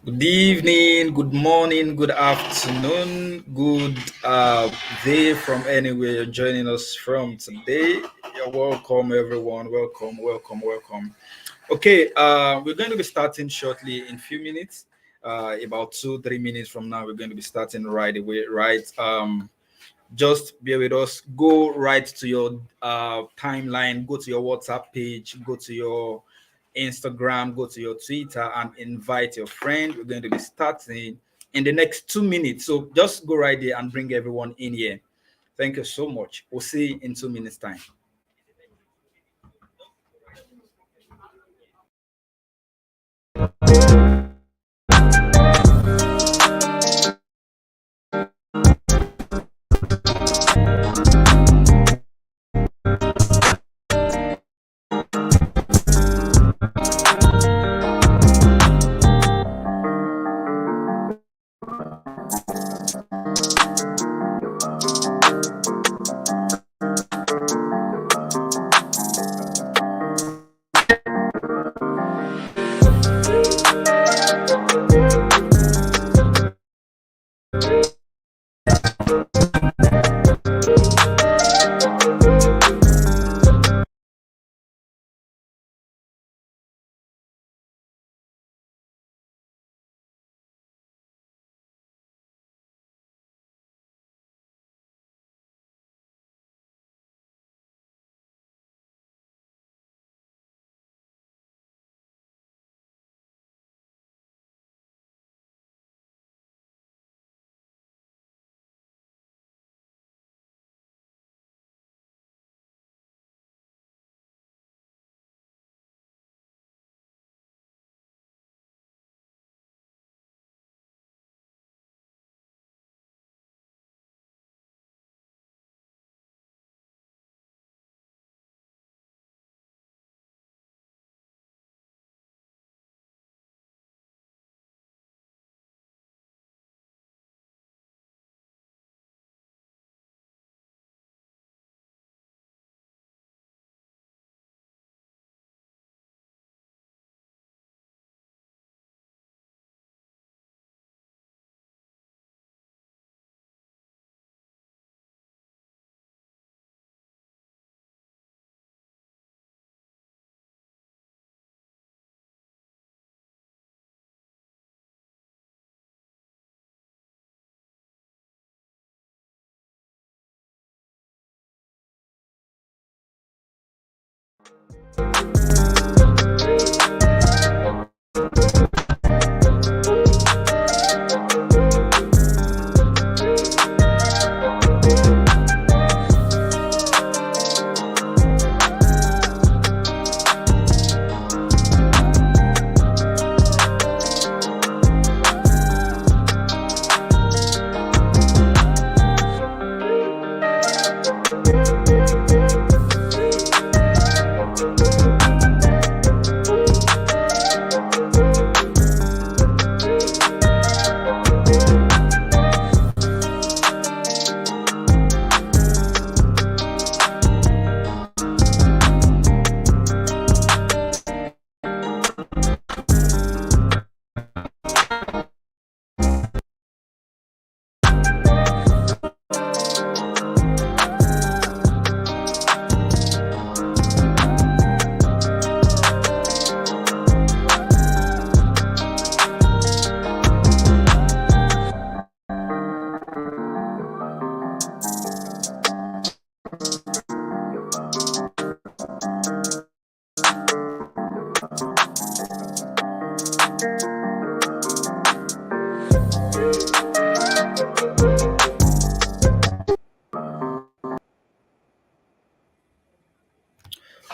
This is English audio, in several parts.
Good evening, good morning, good afternoon, good day from anywhere you're joining us from today. You're welcome, everyone. Welcome, welcome, welcome. Okay, we're going to be starting shortly in a few minutes. About 2, 3 minutes from now, we're going to be starting right away, right? Just bear with us. Go right to your timeline, go to your WhatsApp page, go to your Instagram, go to your Twitter, and invite your friend. We're going to be starting in the next 2 minutes. So just go right there and bring everyone in here. Thank you so much. We'll see you in 2 minutes' time.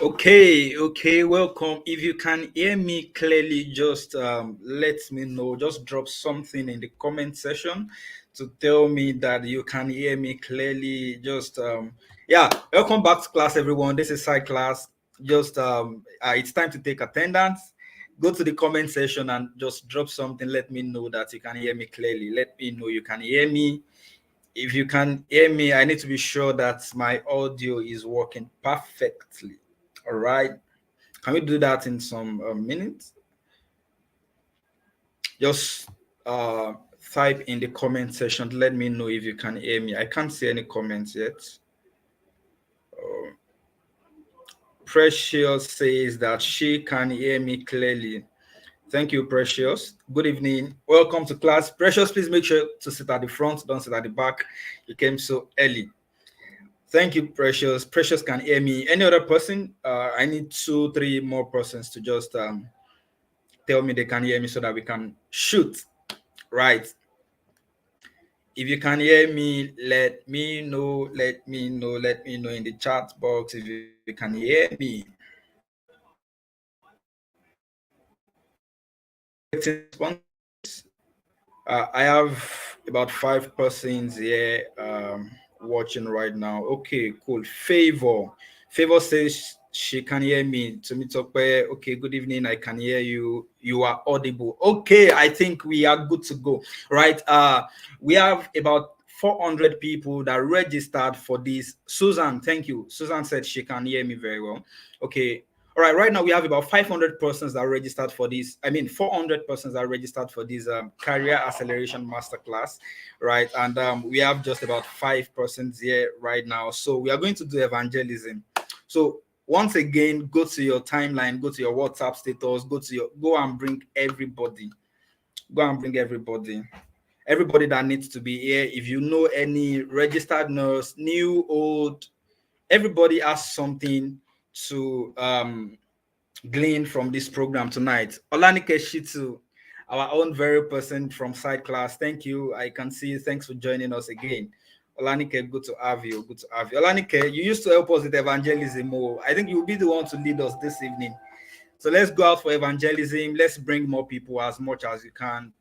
Okay, okay, welcome. If you can hear me clearly, just let me know. Just drop something in the comment section to tell me that you can hear me clearly. Yeah, welcome back to class, everyone. This is side class. It's time to take attendance. Go to the comment section and just drop something. Let me know that you can hear me clearly. Let me know you can hear me. If you can hear me, I need to be sure that my audio is working perfectly. All right. Can we do that in some minutes? Just type in the comment section. Let me know if you can hear me. I can't see any comments yet. Precious says that she can hear me clearly. Thank you, Precious. Good evening. Welcome to class. Precious, please make sure to sit at the front. Don't sit at the back. You came so early. Thank you, Precious. Precious can hear me. Any other person? I need 2, 3 more persons to just tell me they can hear me so that we can shoot. Right. If you can hear me, let me know. Let me know. Let me know in the chat box if you can hear me. I have about 5 persons here watching right now. Okay, cool. Favor says she can hear me. To me, okay, good evening. I can hear you. You are audible. Okay, I think we are good to go. Right. We have about 400 people that registered for this. Susan, thank you. Susan said she can hear me very well. Okay, all right, right now we have about 500 persons that are registered for this. 400 persons that are registered for this career acceleration masterclass, right? And we have just about 5 persons here right now. So we are going to do evangelism. So once again, go to your timeline, go to your WhatsApp status, go and bring everybody. Go and bring everybody. Everybody that needs to be here. If you know any registered nurse, new, old, everybody has something to glean from this program tonight. Olanike Shitu, our own very person from side class. Thank you. I can see you. Thanks for joining us again. Olanike, good to have you. Good to have you. Olanike, you used to help us with evangelism. Oh, I think you'll be the one to lead us this evening. So let's go out for evangelism. Let's bring more people as much as you can.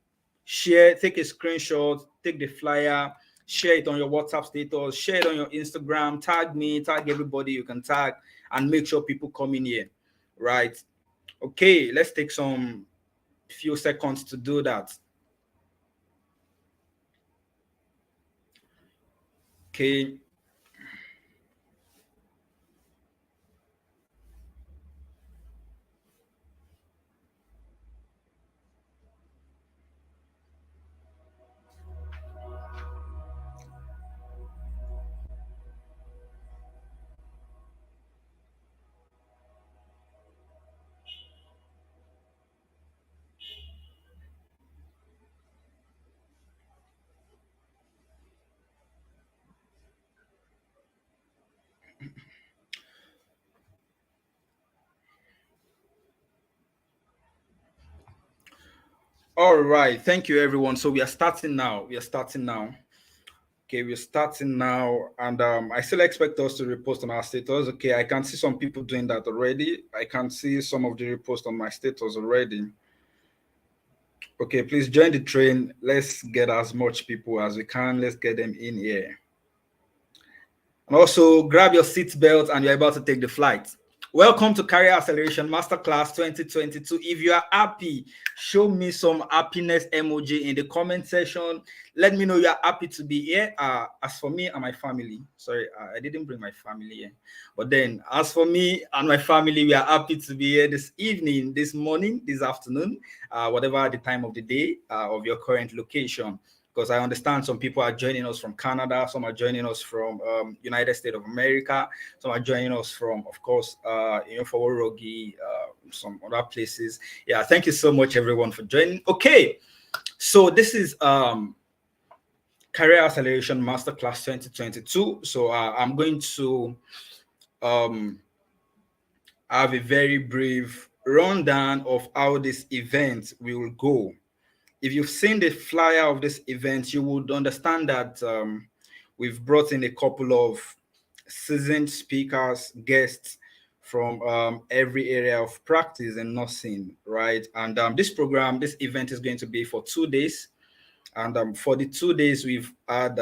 Share, take a screenshot, take the flyer, share it on your WhatsApp status, share it on your Instagram, tag me, tag everybody you can tag, and make sure people come in here, right? Okay, let's take some few seconds to do that. Okay. All right. Thank you, everyone. So we are starting now. Okay, we're starting now, and I still expect us to repost on our status. Okay, I can see some people doing that already. I can see some of the repost on my status already. Okay, please join the train. Let's get as much people as we can. Let's get them in here. And also grab your seatbelt and you're about to take the flight. Welcome to Career Acceleration Masterclass 2022. If you are happy, show me some happiness emoji in the comment section. Let me know you are happy to be here. As for me and my family, sorry, I didn't bring my family here. But then, as for me and my family, we are happy to be here this evening, this morning, this afternoon, whatever the time of the day of your current location. Because I understand some people are joining us from Canada, some are joining us from United States of America, some are joining us from, of course, Faworogi, some other places. Yeah, thank you so much, everyone, for joining. Okay, so this is Career Acceleration Masterclass 2022. So I'm going to have a very brief rundown of how this event will go. If you've seen the flyer of this event, you would understand that we've brought in a couple of seasoned speakers, guests from every area of practice and nursing, right? And this event is going to be for 2 days. And for the 2 days, we've had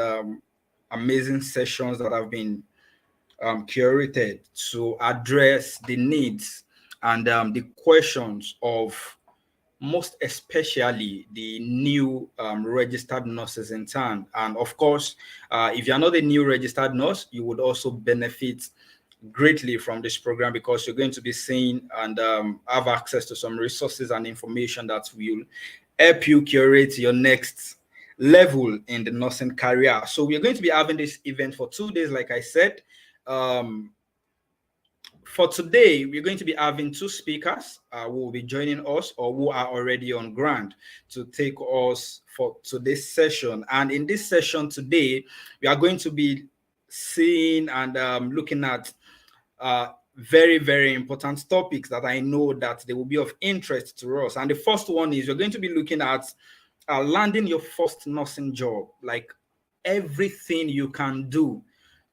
amazing sessions that have been curated to address the needs and the questions of most especially the new registered nurses in town. And of course, if you're not a new registered nurse, you would also benefit greatly from this program because you're going to be seeing and have access to some resources and information that will help you curate your next level in the nursing career. So we're going to be having this event for 2 days, like I said. Um, for today, we're going to be having two speakers who will be joining us or who are already on ground to take us for today's session. And in this session today, we are going to be seeing and looking at very, very important topics that I know that they will be of interest to us. And the first one is we're going to be looking at landing your first nursing job, like everything you can do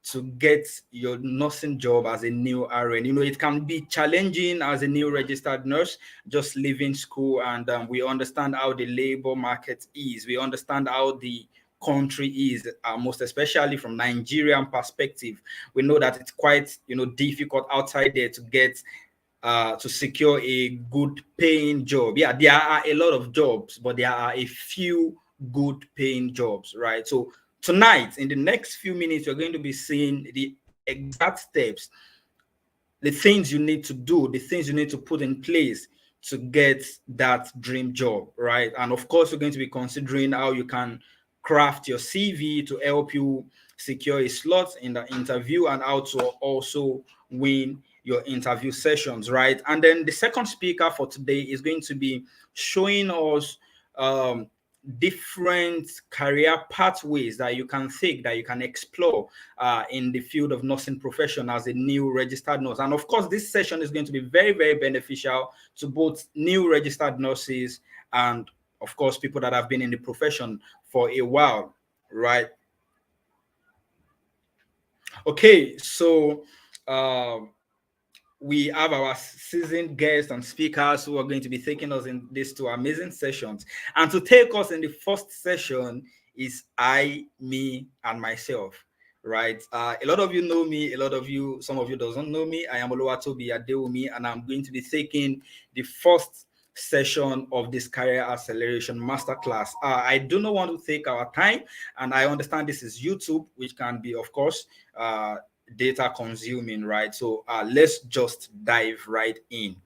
to get your nursing job as a new RN. It can be challenging as a new registered nurse, just leaving school, and we understand how the labor market is. We understand how the country is, most especially from Nigerian perspective. We know that it's quite, difficult outside there to get to secure a good paying job. Yeah, there are a lot of jobs, but there are a few good paying jobs, right? So tonight, in the next few minutes, you're going to be seeing the exact steps, the things you need to do, the things you need to put in place to get that dream job, right? And of course, we're going to be considering how you can craft your CV to help you secure a slot in the interview and how to also win your interview sessions, right? And then the second speaker for today is going to be showing us different career pathways that you can take, that you can explore in the field of nursing profession as a new registered nurse. And of course, this session is going to be very, very beneficial to both new registered nurses and, of course, people that have been in the profession for a while, right? Okay, so we have our seasoned guests and speakers who are going to be taking us in these two amazing sessions. And to take us in the first session is I, me, and myself, right? A lot of you know me, some of you doesn't know me. I am Oluwatobi Adewumi, and I'm going to be taking the first session of this career acceleration masterclass. I do not want to take our time, and I understand this is YouTube, which can be, of course, data consuming, right? So let's just dive right in.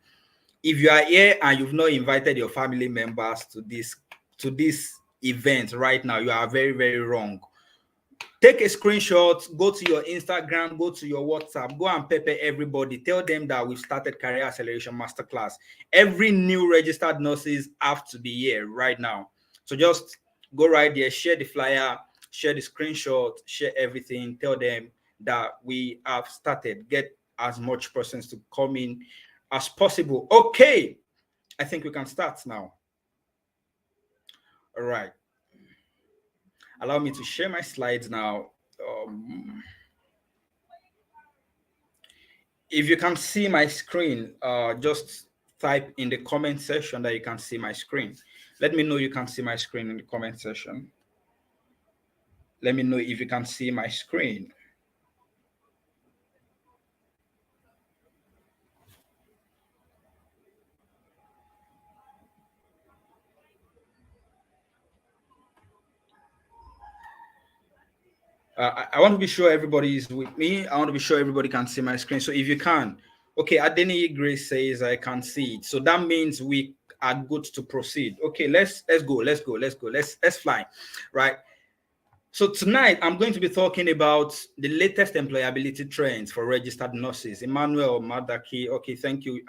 If you are here and you've not invited your family members to this event right now, you are very, very wrong. Take a screenshot, go to your Instagram, go to your WhatsApp, go and pepper everybody. Tell them that we've started Career Acceleration Masterclass. Every new registered nurses have to be here right now. So just go right there, share the flyer, share the screenshot, share everything. Tell them that we have started. Get as much persons to come in as possible. Okay, I think we can start now. All right. Allow me to share my slides now. If you can see my screen, just type in the comment section that you can see my screen. Let me know you can see my screen in the comment section. Let me know if you can see my screen. I want to be sure everybody is with me. I want to be sure everybody can see my screen. So if you can, okay, Adeni Grace says I can see it. So that means we are good to proceed. Okay, let's go. Let's fly, right? So tonight I'm going to be talking about the latest employability trends for registered nurses. Emmanuel Madaki, okay, thank you.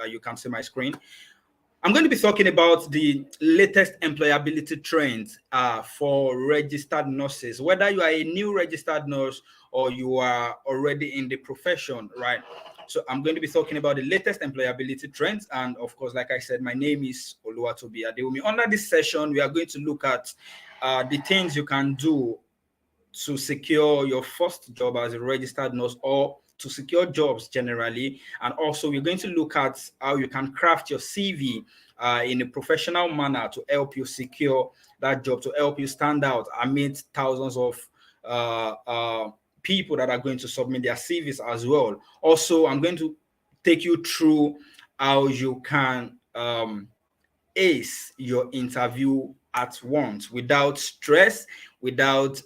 You can see my screen. I'm going to be talking about the latest employability trends for registered nurses, whether you are a new registered nurse or you are already in the profession, right? So I'm going to be talking about the latest employability trends. And of course, like I said, my name is Oluwatobi Adewumi. Under this session, we are going to look at the things you can do to secure your first job as a registered nurse or to secure jobs generally. And also we're going to look at how you can craft your CV in a professional manner to help you secure that job, to help you stand out amid thousands of people that are going to submit their CVs as well. Also, I'm going to take you through how you can ace your interview at once without stress, without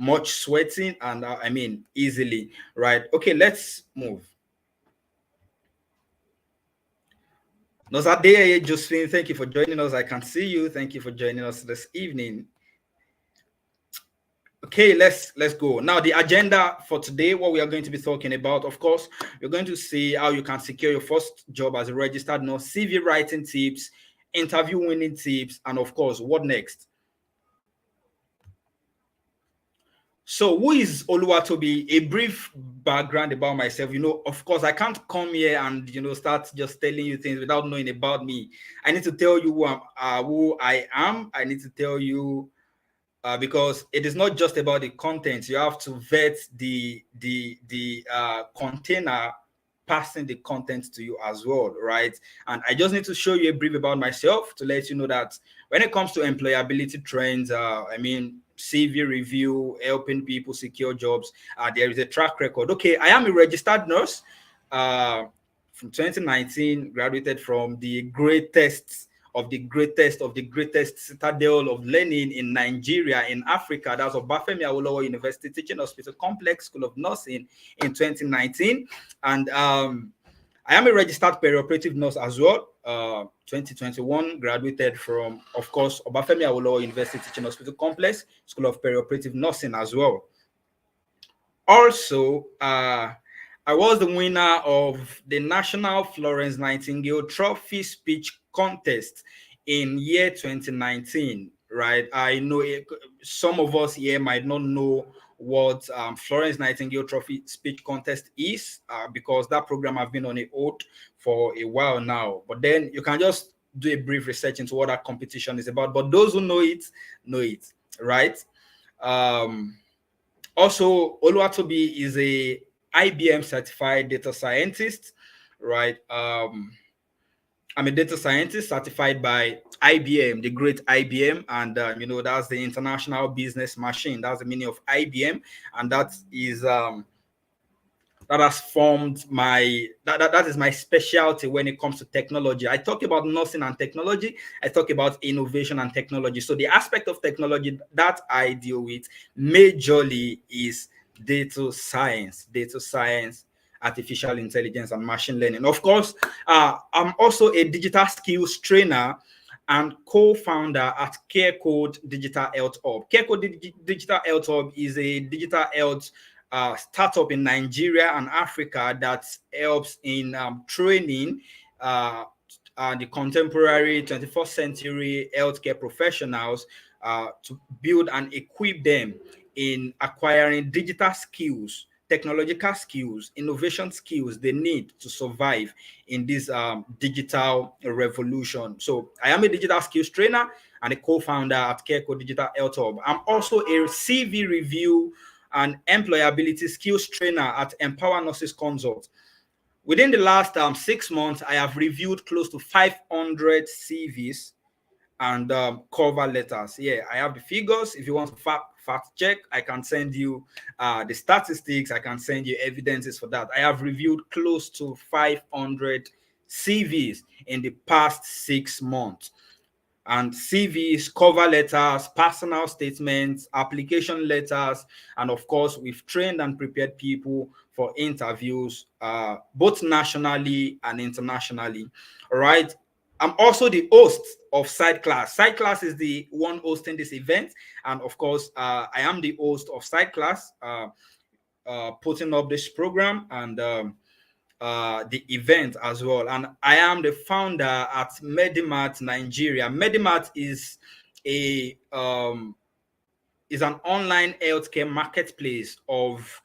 much sweating, and easily, right? Okay, let's move. Nozadea Josephine, thank you for joining us. I can see you. Thank you for joining us this evening. Okay, let's go. Now, the agenda for today, what we are going to be talking about, of course, we're going to see how you can secure your first job as a registered nurse, CV writing tips, interview winning tips, and of course, what next? So, who is Oluwatobi? A brief background about myself. Of course, I can't come here and start just telling you things without knowing about me. I need to tell you who I am. I need to tell you because it is not just about the content. You have to vet the container passing the content to you as well, right? And I just need to show you a brief about myself to let you know that when it comes to employability trends, CV review, helping people secure jobs, there is a track record. Okay, I am a registered nurse. Uh, from 2019, graduated from the greatest citadel of learning in Nigeria, in Africa. That's Obafemi Awolowo University Teaching Hospital Complex School of Nursing in 2019. And I am a registered perioperative nurse as well. 2021, graduated from, of course, Obafemi Awolowo University Teaching Hospital Complex School of Perioperative Nursing as well. Also, I was the winner of the National Florence Nightingale Trophy Speech Contest in year 2019, right? I know some of us here might not know what Florence Nightingale Trophy Speech Contest is because that program has been on a hold for a while now. But then you can just do a brief research into what that competition is about. But those who know it, right? Also, Oluwatobi is a IBM certified data scientist, right? I'm a data scientist certified by IBM, the great IBM, and that's the international business machine. That's the meaning of IBM, and that has formed that is my specialty when it comes to technology. I talk about nursing and technology. I talk about innovation and technology. So the aspect of technology that I deal with majorly is data science, artificial intelligence, and machine learning. Of course, I'm also a digital skills trainer and co-founder at CareCode Digital Health Hub. CareCode Digital Health Hub is a digital health startup in Nigeria and Africa that helps in training the contemporary 21st century healthcare professionals to build and equip them in acquiring digital skills, technological skills, innovation skills they need to survive in this digital revolution. So I am a digital skills trainer and a co-founder at CareCode Digital Health Hub. I'm also a CV review and employability skills trainer at Empower Nurses Consult. Within the last 6 months, I have reviewed close to 500 CVs and cover letters. Yeah, I have the figures. If you want to fact check, I can send you the statistics. I can send you evidences for that. I have reviewed close to 500 CVs in the past 6 months. And CVs, cover letters, personal statements, application letters, and of course, we've trained and prepared people for interviews, both nationally and internationally. All right. I'm also the host of Side Class. Side Class is the one hosting this event, and of course, I am the host of Side Class, putting up this program and the event as well. And I am the founder at Medimat Nigeria. Medimat is an online healthcare marketplace of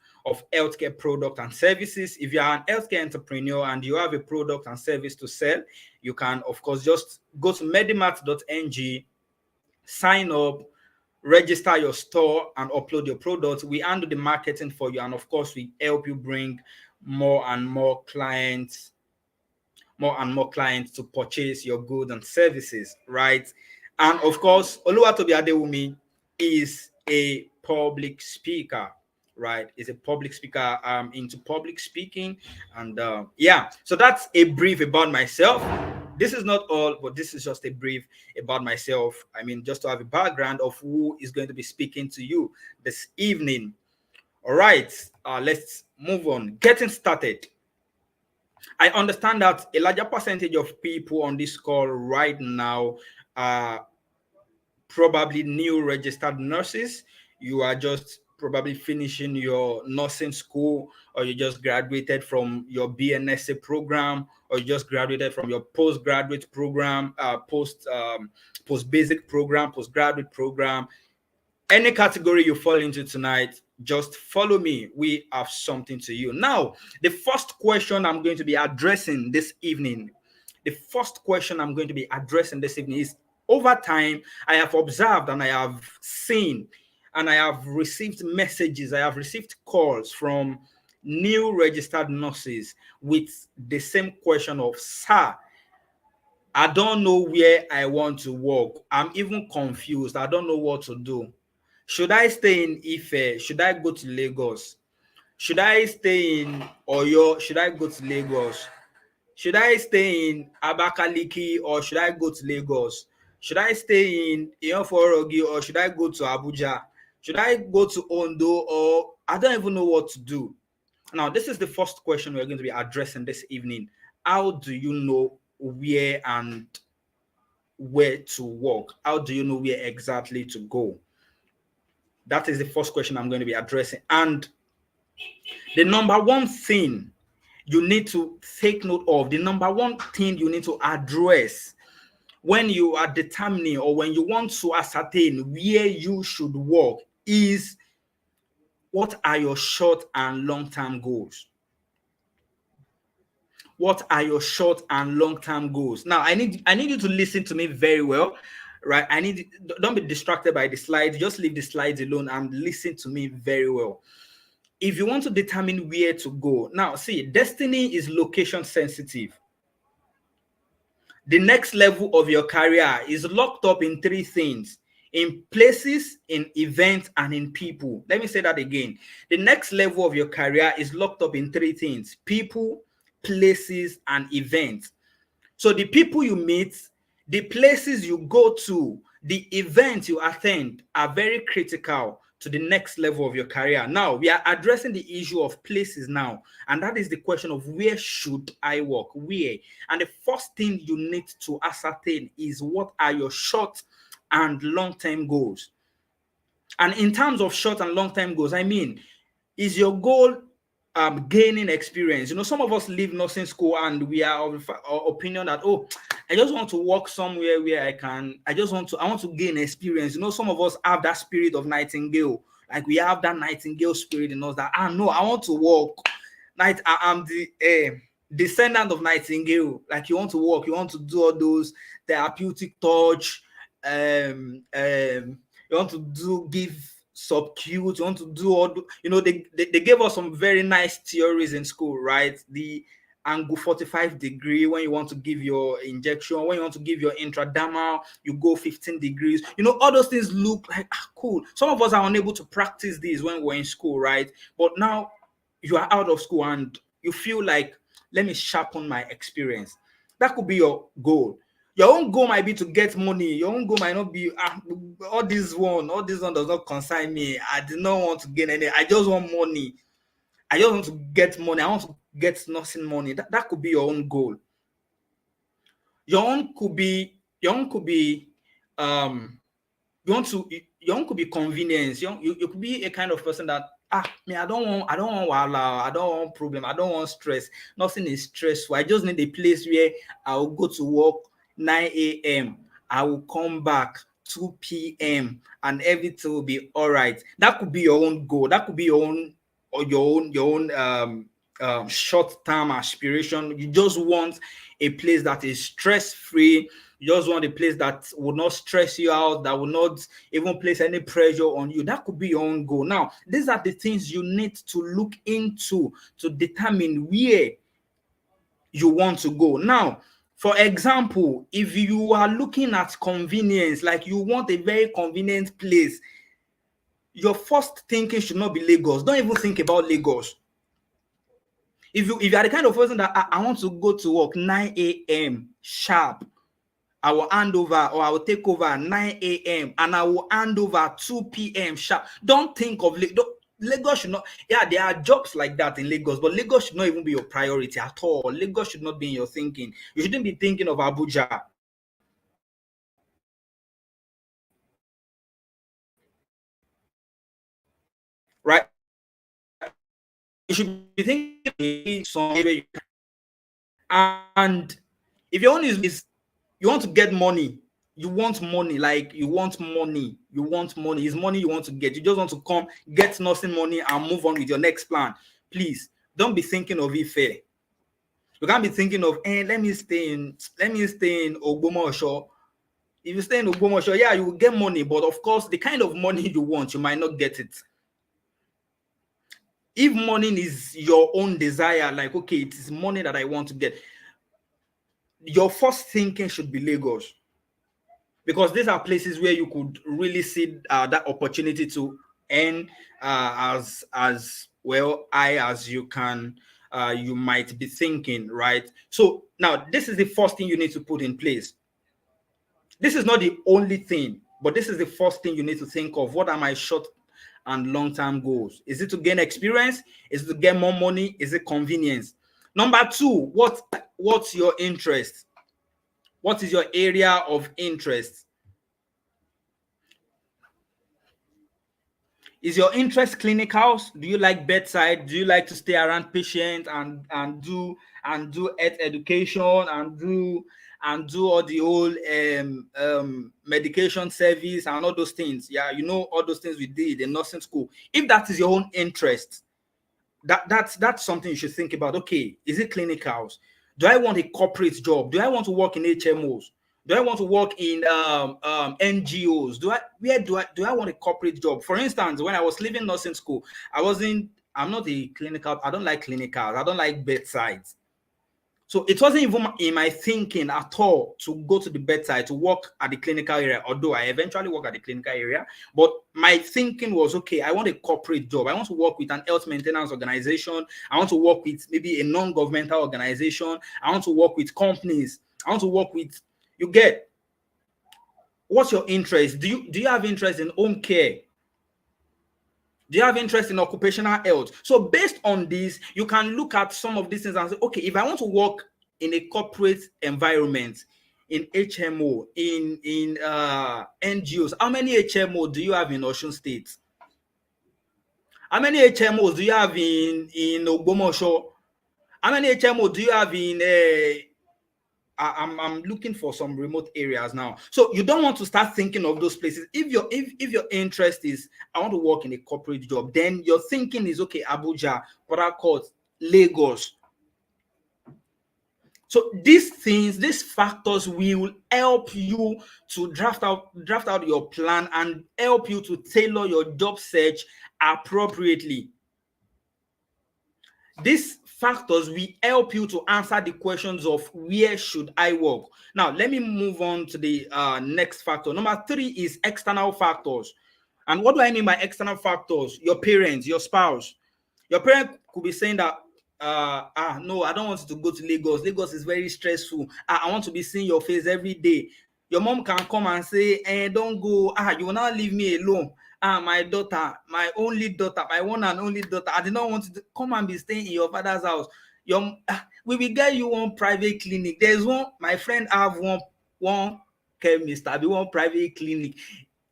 healthcare product and services. If you are an healthcare entrepreneur and you have a product and service to sell, you can of course just go to medimat.ng, sign up, register your store, and upload your products. We handle the marketing for you, and of course we help you bring more and more clients to purchase your goods and services, right? And of course, Oluwatobi Adewumi is a public speaker, right? Is a public speaker, into public speaking, and yeah. So that's a brief about myself. This is not all, but this is just a brief about myself. I mean, just to have a background of who is going to be speaking to you this evening. All right, let's move on. Getting started. I understand that a larger percentage of people on this call right now are probably new registered nurses. You are just probably finishing your nursing school, or you just graduated from your BNSA program, or you just graduated from your postgraduate program, post basic program, postgraduate program. Any category you fall into tonight, just follow me. We have something to you. Now, the first question I'm going to be addressing this evening, is, over time, I have observed and I have seen and I have received messages, I have received calls from new registered nurses with the same question of, sir, I don't know where I want to work. I'm even confused. I don't know what to do. Should I stay in Ife? Should I go to Lagos? Should I stay in Oyo? Should I go to Lagos? Should I stay in Abakaliki or should I go to Lagos? Should I stay in Iyonforogi or should I go to Abuja? Should I go to Ondo, or I don't even know what to do? Now, this is the first question we're going to be addressing this evening. How do you know where to work? How do you know where exactly to go? That is the first question I'm going to be addressing. And the number one thing you need to take note of, the number one thing you need to address when you are determining or when you want to ascertain where you should work is, what are your short and long-term goals? What are your short and long-term goals? Now, I need you to listen to me very well, right? Don't be distracted by the slides. Just leave the slides alone and listen to me very well. If you want to determine where to go, now see, destiny is location sensitive. The next level of your career is locked up in three things: in places, in events, and in people. Let me say that again. The next level of your career is locked up in three things: people, places, and events. So the people you meet, the places you go to, the events you attend are very critical to the next level of your career. Now, we are addressing the issue of places now, and that is the question of, where should I work? Where? And the first thing you need to ascertain is, what are your short and long-term goals? And in terms of short and long-term goals, I mean, is your goal gaining experience? Some of us leave nursing school and we are of opinion that, oh, I just want to work somewhere where I want to gain experience. Some of us have that spirit of nightingale. Like, we have that nightingale spirit in us that, no, I want to work. I'm the descendant of nightingale. Like, you want to work, you want to do all those therapeutic touch, you want to give subcute, you want to do all, they gave us some very nice theories in school, right? The angle 45 degree, when you want to give your injection, when you want to give your intradermal, you go 15 degrees. All those things look like, cool. Some of us are unable to practice these when we're in school, right? But now you are out of school and you feel like, let me sharpen my experience. That could be your goal. Your own goal might be to get money. Your own goal might not be, all this one does not concern me. I do not want to gain any. I just want money. I just want to get money. I want to get nursing money. That could be your own goal. Your own could be convenience. You could be a kind of person that, I don't want wahala, I don't want problem, I don't want stress. Nothing is stressful. I just need a place where I will go to work 9 a.m. I will come back 2 p.m. and everything will be all right. That could be your own goal. That could be your own short-term aspiration. You just want a place that is stress-free. You just want a place that will not stress you out, that will not even place any pressure on you. That could be your own goal. Now, these are the things you need to look into to determine where you want to go. Now, for example, if you are looking at convenience, like you want a very convenient place, your first thinking should not be Lagos. Don't even think about Lagos. If you are the kind of person that, I want to go to work 9 a.m. sharp, I will hand over, or I will take over 9 a.m. and I will hand over 2 p.m. sharp. Don't think of Lagos. Lagos should not. Yeah, there are jobs like that in Lagos, but Lagos should not even be your priority at all. Lagos should not be in your thinking. You shouldn't be thinking of Abuja, right? You should be thinking of some area. And if your own is you want to get money, you want money, like you want money, you want money. It's money you want to get. You just want to come get nursing money and move on with your next plan. Please don't be thinking of it fair. You can't be thinking of, let me stay in Ogbomoso. If you stay in Ogbomoso, yeah, you will get money, but of course, the kind of money you want, you might not get it. If money is your own desire, like, okay, it is money that I want to get, your first thinking should be Lagos, because these are places where you could really see that opportunity to earn as well high as you can. You might be thinking, right? So now this is the first thing you need to put in place. This is not the only thing, but this is the first thing you need to think of. What are my short and long-term goals? Is it to gain experience? Is it to get more money? Is it convenience? Number two, what's your interest? What is your area of interest? Is your interest clinicals? Do you like bedside? Do you like to stay around patients and do health education and do all the whole medication service and all those things? Yeah, all those things we did in nursing school. If that is your own interest, that's something you should think about. Okay, is it clinicals? Do I want a corporate job? Do I want to work in HMOs? Do I want to work in NGOs? Do I want a corporate job? For instance, when I was leaving nursing school, I'm not a clinical. I don't like clinicals. I don't like bedsides. So it wasn't even in my thinking at all to go to the bedside to work at the clinical area, although I eventually work at the clinical area. But my thinking was, okay, I want a corporate job. I want to work with an health maintenance organization. I want to work with maybe a non-governmental organization. I want to work with companies. I want to work with, you get, what's your interest? Do you have interest in home care? Do you have interest in occupational health? So based on this, you can look at some of these things and say, okay, if I want to work in a corporate environment, in HMO, in NGOs, how many HMO do you have in Osun State? How many HMOs do you have in Ogbomoso? How many HMO do you have in I'm looking for some remote areas now. So you don't want to start thinking of those places. If your interest is, I want to work in a corporate job, then your thinking is, okay, Abuja, Port Harcourt, Lagos. So these factors will help you to draft out your plan and help you to tailor your job search appropriately. These factors will help you to answer the questions of where should I work. Now, let me move on to the next factor. Number three is external factors. And what do I mean by external factors? Your parents, your spouse. Your parent could be saying that, no, I don't want you to go to Lagos. Lagos is very stressful. I want to be seeing your face every day. Your mom can come and say, don't go. You will not leave me alone. My daughter, my only daughter, my one and only daughter. I did not want to come and be staying in your father's house. We will get you one private clinic. There's one, my friend have one chemist, I be one private clinic.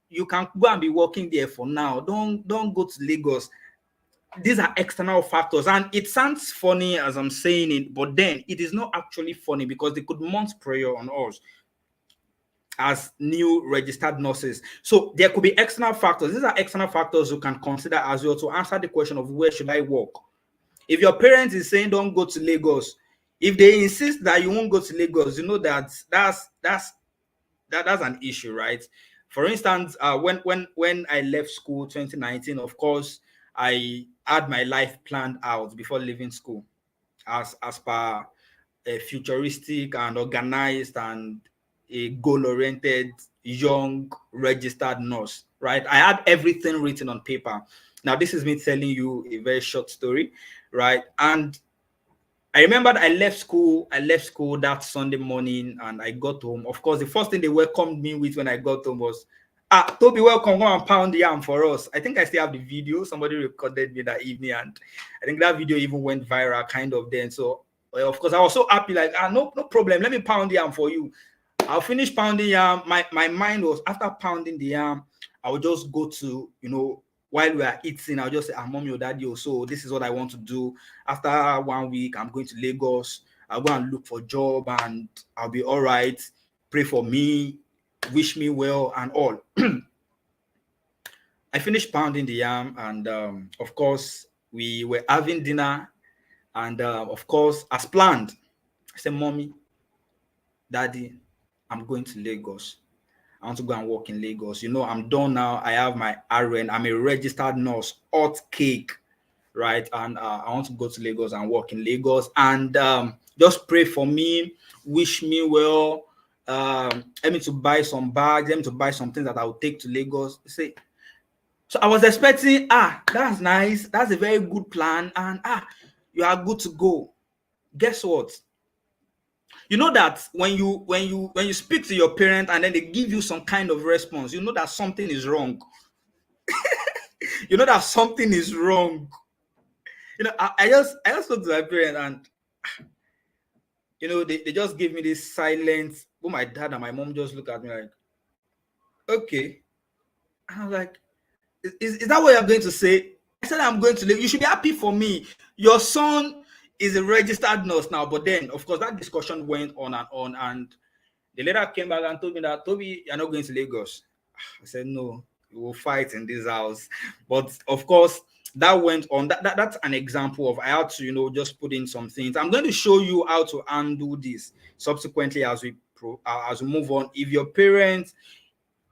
You can go and be working there for now. Don't go to Lagos. These are external factors, and it sounds funny as I'm saying it, but then it is not actually funny because they could mount pressure on us as new registered nurses. So there could be external factors. These are external factors you can consider as well to answer the question of where should I work. If your parents is saying don't go to Lagos, if they insist that you won't go to Lagos, you know that's an issue, right? For instance, when I left school 2019, of course, I had my life planned out before leaving school, as per a futuristic and organized and a goal-oriented young registered nurse, right? I had everything written on paper. Now, this is me telling you a very short story, right? And I remembered I left school. I left school that Sunday morning and I got home. Of course, the first thing they welcomed me with when I got home was, Toby, welcome. Come and pound the yam for us. I think I still have the video. Somebody recorded me that evening, and I think that video even went viral kind of then. So, of course, I was so happy, like, no problem. Let me pound the yam for you. I'll finish pounding yam. My mind was, after pounding the yam, I would just go to, while we are eating, I'll just say, mommy or daddy, so this is what I want to do. After 1 week, I'm going to Lagos. I'll go and look for a job and I'll be all right. Pray for me, wish me well and all. I finished pounding the yam and of course, we were having dinner and of course, as planned, I said, mommy, daddy, I'm going to Lagos. I want to go and work in Lagos. I'm done now. I have my RN. I'm a registered nurse, hot cake, right? And I want to go to Lagos and work in Lagos. And just pray for me, wish me well. Let me to buy some bags, let me to buy some things that I will take to Lagos. So I was expecting, that's nice. That's a very good plan. And you are good to go. Guess what? You know that when you speak to your parent and then they give you some kind of response, you know that something is wrong. You know that something is wrong. I just spoke to my parent and they just gave me this silence. Oh, my dad and my mom just look at me like, okay. And I was like, is that what you're going to say? I said, I'm going to live. You should be happy for me. Your son is a registered nurse now. But then, of course, that discussion went on and on. And the leader came back and told me that, Toby, you're not going to Lagos. I said, no, we will fight in this house. But of course, that went on. That's an example of I had to, just put in some things. I'm going to show you how to undo this subsequently as we move on. If your parents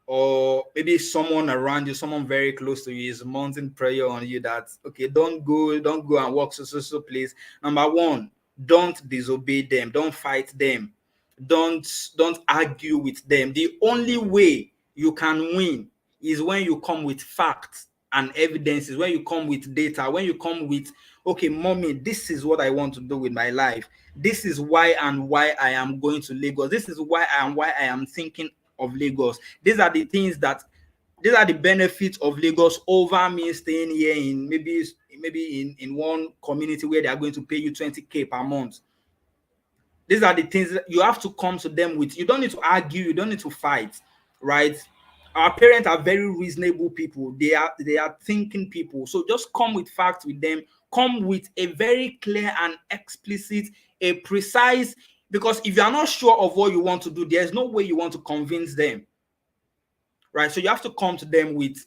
or maybe someone around you, someone very close to you is mounting prayer on you that, okay, don't go and walk so place. Number one, don't disobey them. Don't fight them. Don't argue with them. The only way you can win is when you come with facts and evidences, when you come with data, when you come with, okay, mommy, this is what I want to do with my life. This is why I am going to Lagos. This is why I am thinking of Lagos. These are the benefits of Lagos over me staying here in maybe in one community where they are going to pay you 20K per month. These are the things that you have to come to them with. You don't need to argue. You don't need to fight, right? Our parents are very reasonable people. They are thinking people. So just come with facts with them. Come with a very clear and explicit, a precise, because if you are not sure of what you want to do, there's no way you want to convince them, right? So you have to come to them with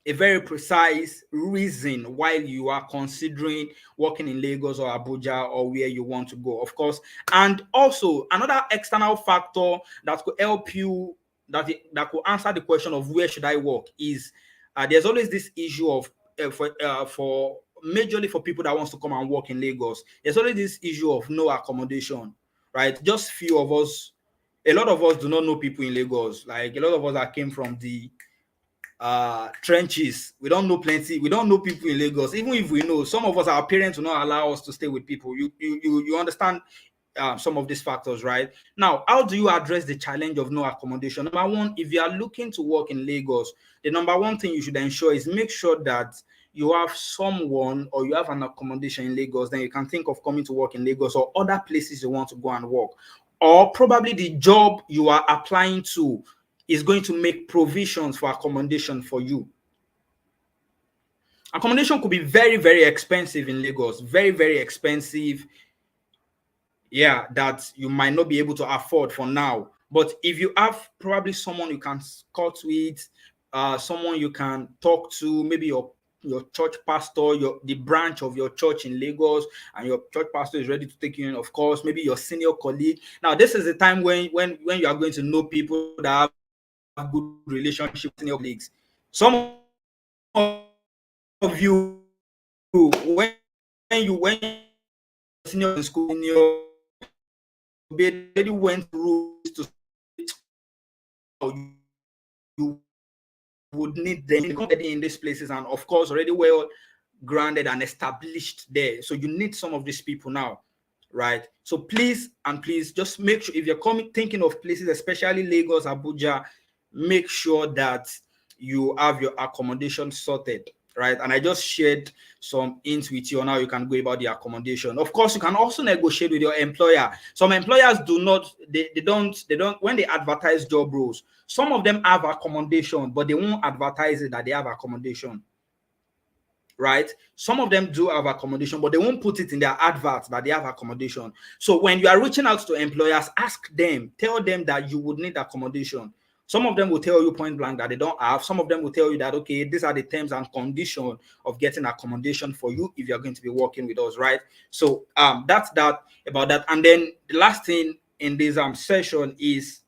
a very precise reason why you are considering working in Lagos or Abuja or where you want to go, of course. And also another external factor that could help you, that could answer the question of where should I work is there's always this issue of for majorly for people that wants to come and work in Lagos, there's always this issue of no accommodation, right? Just few of us, a lot of us do not know people in Lagos. Like a lot of us that came from the trenches, we don't know plenty, we don't know people in Lagos. Even if we know, some of us, our parents will not allow us to stay with people. You understand some of these factors, right? Now, how do you address the challenge of no accommodation? Number one, if you are looking to work in Lagos, the number one thing you should ensure is make sure that you have someone or you have an accommodation in Lagos. Then you can think of coming to work in Lagos or other places you want to go and work, or probably the job you are applying to is going to make provisions for accommodation for you. Accommodation could be very, very expensive in Lagos, very, very expensive. Yeah, that you might not be able to afford for now. But if you have probably someone you can cut with, someone you can talk to, maybe your church pastor, the branch of your church in Lagos, and your church pastor is ready to take you in, of course, maybe your senior colleague. Now, this is the time when you are going to know people that have good relationship with your colleagues. Some of you, when you senior in school, you already went through to you would need them in these places, and of course already well grounded and established there. So you need some of these people now, right? So please just make sure if you're thinking of places, especially Lagos, Abuja, make sure that you have your accommodation sorted, right? And I just shared some hints with you on how you can go about the accommodation. Of course, you can also negotiate with your employer. Some employers do not, they don't, when they advertise job roles, some of them have accommodation, but they won't advertise it that they have accommodation, right? Some of them do have accommodation, but they won't put it in their adverts that they have accommodation. So when you are reaching out to employers, ask them, tell them that you would need accommodation. Some of them will tell you point blank that they don't have. Some of them will tell you that, okay, these are the terms and conditions of getting accommodation for you if you're going to be working with us, right? So that's that about that. And then the last thing in this session is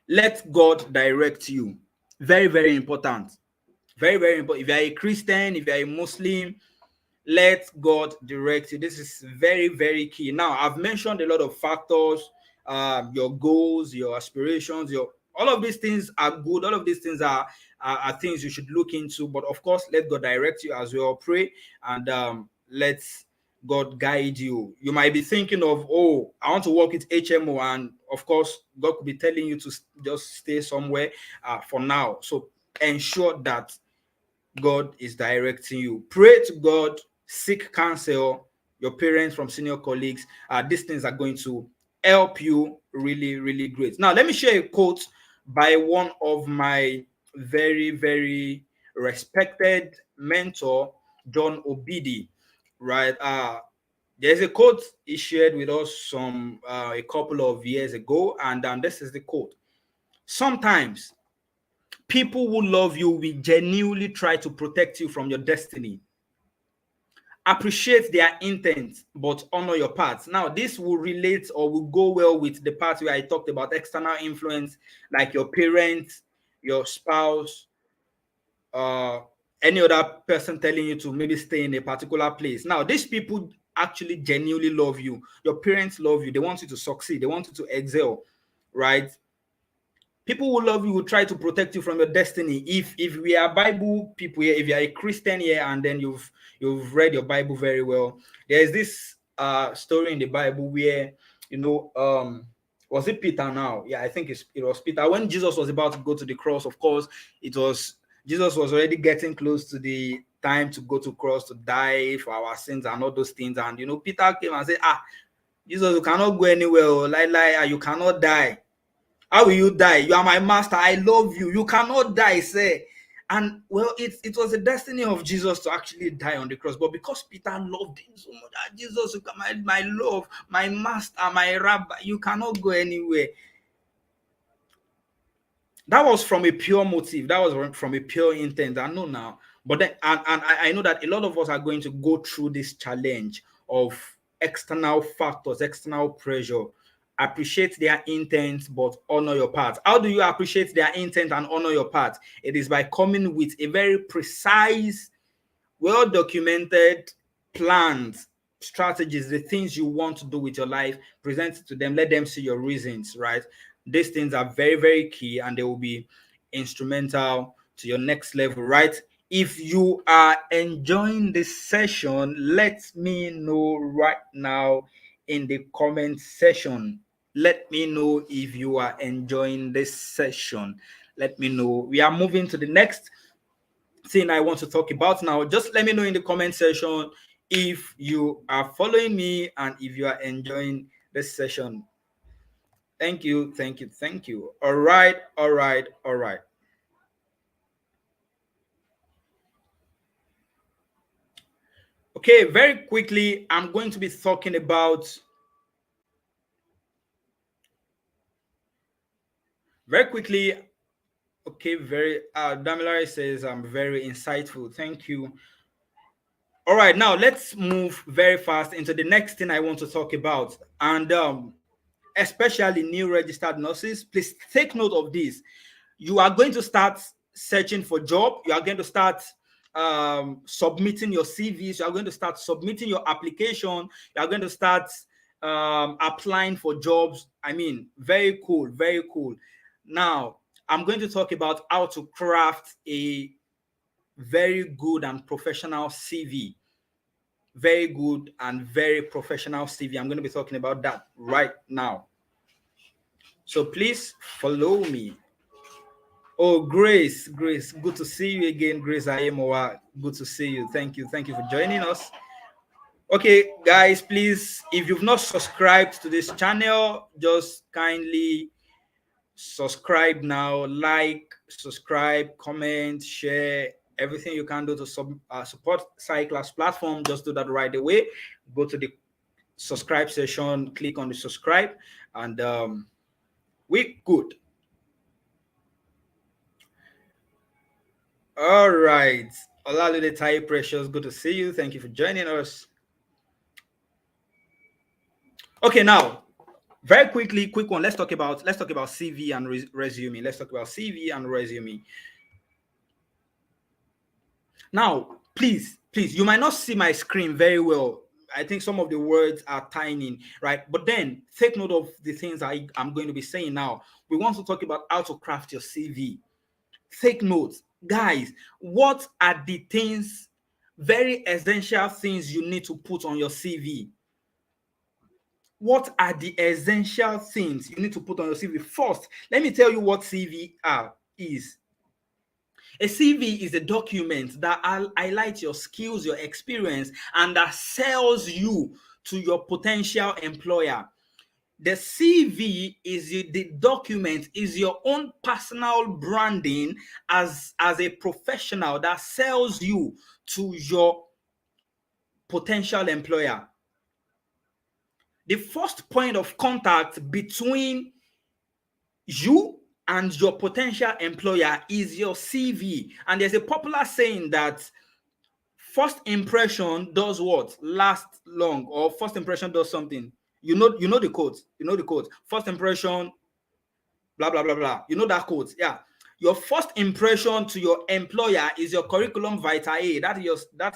let God direct you. Very, very important. Very, very important. If you are a Christian, if you are a Muslim, let God direct you. This is very, very key. Now, I've mentioned a lot of factors, your goals, your aspirations, your all of these things are good. All of these things are things you should look into. But of course, let God direct you as we all pray, and let God guide you. You might be thinking of, oh, I want to work with HMO, and of course, God could be telling you to just stay somewhere for now. So ensure that God is directing you. Pray to God, seek counsel, your parents, from senior colleagues. These things are going to help you really, really great. Now, let me share a quote by one of my very, very respected mentor, John Obidi, right? There's a quote he shared with us a couple of years ago, and this is the quote. Sometimes people who love you will genuinely try to protect you from your destiny. Appreciate their intent, but honor your path. Now, this will relate or will go well with the part where I talked about external influence, like your parents, your spouse, uh, any other person telling you to maybe stay in a particular place. Now, these people actually genuinely love you. Your parents love you. They want you to succeed. They want you to excel, right? People who love you will try to protect you from your destiny. If we are Bible people here, if you are a Christian here, and then you've read your Bible very well, there is this story in the Bible where, was it Peter now? Yeah, I think it was Peter. When Jesus was about to go to the cross, of course, it was Jesus was already getting close to the time to go to cross to die for our sins and all those things. And Peter came and said, Jesus, you cannot go anywhere. Oh, you cannot die. How will you die? You are my master. I love you. You cannot die, say. And well, it was the destiny of Jesus to actually die on the cross. But because Peter loved him so much, Jesus, my love, my master, my rabbi, you cannot go anywhere. That was from a pure motive. That was from a pure intent. I know now. But then, and I know that a lot of us are going to go through this challenge of external factors, external pressure. Appreciate their intent, but honor your part. How do you appreciate their intent and honor your part? It is by coming with a very precise, well documented plans, strategies, the things you want to do with your life. Present it to them, let them see your reasons, right? These things are very, very key, and they will be instrumental to your next level, right? If you are enjoying this session, let me know right now in the comment section. Let me know if you are enjoying this session. Let me know. We are moving to the next thing I want to talk about now. Just let me know in the comment section if you are following me and if you are enjoying this session. Thank you, thank you, thank you. All right, all right, all right. Okay, very quickly, I'm going to be talking about very quickly. Okay, very Damilare says I'm very insightful. Thank you. All right, now let's move very fast into the next thing I want to talk about. And especially new registered nurses, please take note of this. You are going to start searching for job. You are going to start submitting your CVs. You are going to start submitting your application. You are going to start applying for jobs. I mean, very cool, very cool. Now, I'm going to talk about how to craft a very good and professional CV. very good and very professional CV. I'm going to be talking about that right now. So please follow me. Oh, Grace, good to see you again, Grace Ayemowa. Good to see you. Thank you for joining us. Okay, guys, please, if you've not subscribed to this channel, just kindly subscribe now. Like, subscribe, comment, share, everything you can do to support Masterclass platform. Just do that right away. Go to the subscribe section, click on the subscribe, and we good. All right, Olalide Tai Precious, good to see you. Thank you for joining us. Okay, now very quickly, quick one. Let's talk about CV and resume. Let's talk about CV and resume. Now, please, you might not see my screen very well. I think some of the words are tiny, right? But then take note of the things I'm going to be saying now. We want to talk about how to craft your CV. Take note, guys. What are the things, very essential things you need to put on your CV? What are the essential things you need to put on your CV? First, let me tell you what CV is. A CV is a document that highlights your skills, your experience, and that sells you to your potential employer. The CV is the document, is your own personal branding as a professional that sells you to your potential employer. The first point of contact between you and your potential employer is your CV. And there's a popular saying that first impression does what? Last long, or first impression does something. You know the quote. You know the quote. First impression, blah blah blah blah. You know that quote. Yeah. Your first impression to your employer is your curriculum vitae. That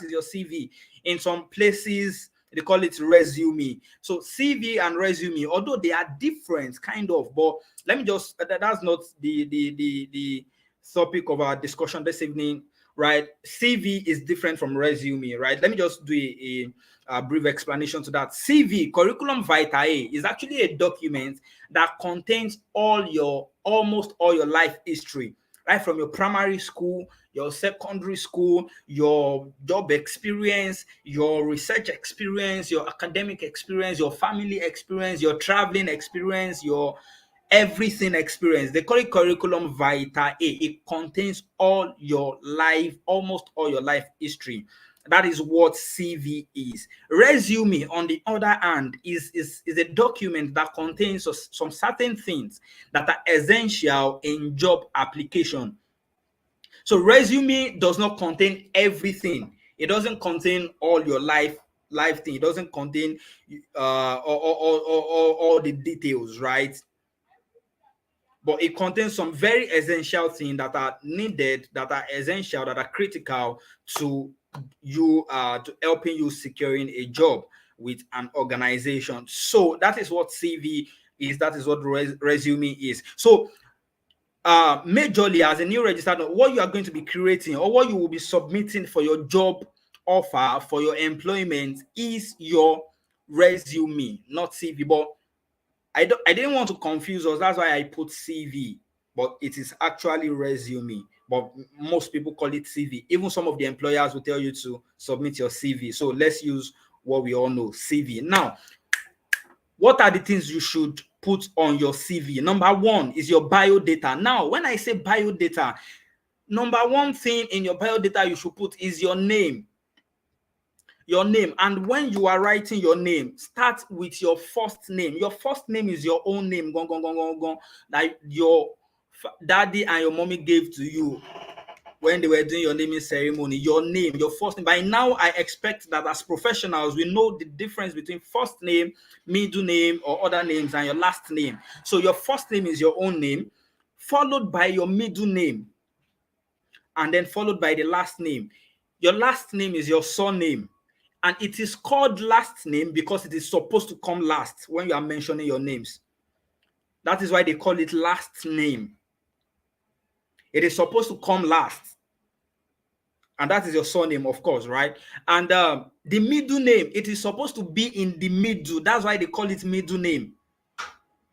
is your CV. In some places, they call it resume. So CV and resume, although they are different, kind of, but let me just that's not the topic of our discussion this evening, right? CV is different from resume, right? Let me just do a brief explanation to that. CV, curriculum vitae, is actually a document that contains almost all your life history, right? From your primary school, your secondary school, your job experience, your research experience, your academic experience, your family experience, your traveling experience, your everything experience. They call it curriculum vitae. It contains almost all your life history. That is what CV is. Resume, on the other hand, is a document that contains some certain things that are essential in job application. So resume does not contain everything. It doesn't contain all your life thing. It doesn't contain all the details, right? But it contains some very essential things that are needed, that are essential, that are critical to you, to helping you securing a job with an organization. So that is what CV is. That is what resume is. So majorly, as a new registered, what you are going to be creating or what you will be submitting for your job offer, for your employment, is your resume, not CV. But I didn't want to confuse us. That's why I put CV, but it is actually resume. But most people call it CV. Even some of the employers will tell you to submit your CV. So let's use what we all know, CV. Now, what are the things you should put on your CV? Number one is your bio data. Now, when I say bio data, number one thing in your bio data you should put is your name. Your name. And when you are writing your name, start with your first name. Your first name is your own name, that your daddy and your mommy gave to you when they were doing your naming ceremony. Your name, your first name. By now, I expect that as professionals, we know the difference between first name, middle name, or other names, and your last name. So your first name is your own name, followed by your middle name, and then followed by the last name. Your last name is your surname. And it is called last name because it is supposed to come last when you are mentioning your names. That is why they call it last name. It is supposed to come last. and that is your surname, of course, right? And the middle name, it is supposed to be in the middle. That's why they call it middle name.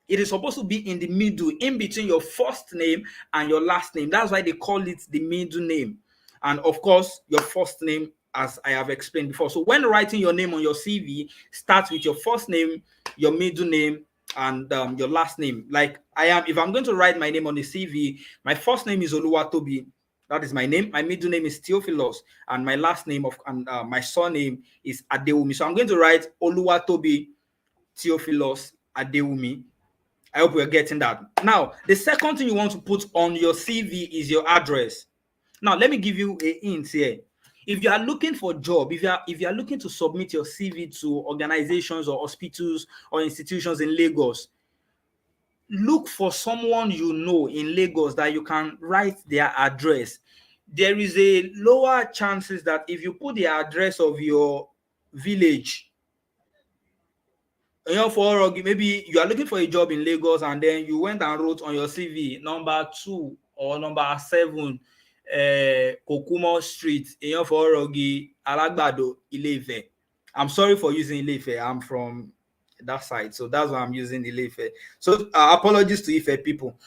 It is supposed to be in the middle, in between your first name and your last name. That's why they call it the middle name. And of course, your first name, as I have explained before. So when writing your name on your CV, start with your first name, your middle name, and your last name. Like if I'm going to write my name on the CV, my first name is Oluwatobi. That is my name. My middle name is Theophilus, and my last name and my surname is Adewumi. So I'm going to write Oluwatobi Theophilus Adewumi. I hope we're getting that. Now, the second thing you want to put on your CV is your address. Now, let me give you a hint here. If you are looking for a job, if you are looking to submit your CV to organizations or hospitals or institutions in Lagos, look for someone you know in Lagos that you can write their address. There is a lower chances that if you put the address of your village, maybe you are looking for a job in Lagos and then you went and wrote on your CV number 2 or number 7, Kokumo Street, Eyonforogi, Alagbado, Ile-Ife. I'm sorry for using Ile-Ife. I'm from that side, so that's why I'm using Ile-Ife. So apologies to Ife people,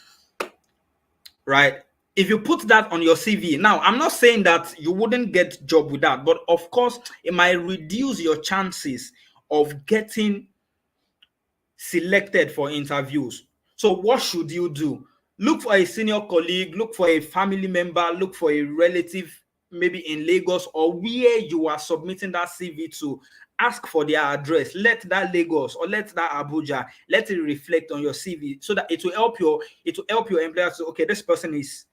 right? If you put that on your CV, now I'm not saying that you wouldn't get job with that, but of course it might reduce your chances of getting selected for interviews. So what should you do? Look for a senior colleague, look for a family member, look for a relative, maybe in Lagos or where you are submitting that CV to. Ask for their address. Let that Lagos or let that Abuja, let it reflect on your CV so that it will help your employer to, okay, this person is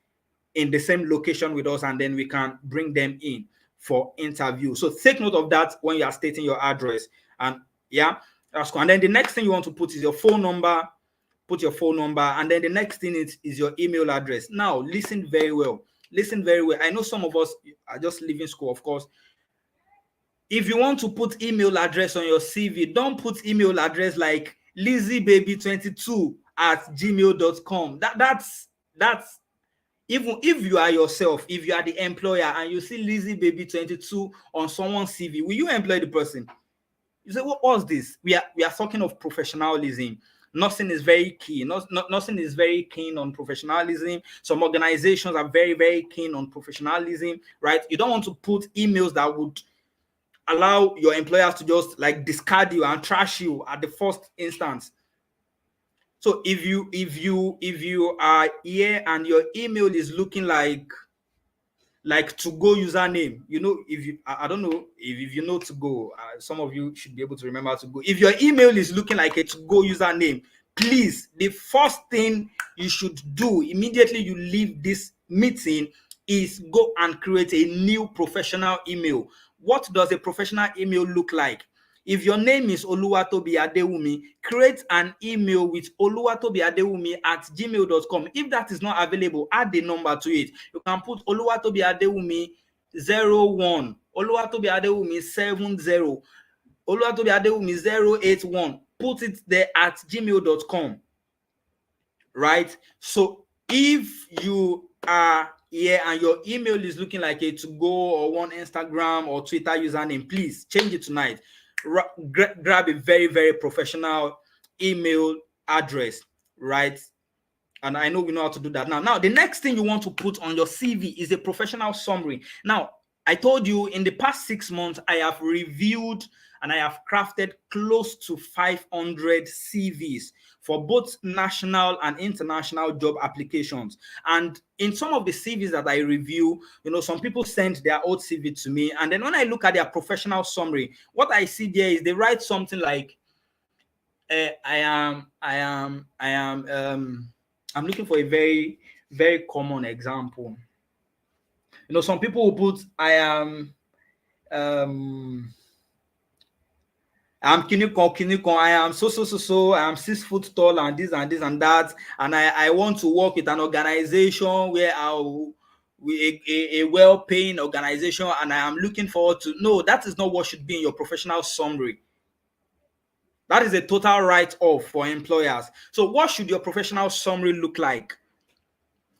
in the same location with us, and then we can bring them in for interview. So take note of that when you are stating your address. And yeah, that's cool. And then the next thing you want to put is your phone number. Put your phone number, and then the next thing is your email address. Now, listen very well. Listen very well. I know some of us are just leaving school, of course. If you want to put email address on your CV, don't put email address like lizziebaby22 at gmail.com. That's even if you are yourself, if you are the employer and you see lizziebaby22 on someone's CV, will you employ the person? You say, what's this? We are talking of professionalism. Nursing is very key. Nursing is very keen on professionalism. Some organizations are very, very keen on professionalism, right? You don't want to put emails that would allow your employers to just like discard you and trash you at the first instance. So if you are here and your email is looking like to go username, if you I don't know if you know to go, some of you should be able to remember to go. If your email is looking like a to go username, please, the first thing you should do immediately you leave this meeting is go and create a new professional email. What does a professional email look like? If your name is Oluwatobi Adewumi, create an email with oluwatobiadewumi@gmail.com. If that is not available, add the number to it. You can put Oluwatobi Adewumi 01, Oluwatobi Adewumi 70, Oluwatobi Adewumi 081. Put it there at gmail.com. Right? So if you are here and your email is looking like a to go or one Instagram or Twitter username, please change it tonight. Grab a very, very professional email address, right? And I know we know how to do that. Now, the next thing you want to put on your CV is a professional summary. Now, I told you in the past 6 months, I have reviewed and I have crafted close to 500 CVs for both national and international job applications. And in some of the CVs that I review, some people send their old CV to me. And then when I look at their professional summary, what I see there is they write something like, I'm looking for a very, very common example. Some people will put, I'm Kinikon, I am so, I am 6 foot tall and this and this and that. And I want to work with an organization where a well-paying organization, and I am looking forward to. No, that is not what should be in your professional summary. That is a total write-off for employers. So what should your professional summary look like?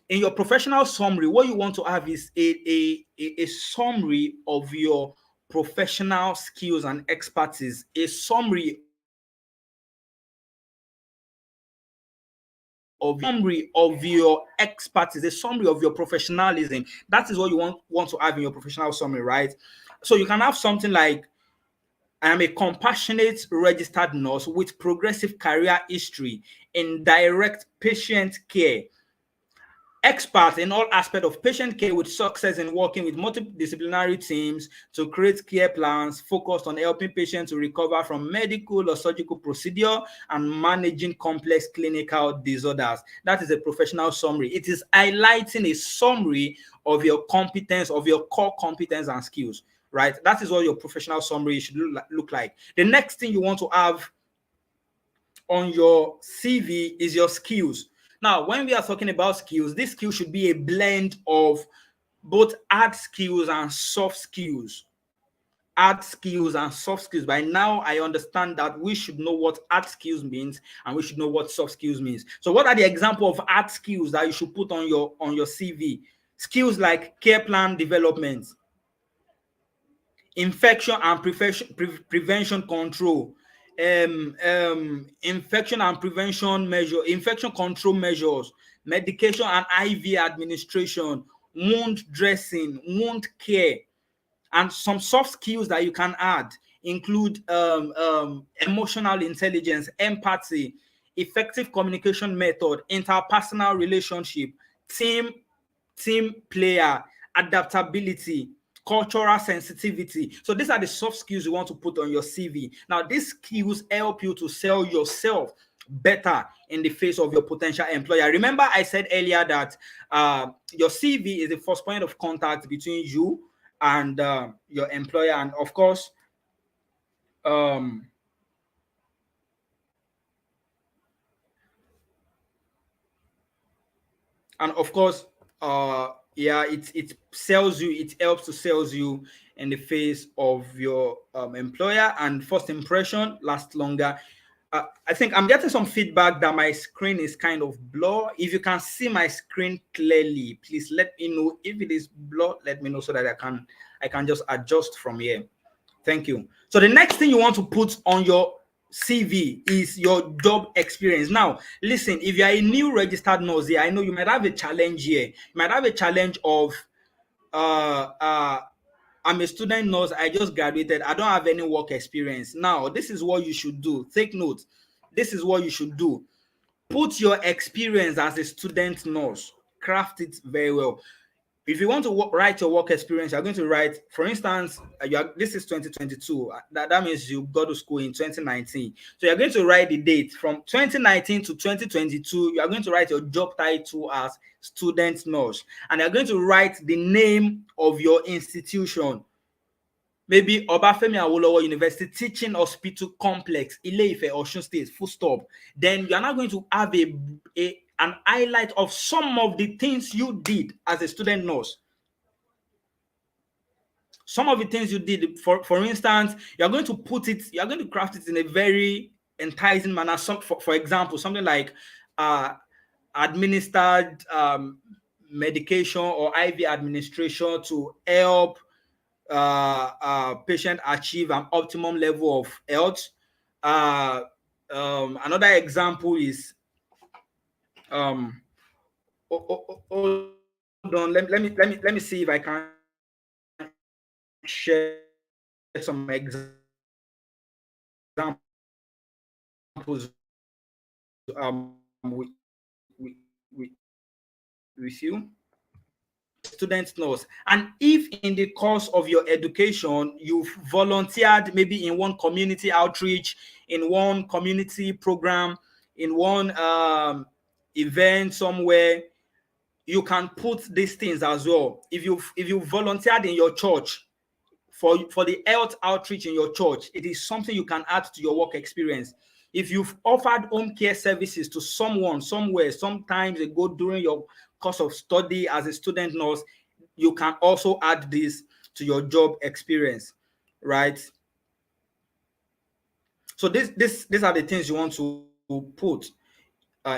In your professional summary, what you want to have is a summary of your professional skills and expertise, a summary of your expertise, a summary of your professionalism. That is what you want to have in your professional summary, right? So you can have something like, I am a compassionate registered nurse with progressive career history in direct patient care, expert in all aspects of patient care with success in working with multidisciplinary teams to create care plans focused on helping patients to recover from medical or surgical procedure and managing complex clinical disorders. That is a professional summary. It is highlighting a summary of your competence, of your core competence and skills, right? That is what your professional summary should look like. The next thing you want to have on your CV is your skills. Now, when we are talking about skills, this skill should be a blend of both hard skills and soft skills. Hard skills and soft skills. By now, I understand that we should know what hard skills means and we should know what soft skills means. So, what are the example of hard skills that you should put on your CV? Skills like care plan development, infection and prevention control, infection control measures, medication and IV administration, wound dressing, wound care. And some soft skills that you can add include emotional intelligence, empathy, effective communication method, interpersonal relationship, team player, adaptability, cultural sensitivity. So these are the soft skills you want to put on your CV. Now, these skills help you to sell yourself better in the face of your potential employer. Remember, I said earlier that your CV is the first point of contact between you and your employer, and of course, um, and of course, yeah, it sells you, it helps to sales you in the face of your employer, and first impression lasts longer. I think I'm getting some feedback that my screen is kind of blur. If you can see my screen clearly, please let me know. If it is blur, let me know so that I can just adjust from here. Thank you. So the next thing you want to put on your CV is your job experience. Now, listen, if you are a new registered nurse here, I know you might have a challenge here. You might have a challenge of uh uh I'm a student nurse, I just graduated, I don't have any work experience. Now, this is what you should do. Take note. This is what you should do. Put your experience as a student nurse, craft it very well. If you want to write your work experience, you're going to write, for instance, this is 2022. That means you go to school in 2019. So you're going to write the date from 2019 to 2022. You are going to write your job title as student nurse, and you're going to write the name of your institution. Maybe Obafemi Awolowo University Teaching Hospital Complex, Ile-Ife, Osun State, full stop. Then you are now going to have an highlight of some of the things you did as a student nurse. Some of the things you did, for instance, you're going to you're going to craft it in a very enticing manner. For example, something like administered medication or IV administration to help patient achieve an optimum level of health. Uh, Another example is hold on. Let me see if I can share some examples with you. Student nurse, and if in the course of your education you've volunteered maybe in one community outreach, in one community program, in one event somewhere, you can put these things as well. If you volunteered in your church for the health outreach in your church, it is something you can add to your work experience. If you've offered home care services to someone somewhere sometimes ago during your course of study as a student nurse, you can also add this to your job experience, right? So these are the things you want to put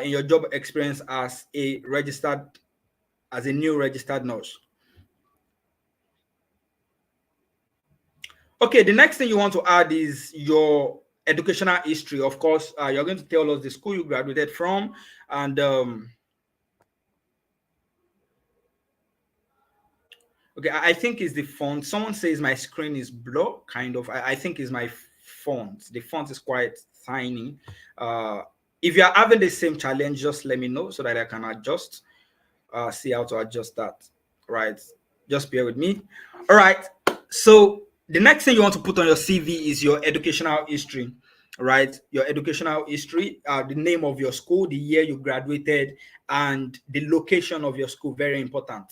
in your job experience as a registered as a new registered nurse. Okay, the next thing you want to add is your educational history. Of course, you're going to tell us the school you graduated from, and okay, I think it's the font. Someone says my screen is blur, kind of. I think it's my font. The font is quite tiny. Uh, if you are having the same challenge, just let me know so that I can adjust. See how to adjust that. Right. Just bear with me. All right. So the next thing you want to put on your CV is your educational history. Right. Your educational history, the name of your school, the year you graduated, and the location of your school. Very important.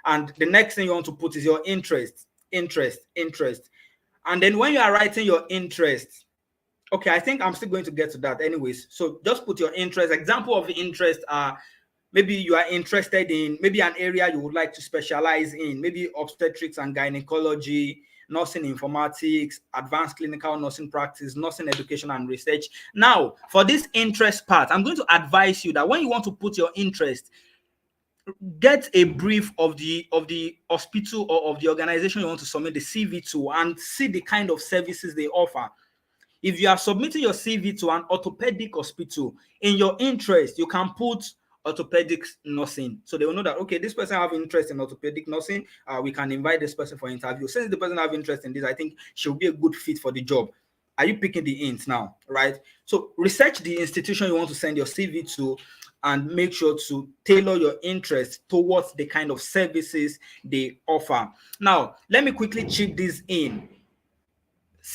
And the next thing you want to put is your interest. And then when you are writing your interest, okay, I think I'm still going to get to that anyways. So just put your interest. Example of interest are maybe you are interested in maybe an area you would like to specialize in, maybe obstetrics and gynecology, nursing informatics, advanced clinical nursing practice, nursing education and research. Now, for this interest part, I'm going to advise you that when you want to put your interest, get a brief of the hospital or of the organization you want to submit the CV to and see the kind of services they offer. If you are submitting your CV to an orthopedic hospital, in your interest, you can put orthopedic nursing. So they will know that, okay, this person have interest in orthopedic nursing. We can invite this person for interview. Since the person have interest in this, I think she'll be a good fit for the job. Are you picking the ins now, right? So research the institution you want to send your CV to and make sure to tailor your interest towards the kind of services they offer. Now, let me quickly chip this in.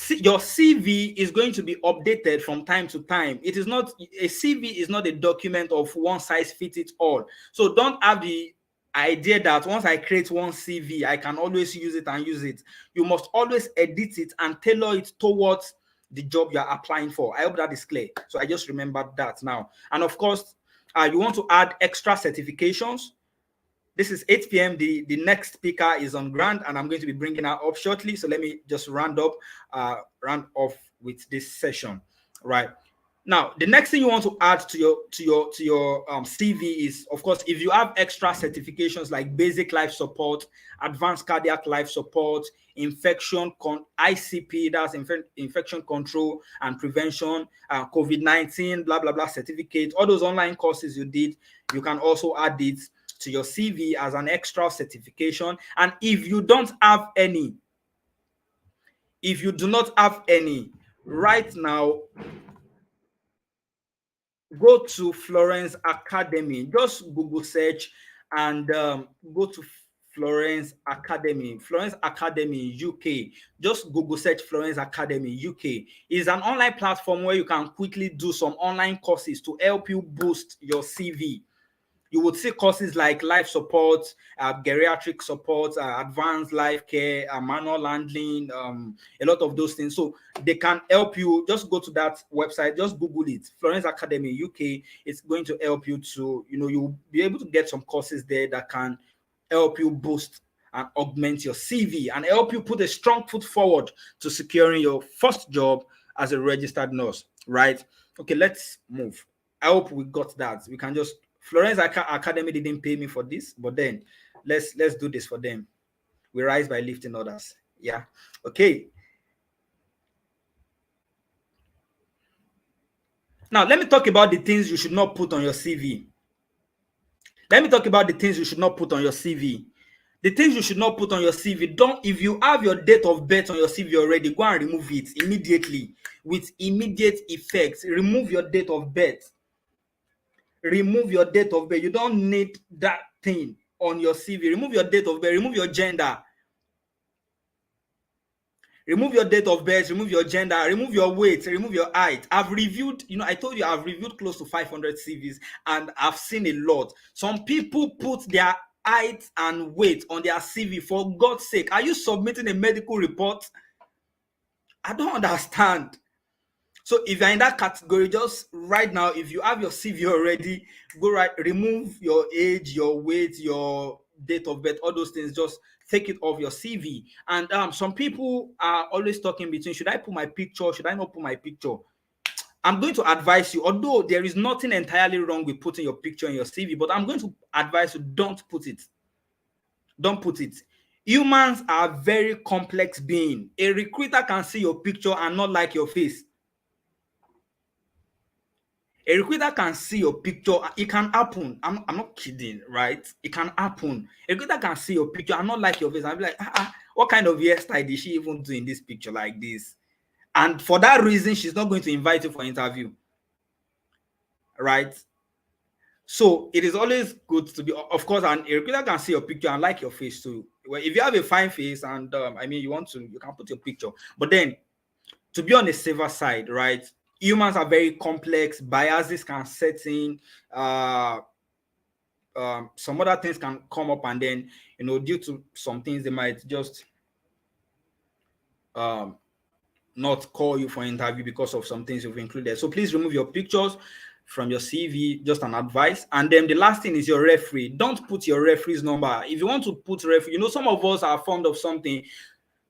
Your CV is going to be updated from time to time. It is not a CV is not a document of one size fits it all. So don't have the idea that once I create one CV, I can always use it and use it. You must always edit it and tailor it towards the job you are applying for. I hope that is clear. So I just remembered that now. And of course, you want to add extra certifications. This is 8 p.m. The next speaker is on ground, and I'm going to be bringing her up shortly. So let me just round off with this session. Right now, the next thing you want to add to your CV is, of course, if you have extra certifications like basic life support, advanced cardiac life support, ICP, that's infection control and prevention, COVID-19, blah blah blah certificate, all those online courses you did, you can also add it to your CV as an extra certification. And if you don't have any, if you do not have any right now, go to Florence Academy. Just Google search and go to Florence Academy UK. Just Google search Florence Academy UK. It's an online platform where you can quickly do some online courses to help you boost your CV. You would see courses like life support, geriatric support, advanced life care, manual handling, a lot of those things. So they can help you. Just go to that website, just Google it, Florence Academy UK. It's going to help you to, you'll be able to get some courses there that can help you boost and augment your CV and help you put a strong foot forward to securing your first job as a registered nurse, right? Okay, let's move. I hope we got that. We can just Florence Academy didn't pay me for this, but then let's do this for them. We rise by lifting others. Yeah. Okay. Now let me talk about the things you should not put on your CV. Let me talk about the things you should not put on your CV. The things you should not put on your CV, if you have your date of birth on your CV already, go and remove it immediately with immediate effect. Remove your date of birth. Remove your date of birth. You don't need that thing on your CV. Remove your date of birth. Remove your gender. Remove your date of birth. Remove your gender. Remove your weight. Remove your height. I've reviewed, I told you I've reviewed close to 500 CVs and I've seen a lot. Some people put their height and weight on their CV. For God's sake, are you submitting a medical report? I don't understand. So if you're in that category, just right now, if you have your CV already, remove your age, your weight, your date of birth, all those things. Just take it off your CV. And some people are always talking between, should I put my picture? Should I not put my picture? I'm going to advise you, although there is nothing entirely wrong with putting your picture in your CV, but I'm going to advise you, don't put it. Don't put it. Humans are very complex beings. A recruiter can see your picture and not like your face. A recruiter can see your picture. It can happen. I'm not kidding, right? It can happen. A recruiter can see your picture and not like your face and be like, what kind of hairstyle did she even do in this picture like this? And for that reason, she's not going to invite you for interview, right? So it is always good to be, of course, and a recruiter can see your picture and like your face too. Well, if you have a fine face and you want to, you can put your picture. But then, to be on the safer side, right? Humans are very complex. Biases can set in. Some other things can come up, and then due to some things, they might just not call you for interview because of some things you've included. So please remove your pictures from your CV, just an advice. And then the last thing is your referee. Don't put your referee's number. If you want to put referee, some of us are fond of something.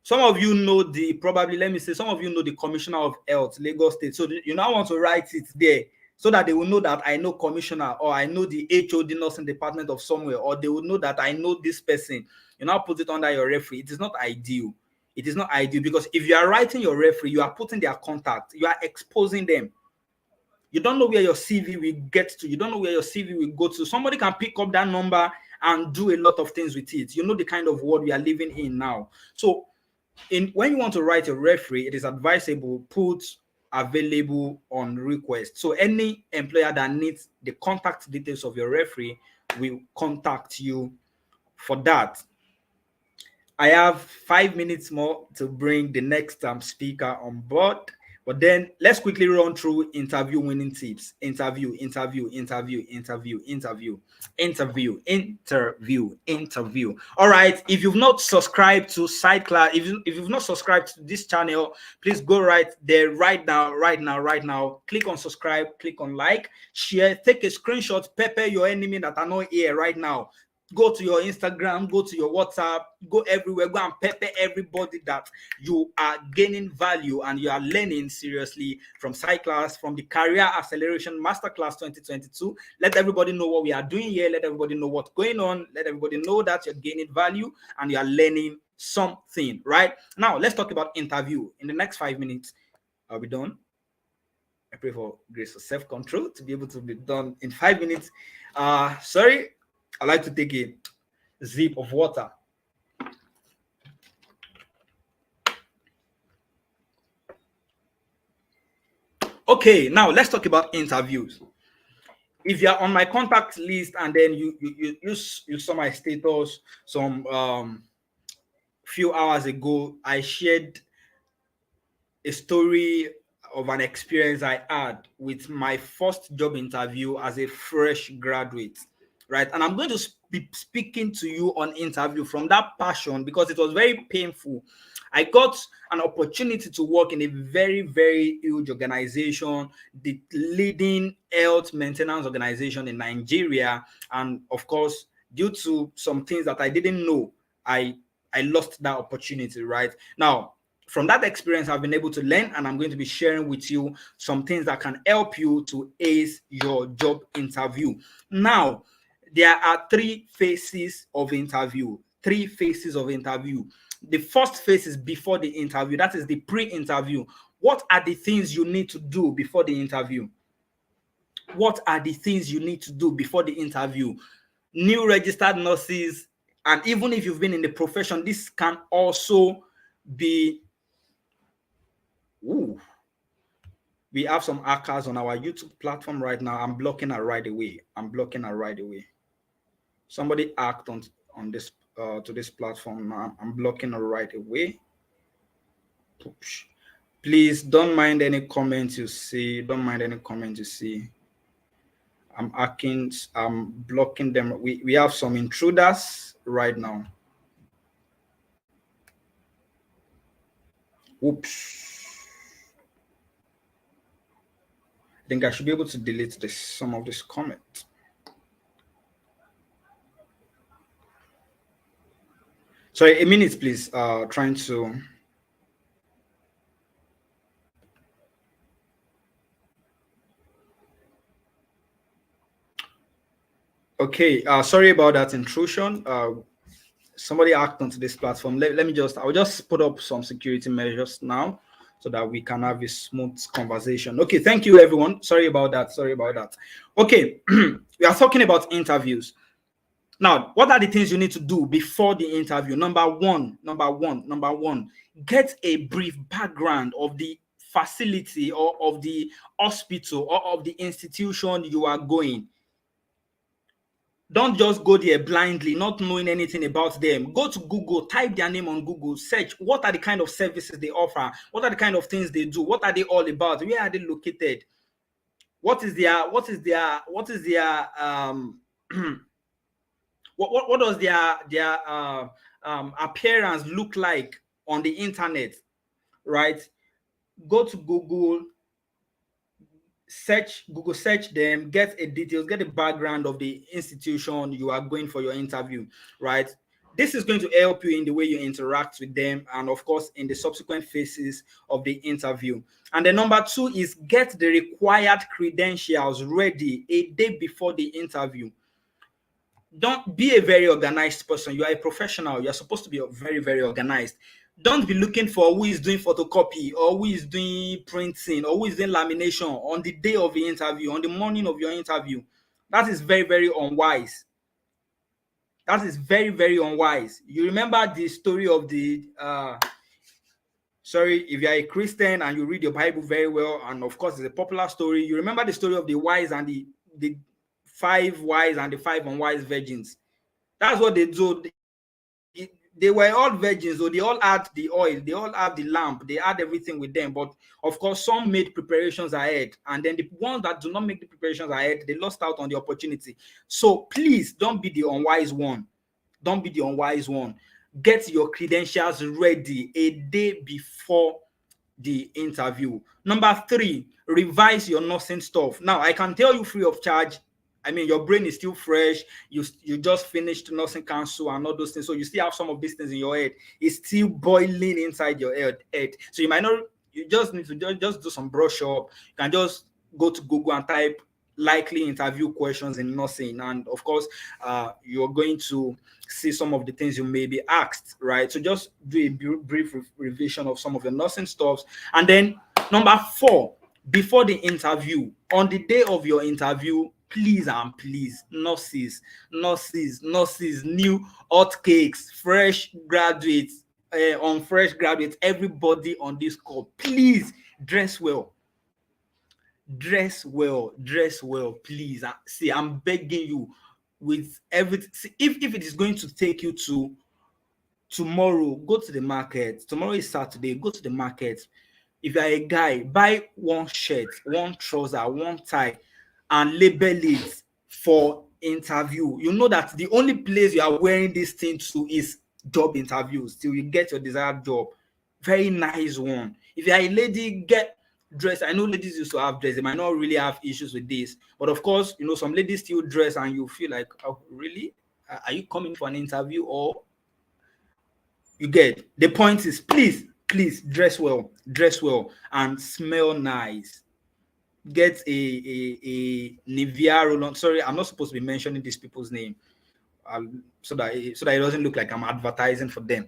Some of you know some of you know the Commissioner of Health, Lagos State. So you now want to write it there so that they will know that I know Commissioner, or I know the HOD nursing department of somewhere, or they will know that I know this person. You now put it under your referee. It is not ideal. It is not ideal, because if you are writing your referee, you are putting their contact, you are exposing them. You don't know where your CV will get to. You don't know where your CV will go to. Somebody can pick up that number and do a lot of things with it. You know the kind of world we are living in now. So when you want to write a referee, it is advisable put available on request. So any employer that needs the contact details of your referee will contact you for that. I have 5 minutes more to bring the next speaker on board. But then let's quickly run through interview winning tips. Interview. All right. If you've not subscribed to Side Class, if you've not subscribed to this channel, please go right there right now. Click on subscribe, click on like, share, take a screenshot, pepper your enemy that are not here right now. Go to your Instagram, go to your WhatsApp, go everywhere, go and pepper everybody that you are gaining value and you are learning seriously from Side Class, from the Career Acceleration Masterclass 2022. Let everybody know what we are doing here. Let everybody know what's going on. Let everybody know that you're gaining value and you are learning something, right? Now, let's talk about interview. In the next 5 minutes, are we done? I pray for grace of self-control to be able to be done in 5 minutes. Sorry. I like to take a sip of water. Okay, now let's talk about interviews. If you're on my contact list and then you saw my status some few hours ago, I shared a story of an experience I had with my first job interview as a fresh graduate, right? And I'm going to be speaking to you on interview from that passion because it was very painful. I got an opportunity to work in a very, very huge organization, the leading health maintenance organization in Nigeria. And of course, due to some things that I didn't know, I lost that opportunity, right? Now, from that experience, I've been able to learn, and I'm going to be sharing with you some things that can help you to ace your job interview. Now, there are three phases of interview. The first phase is before the interview. That is the pre-interview. What are the things you need to do before the interview? New registered nurses, and even if you've been in the profession, this can also be. Ooh. We have some hackers on our YouTube platform right now. I'm blocking her right away. Somebody hacked on this to this platform now. I'm blocking her right away. Oops. Please don't mind any comments you see. I'm hacking. I'm blocking them. We have some intruders right now. Oops. I think I should be able to delete some of this comment. Sorry, a minute, please. Trying to. Okay, sorry about that intrusion. Somebody hacked onto this platform. I'll just put up some security measures now so that we can have a smooth conversation. Okay, thank you, everyone. Sorry about that. Sorry about that. Okay, we are talking about interviews. Now, what are the things you need to do before the interview? Number one, get a brief background of the facility or of the hospital or of the institution you are going. Don't just go there blindly, not knowing anything about them. Go to Google, type their name on Google, search what are the kind of services they offer, what are the kind of things they do, what are they all about, where are they located, what is their what does their appearance look like on the internet, right? Go to Google search them, get a details, get a background of the institution you are going for your interview, right? This is going to help you in the way you interact with them and of course in the subsequent phases of the interview. And then number two is get the required credentials ready a day before the interview. Don't be a very organized person. You are a professional. You're supposed to be very, very organized. Don't be looking for who is doing photocopy or who is doing printing or who is doing lamination on the day of the interview, on the morning of your interview. That is very, very unwise. That is very, very unwise. You remember the story of the sorry, if you are a Christian and you read your Bible very well, and of course it's a popular story, you remember the story of the wise and the five wise and the five unwise virgins. That's what they do. They were all virgins, so they all had the oil, they all had the lamp, they had everything with them. But of course, some made preparations ahead, and then the ones that do not make the preparations ahead, they lost out on the opportunity. So please don't be the unwise one. Don't be the unwise one. Get your credentials ready a day before the interview. Number three, revise your nursing stuff. Now, I can tell you free of charge. I mean, your brain is still fresh. You just finished nursing council and all those things, so you still have some of these things in your head. It's still boiling inside your head. So you might not. You just need to just do some brush up. You can just go to Google and type likely interview questions in nursing, and of course, you're going to see some of the things you may be asked, right? So just do a brief revision of some of the nursing stuffs. And then number four, before the interview, on the day of your interview, please and please, nurses, new hot cakes, fresh graduates, everybody on this call, please dress well. Dress well, please. See, I'm begging you with everything. If it is going to take you to tomorrow, go to the market. Tomorrow is Saturday, go to the market. If you're a guy, buy one shirt, one trouser, one tie, and label it for interview. You know that the only place you are wearing this thing to is job interviews till you get your desired job. Very nice one. If you're a lady, get dress. I know ladies used to have dress, they might not really have issues with this, but of course, you know, some ladies still dress and you feel like, oh, really? Are you coming for an interview? Or you get the point is, please dress well, and smell nice. Get a Nivea roll-on. Sorry, I'm not supposed to be mentioning these people's name, so that it doesn't look like I'm advertising for them.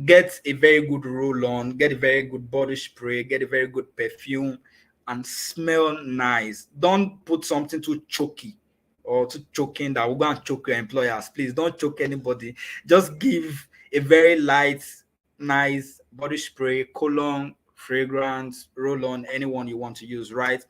Get a very good roll-on, get a very good body spray, get a very good perfume, and smell nice. Don't put something too choky or too choking that will go and choke your employers. Please don't choke anybody. Just give a very light, nice body spray, cologne, fragrance, roll-on, anyone you want to use, right?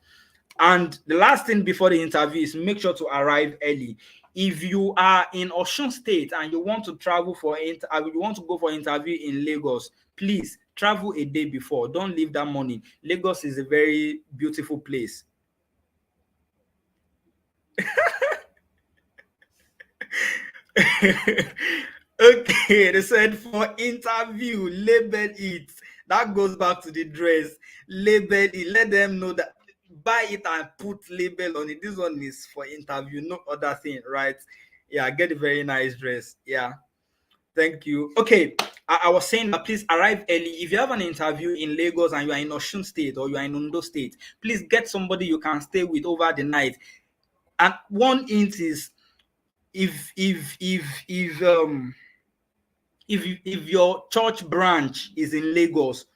And the last thing before the interview is make sure to arrive early. If you are in Osun State and you want to travel you want to go for interview in Lagos, please travel a day before. Don't leave that morning. Lagos is a very beautiful place. Okay, they said for interview, label it. That goes back to the dress. Label it. Let them know that buy it and put label on it. This one is for interview, no other thing, right? Yeah, get a very nice dress. Yeah, thank you. Okay, I was saying that please arrive early. If you have an interview in Lagos and you are in Osun State or you are in Ondo State, please get somebody you can stay with over the night. And one hint is if your church branch is in Lagos,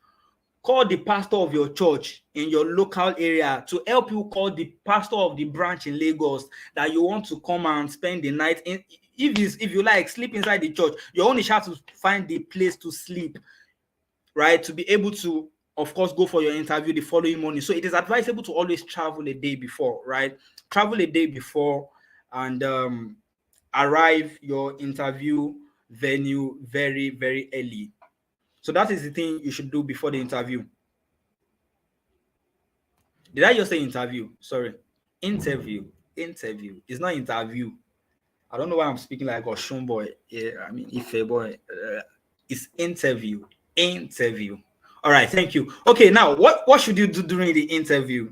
call the pastor of your church in your local area to help you call the pastor of the branch in Lagos that you want to come and spend the night in. If you like, sleep inside the church. You only have to find the place to sleep, right? To be able to, of course, go for your interview the following morning. So it is advisable to always travel a day before, right? Travel a day before and arrive your interview venue very, very early. So that is the thing you should do before the interview. Did I just say interview? Sorry. Interview. Interview. It's not interview. I don't know why I'm speaking like a Oshun boy. Yeah, I mean Ife boy. It's interview. Interview. All right, thank you. Okay, now what should you do during the interview?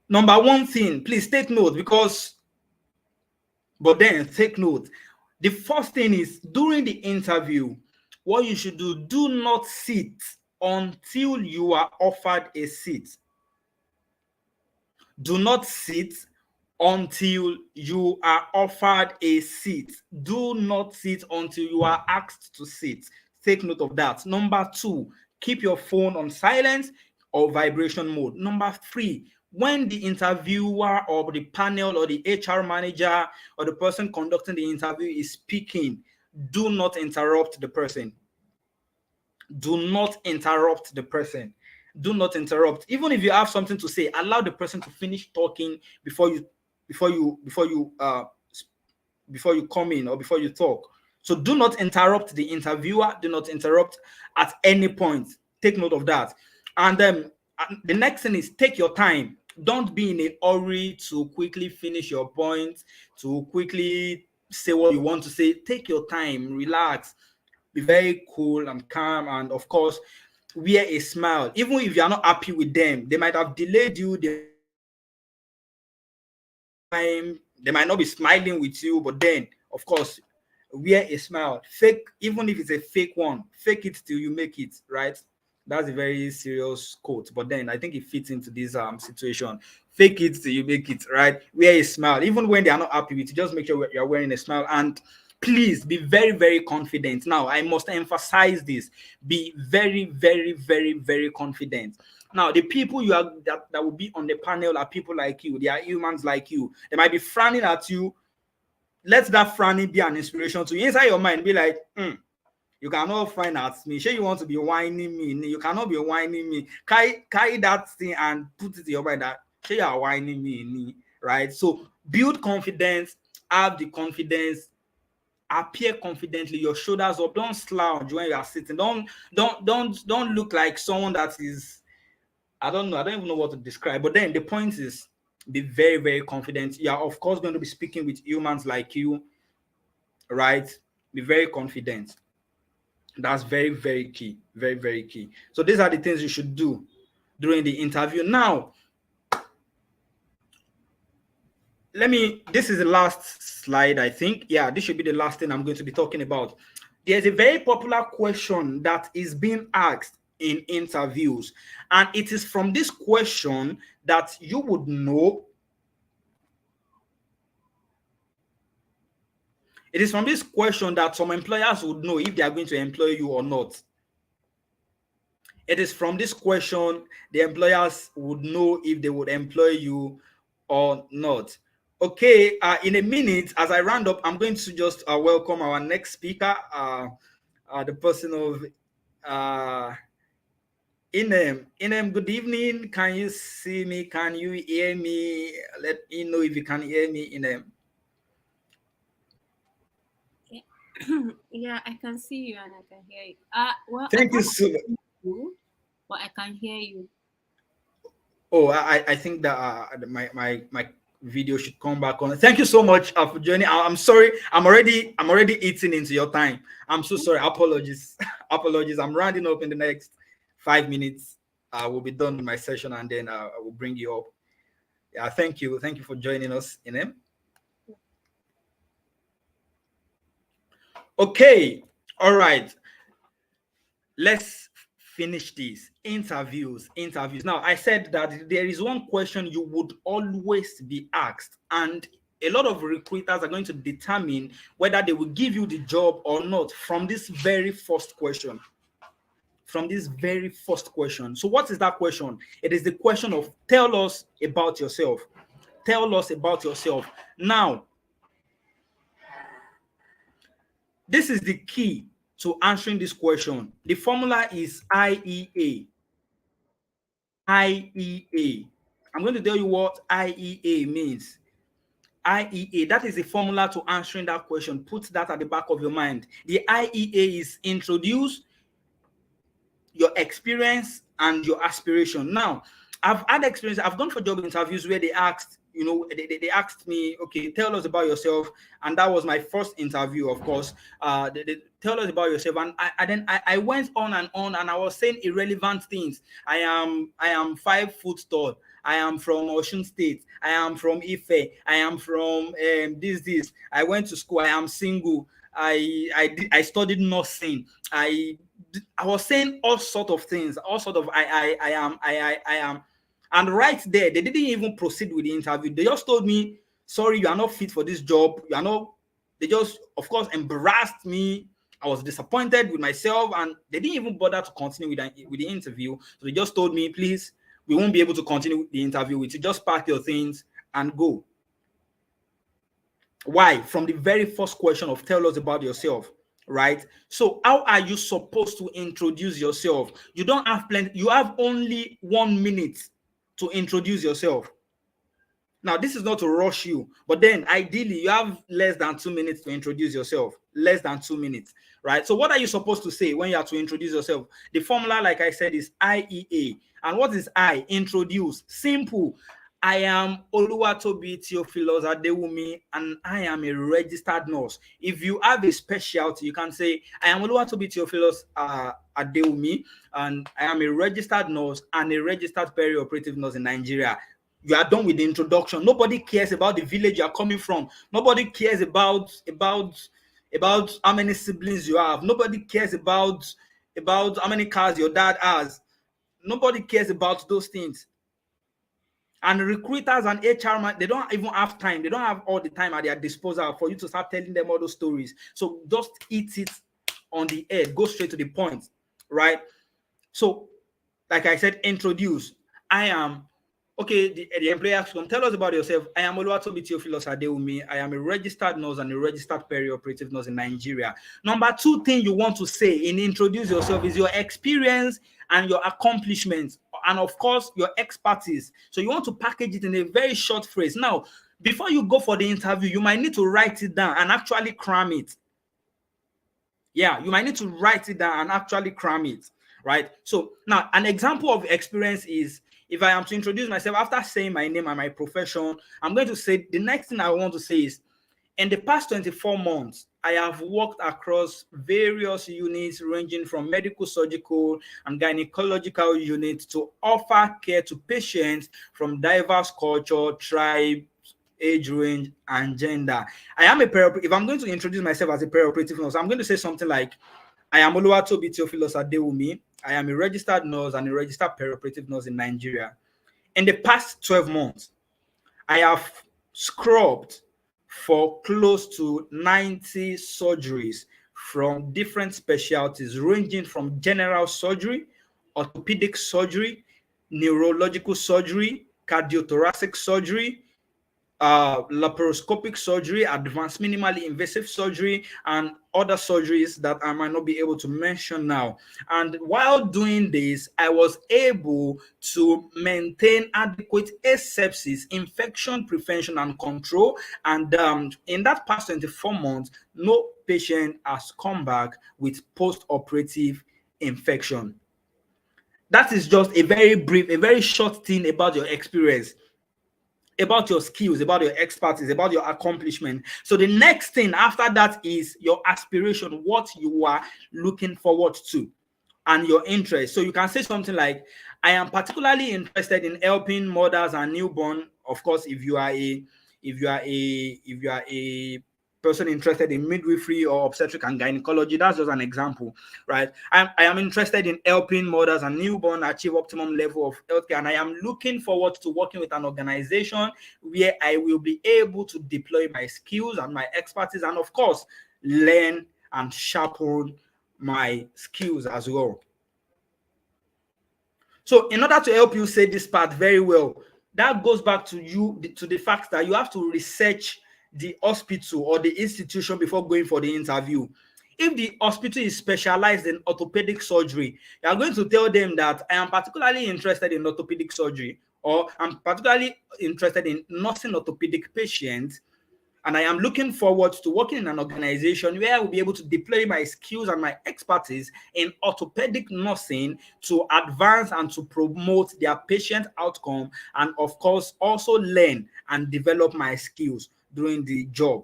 Number one thing, please take note but then take note. The first thing is during the interview, what you should do not sit until you are offered a seat. Do not sit until you are offered a seat. Do not sit until you are asked to sit. Take note of that. Number two, keep your phone on silent or vibration mode. Number three, when the interviewer or the panel or the HR manager or the person conducting the interview is speaking, do not interrupt the person. Do not interrupt the person. Do not interrupt. Even if you have something to say, allow the person to finish talking before you before you before you uh before you come in or before you talk. So do not interrupt the interviewer. Do not interrupt at any point. Take note of that. And the next thing is take your time. Don't be in a hurry to quickly finish your point, to quickly say what you want to say. Take your time, relax, be very cool and calm, and of course, wear a smile. Even if you are not happy with them, they might have delayed you. They might not be smiling with you, but then, of course, wear a smile. Fake, even if it's a fake one, fake it till you make it, right? That's a very serious quote, but then I think it fits into this situation. Fake it till you make it, right? Wear a smile, even when they are not happy with you. Just make sure you're wearing a smile, and please be very, very confident. Now, I must emphasize this: be very, very, very, very confident. Now, the people you are that will be on the panel are people like you. They are humans like you. They might be frowning at you. Let that frowning be an inspiration to you. Inside your mind, be like, you cannot frown at me. Sure, you want to be whining me. You cannot be whining me. Carry that thing and put it in your mind that sure you are whining me, right? So build confidence, have the confidence, appear confidently, your shoulders up. Don't slouch when you are sitting. Don't look like someone that is, I don't know. I don't even know what to describe. But then the point is, be very, very confident. You are, of course, going to be speaking with humans like you, right? Be very confident. That's very, very key. Very, very key. So these are the things you should do during the interview. Now, this is the last slide, I think. Yeah, this should be the last thing I'm going to be talking about. There's a very popular question that is being asked in interviews, and it is from this question that you would know. It is from this question that some employers would know if they are going to employ you or not. It is from this question the employers would know if they would employ you or not. Okay, in a minute, as I round up, I'm going to just welcome our next speaker, the person of Inem. Inem, good evening. Can you see me? Can you hear me? Let me know if you can hear me, Inem. Yeah, I can see you and I can hear you. Well, Thank you so much. But I can hear you. Oh, I think that my video should come back on. Thank you so much for joining. I'm sorry. I'm already eating into your time. I'm so sorry. Apologies. Apologies. I'm rounding up in the next 5 minutes. I will be done with my session, and then I will bring you up. Yeah. Thank you. Thank you for joining us, Inem. Okay. All right. Let's finish these interviews. Now, I said that there is one question you would always be asked, and A lot of recruiters are going to determine whether they will give you the job or not from this very first question. From this very first question. So, what is that question? It is the question of tell us about yourself. Tell us about yourself. Now, this is the key to answering this question. The formula is IEA. IEA. I'm going to tell you what IEA means. IEA, that is the formula to answering that question. Put that at the back of your mind. The IEA is introduce your experience and your aspiration. Now, I've had experience. I've gone for job interviews where they asked, they asked me, okay, tell us about yourself, and that was my first interview. Of course, they tell us about yourself, and I went on, and I was saying irrelevant things. I am 5 foot tall. I am from Osun State. I am from Ife. I am from this. I went to school. I am single. I studied nursing. I was saying all sort of things, all sort of I am, and right there they didn't even proceed with the interview. They just told me, "Sorry, you are not fit for this job. You are not." They just, of course, embarrassed me. I was disappointed with myself, and they didn't even bother to continue with the interview. So they just told me, "Please, we won't be able to continue the interview with you. Just pack your things and go." Why? From the very first question of tell us about yourself, right? So how are you supposed to introduce yourself? You don't have plenty, you have only 1 minute to introduce yourself. Now, this is not to rush you, but then ideally you have less than 2 minutes to introduce yourself. Less than 2 minutes, right? So what are you supposed to say when you have to introduce yourself? The formula, like I said, is IEA. And what is I? Introduce. Simple. I am Oluwatobi Theophilus Adewumi, and I am a registered nurse. If you have a specialty, you can say, I am Oluwatobi Theophilus Adewumi, and I am a registered nurse and a registered perioperative nurse in Nigeria. You are done with the introduction. Nobody cares about the village you are coming from. Nobody cares about how many siblings you have. Nobody cares about how many cars your dad has. Nobody cares about those things. And recruiters and HR man, they don't even have time. They don't have all the time at their disposal for you to start telling them all those stories. So just eat it on the head. Go straight to the point, right? So, like I said, introduce. I am, okay, the employer asks, tell us about yourself. I am Oluwatobi Theophilus Adewumi. I am a registered nurse and a registered perioperative nurse in Nigeria. Number 2 thing you want to say in introduce yourself is your experience and your accomplishments, and of course, your expertise. So you want to package it in a very short phrase. Now, before you go for the interview, you might need to write it down and actually cram it. Yeah, you might need to write it down and actually cram it, right? So now, an example of experience is, if I am to introduce myself after saying my name and my profession, I'm going to say, the next thing I want to say is, in the past 24 months, I have worked across various units ranging from medical, surgical, and gynecological units to offer care to patients from diverse culture, tribe, age range, and gender. I am a if I'm going to introduce myself as a perioperative nurse, I'm going to say something like, I am Oluwatobi Theophilus Adewumi. I am a registered nurse and a registered perioperative nurse in Nigeria. In the past 12 months, I have scrubbed for close to 90 surgeries from different specialties, ranging from general surgery, orthopedic surgery, neurological surgery, cardiothoracic surgery, laparoscopic surgery, advanced minimally invasive surgery, and other surgeries that I might not be able to mention now. And while doing this, I was able to maintain adequate asepsis, infection prevention and control. And in that past 24 months, no patient has come back with post-operative infection. That is just a very brief, a very short thing about your experience, about your skills, about your expertise, about your accomplishment. So the next thing after that is your aspiration, what you are looking forward to, and your interest. So you can say something like, I am particularly interested in helping mothers and newborn. Of course, if you are a person interested in midwifery or obstetric and gynecology. That's just an example, right? I am interested in helping mothers and newborn achieve optimum level of healthcare, and I am looking forward to working with an organization where I will be able to deploy my skills and my expertise, and of course, learn and sharpen my skills as well. So in order to help you say this part very well, that goes back to you to the fact that you have to research the hospital or the institution before going for the interview. If the hospital is specialized in orthopedic surgery, you are going to tell them that I am particularly interested in orthopedic surgery, or I'm particularly interested in nursing orthopedic patients, and I am looking forward to working in an organization where I will be able to deploy my skills and my expertise in orthopedic nursing to advance and to promote their patient outcome, and of course also learn and develop my skills during the job.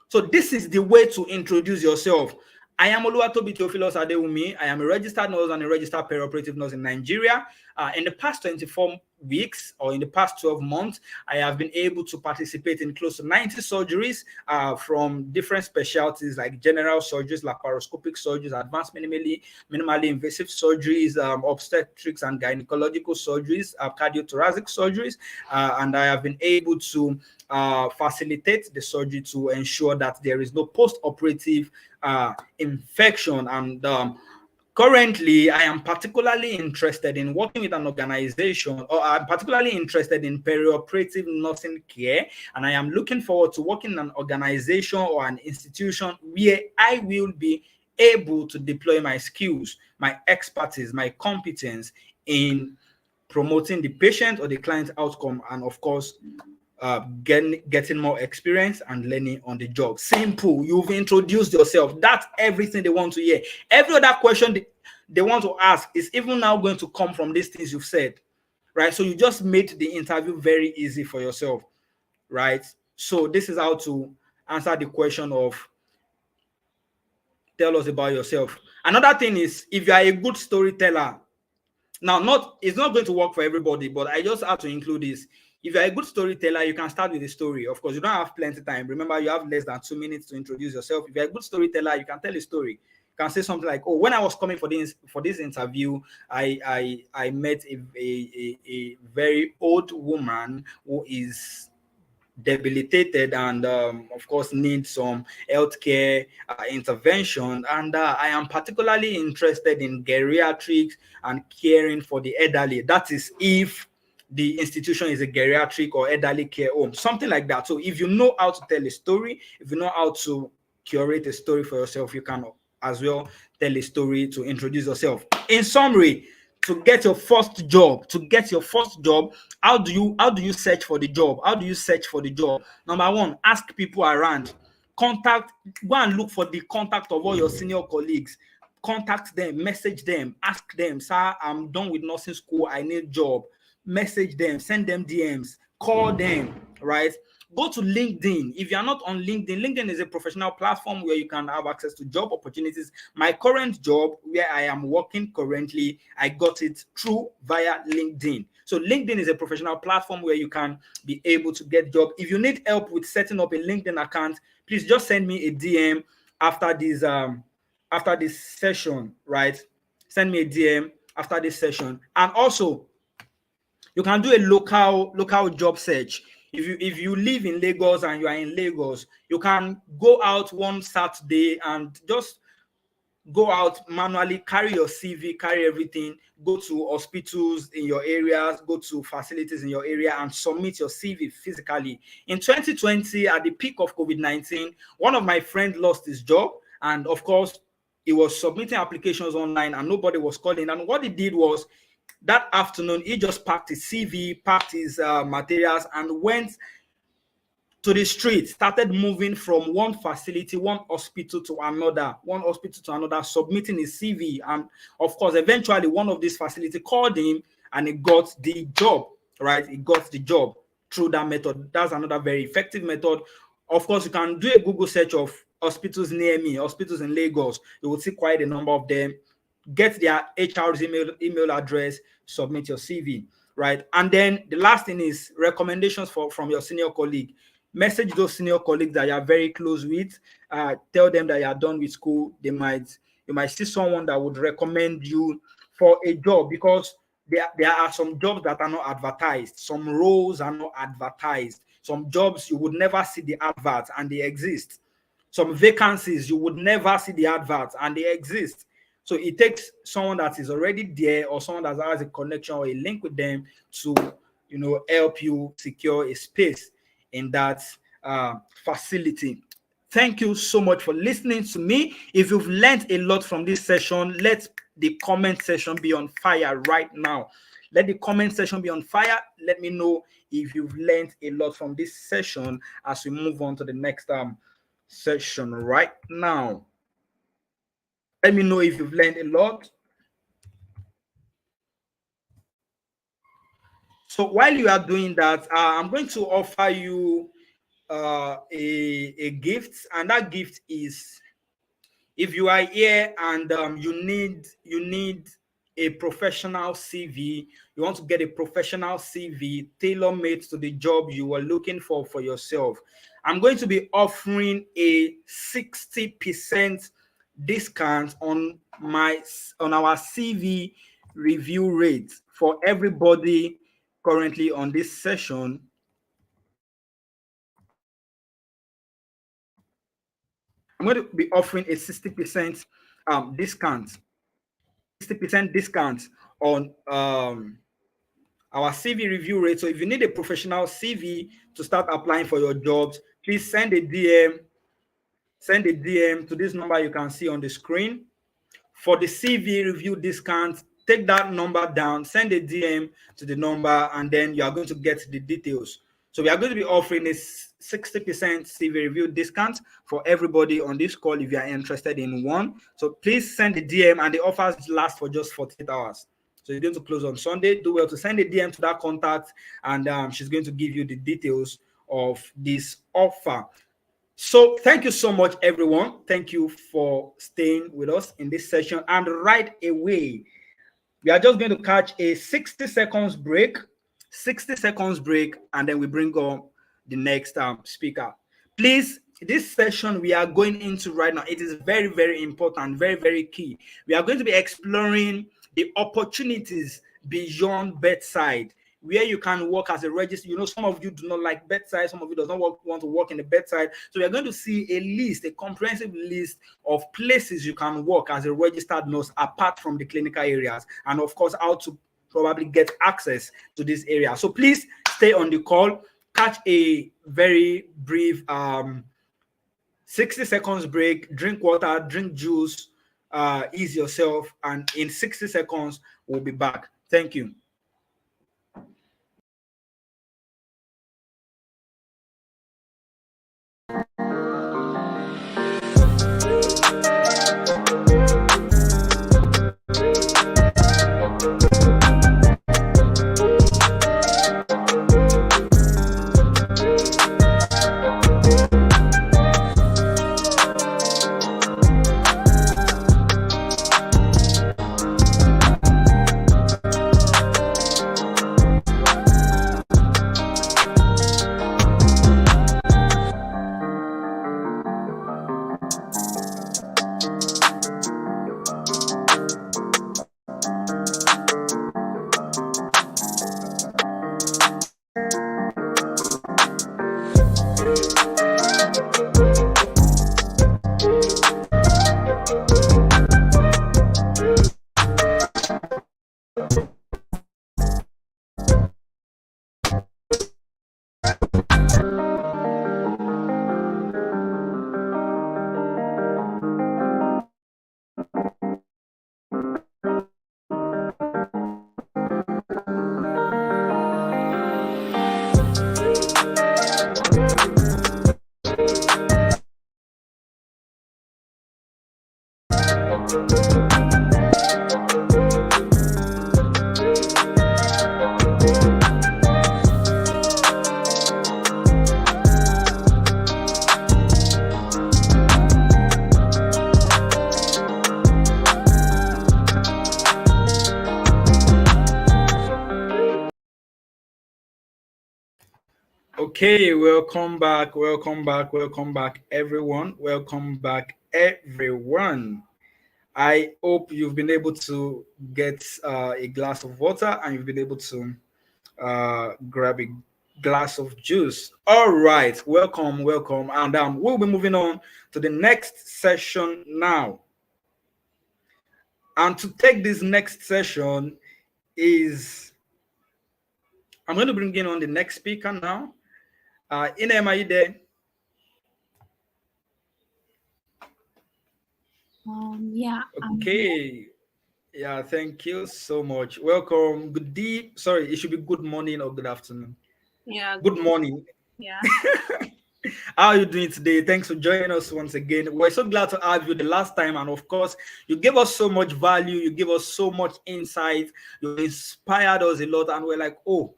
So this is the way to introduce yourself. I am Oluwatobi Theophilus Adewumi. I am a registered nurse and a registered perioperative nurse in Nigeria. In the past 24 weeks or in the past 12 months, I have been able to participate in close to 90 surgeries from different specialties like general surgeries, laparoscopic surgeries, advanced minimally invasive surgeries, obstetrics and gynecological surgeries, cardiothoracic surgeries, and I have been able to facilitate the surgery to ensure that there is no post-operative infection. And currently, I am particularly interested in working with an organization, or I'm particularly interested in perioperative nursing care, and I am looking forward to working in an organization or an institution where I will be able to deploy my skills, my expertise, my competence in promoting the patient or the client's outcome, and of course, getting more experience and learning on the job. Simple. You've introduced yourself. That's everything they want to hear. Every other question they want to ask is even now going to come from these things you've said, right? So you just made the interview very easy for yourself, right? So this is how to answer the question of tell us about yourself. Another thing is, if you are a good storyteller, now, it's not going to work for everybody, but I just have to include this. If you're a good storyteller, you can start with a story. Of course, you don't have plenty of time. Remember, you have less than 2 minutes to introduce yourself. If you're a good storyteller, you can tell a story. You can say something like, "Oh, when I was coming for this interview, I met a very old woman who is debilitated and of course need some healthcare intervention, and I am particularly interested in geriatrics and caring for the elderly." That is if the institution is a geriatric or elderly care home, something like that. So if you know how to tell a story, if you know how to curate a story for yourself, you can as well tell a story to introduce yourself. In summary, to get your first job, how do you search for the job? How do you search for the job? Number one, ask people around. Contact Go and look for the contact of all your senior colleagues. Contact them, message them, ask them, "Sir, I'm done with nursing school, I need job." Message them, send them DMs, call them, right? Go to LinkedIn. If you're not on LinkedIn, LinkedIn is a professional platform where you can have access to job opportunities. My current job, where I am working currently, I got it through via LinkedIn. So LinkedIn is a professional platform where you can be able to get job. If you need help with setting up a LinkedIn account, please just send me a DM after this session, right? Send me a DM after this session. And also, you can do a local job search. If you live in Lagos and you are in Lagos, you can go out one Saturday and just go out manually, carry your CV, carry everything, go to hospitals in your areas, go to facilities in your area and submit your CV physically. In 2020, at the peak of COVID-19, one of my friends lost his job, and of course, he was submitting applications online and nobody was calling. And what he did was, that afternoon, he just packed his CV, packed his materials, and went to the street, started moving from one facility, one hospital to another, submitting his CV. And of course, eventually, one of these facilities called him and he got the job, right? He got the job through that method. That's another very effective method. Of course, you can do a Google search of hospitals near me, hospitals in Lagos. You will see quite a number of them. Get their HR's email address, submit your CV, right? And then the last thing is recommendations from your senior colleague. Message those senior colleagues that you are very close with. Tell them that you are done with school. You might see someone that would recommend you for a job, because there are some jobs that are not advertised. Some roles are not advertised. Some jobs you would never see the adverts and they exist. Some vacancies you would never see the adverts and they exist. So it takes someone that is already there, or someone that has a connection or a link with them, to help you secure a space in that facility. Thank you so much for listening to me. If you've learned a lot from this session, let the comment section be on fire right now. Let the comment section be on fire. Let me know if you've learned a lot from this session as we move on to the next session right now. Let me know if you've learned a lot. So while you are doing that, I'm going to offer you a gift, and that gift is, if you are here and you need a professional CV, you want to get a professional CV tailor-made to the job you are looking for yourself, I'm going to be offering a 60% discount on our CV review rate for everybody currently on this session. I'm going to be offering a 60% discount, 60% discount on our CV review rate. So if you need a professional CV to start applying for your jobs, please send a DM to this number you can see on the screen. For the CV review discount, take that number down, send a DM to the number, and then you are going to get the details. So we are going to be offering a 60% CV review discount for everybody on this call if you are interested in one. So please send the DM, and the offers last for just 48 hours. So you're going to close on Sunday. Do well to send a DM to that contact, and she's going to give you the details of this offer. So thank you so much, everyone. Thank you for staying with us in this session. And right away, we are just going to catch a 60 seconds break, and then we bring on the next speaker. Please, this session we are going into right now, it is very, very important, very, very key. We are going to be exploring the opportunities beyond bedside, where you can work as a registered. Some of you do not like bedside, some of you do not want to work in the bedside. So we are going to see a comprehensive list of places you can work as a registered nurse apart from the clinical areas, and of course how to probably get access to this area. So please stay on the call, catch a very brief 60 seconds break, drink water, drink juice, ease yourself, and in 60 seconds we'll be back. Thank you. Okay, welcome back, welcome back, welcome back, everyone. Welcome back, everyone. I hope you've been able to get a glass of water and you've been able to grab a glass of juice. All right, welcome, welcome. And we'll be moving on to the next session now. And to take this next session is, I'm going to bring in on the next speaker now. Inem, are you there? Yeah, I'm here. Okay. Yeah, thank you so much. Welcome. Good deep. Sorry, it should be good morning or good afternoon. Yeah, Good good. morning. Yeah. How are you doing today? Thanks for joining us once again. We're so glad to have you the last time. And of course, you gave us so much value. You give us so much insight. You inspired us a lot. And we're like, oh,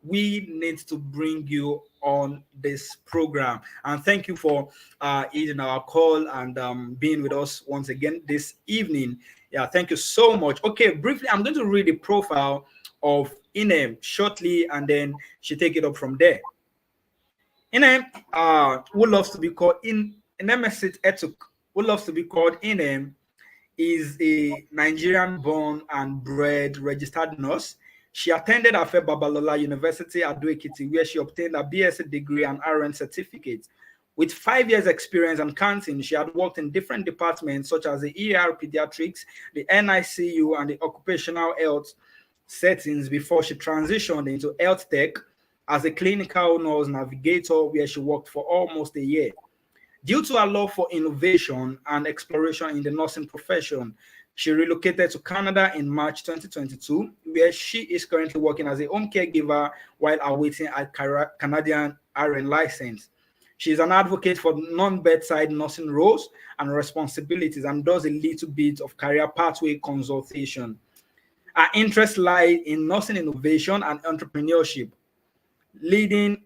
we need to bring you on this program. And thank you for heeding our call and being with us once again this evening. Yeah, thank you so much. Okay, briefly, I'm going to read the profile of Inem shortly, and then she take it up from there. Inem, who loves to be called in Nemesis Etuk, who loves to be called Inem, is a Nigerian born and bred registered nurse. She attended Afe Babalola University at Ekiti, where she obtained a BSc degree and RN certificate. With 5 years experience and counting, she had worked in different departments such as the ER pediatrics, the NICU, and the occupational health settings before she transitioned into health tech as a clinical nurse navigator, where she worked for almost a year. Due to her love for innovation and exploration in the nursing profession, she relocated to Canada in March 2022, where she is currently working as a home caregiver while awaiting a Canadian RN license. She is an advocate for non-bedside nursing roles and responsibilities and does a little bit of career pathway consultation. Her interests lie in nursing innovation and entrepreneurship, leading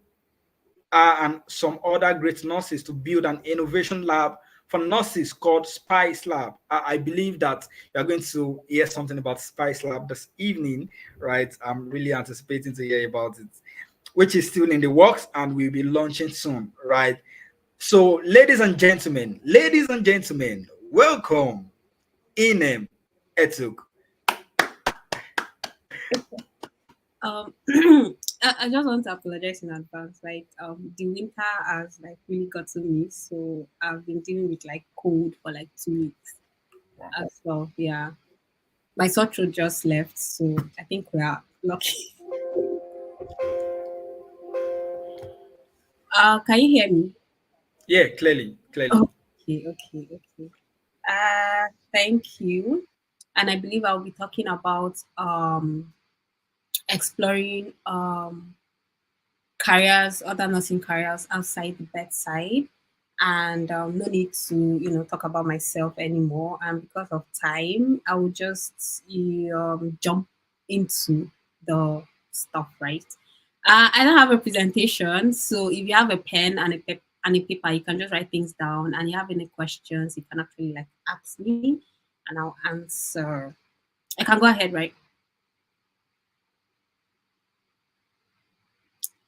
and some other great nurses to build an innovation lab for nurses called Spice Lab. I believe that you're going to hear something about Spice Lab this evening, right? I'm really anticipating to hear about it, which is still in the works and will be launching soon, right? So, ladies and gentlemen, welcome Inem Etuk. I just want to apologize in advance. Like, the winter has like really gotten me, so I've been dealing with like cold for like 2 weeks Wow. as well. Yeah, my sore throat just left, so I think we are lucky. Can you hear me? Yeah, clearly, clearly. Okay. Thank you. And I believe I'll be talking about exploring careers, other nursing careers outside the bedside. And no need to, talk about myself anymore. And because of time, I will just jump into the stuff, right? I don't have a presentation, so if you have a pen and a paper, you can just write things down. And you have any questions, you can actually like ask me, and I'll answer. I can go ahead, right?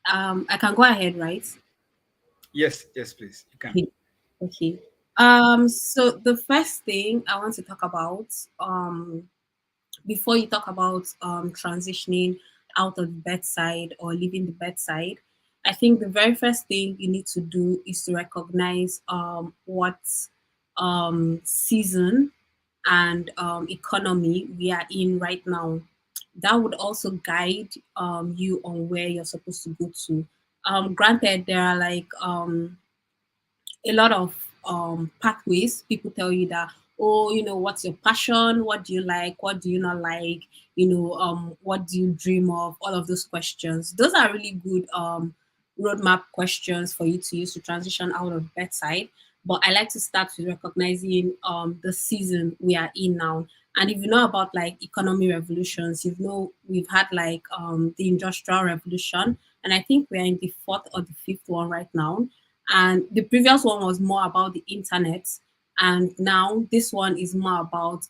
I can go ahead, right? Yes, yes, please. You can. Okay. Okay. So the first thing I want to talk about, before you talk about transitioning out of the bedside or leaving the bedside, I think the very first thing you need to do is to recognize what season and economy we are in right now. That would also guide you on where you're supposed to go to. Granted, there are like a lot of pathways. People tell you that, oh, what's your passion? What do you like? What do you not like? What do you dream of? All of those questions. Those are really good roadmap questions for you to use to transition out of bedside. But I like to start with recognizing the season we are in now. And if you know about like economy revolutions, we've had like the industrial revolution, and I think we're in the fourth or the fifth one right now. And the previous one was more about the internet, and now this one is more about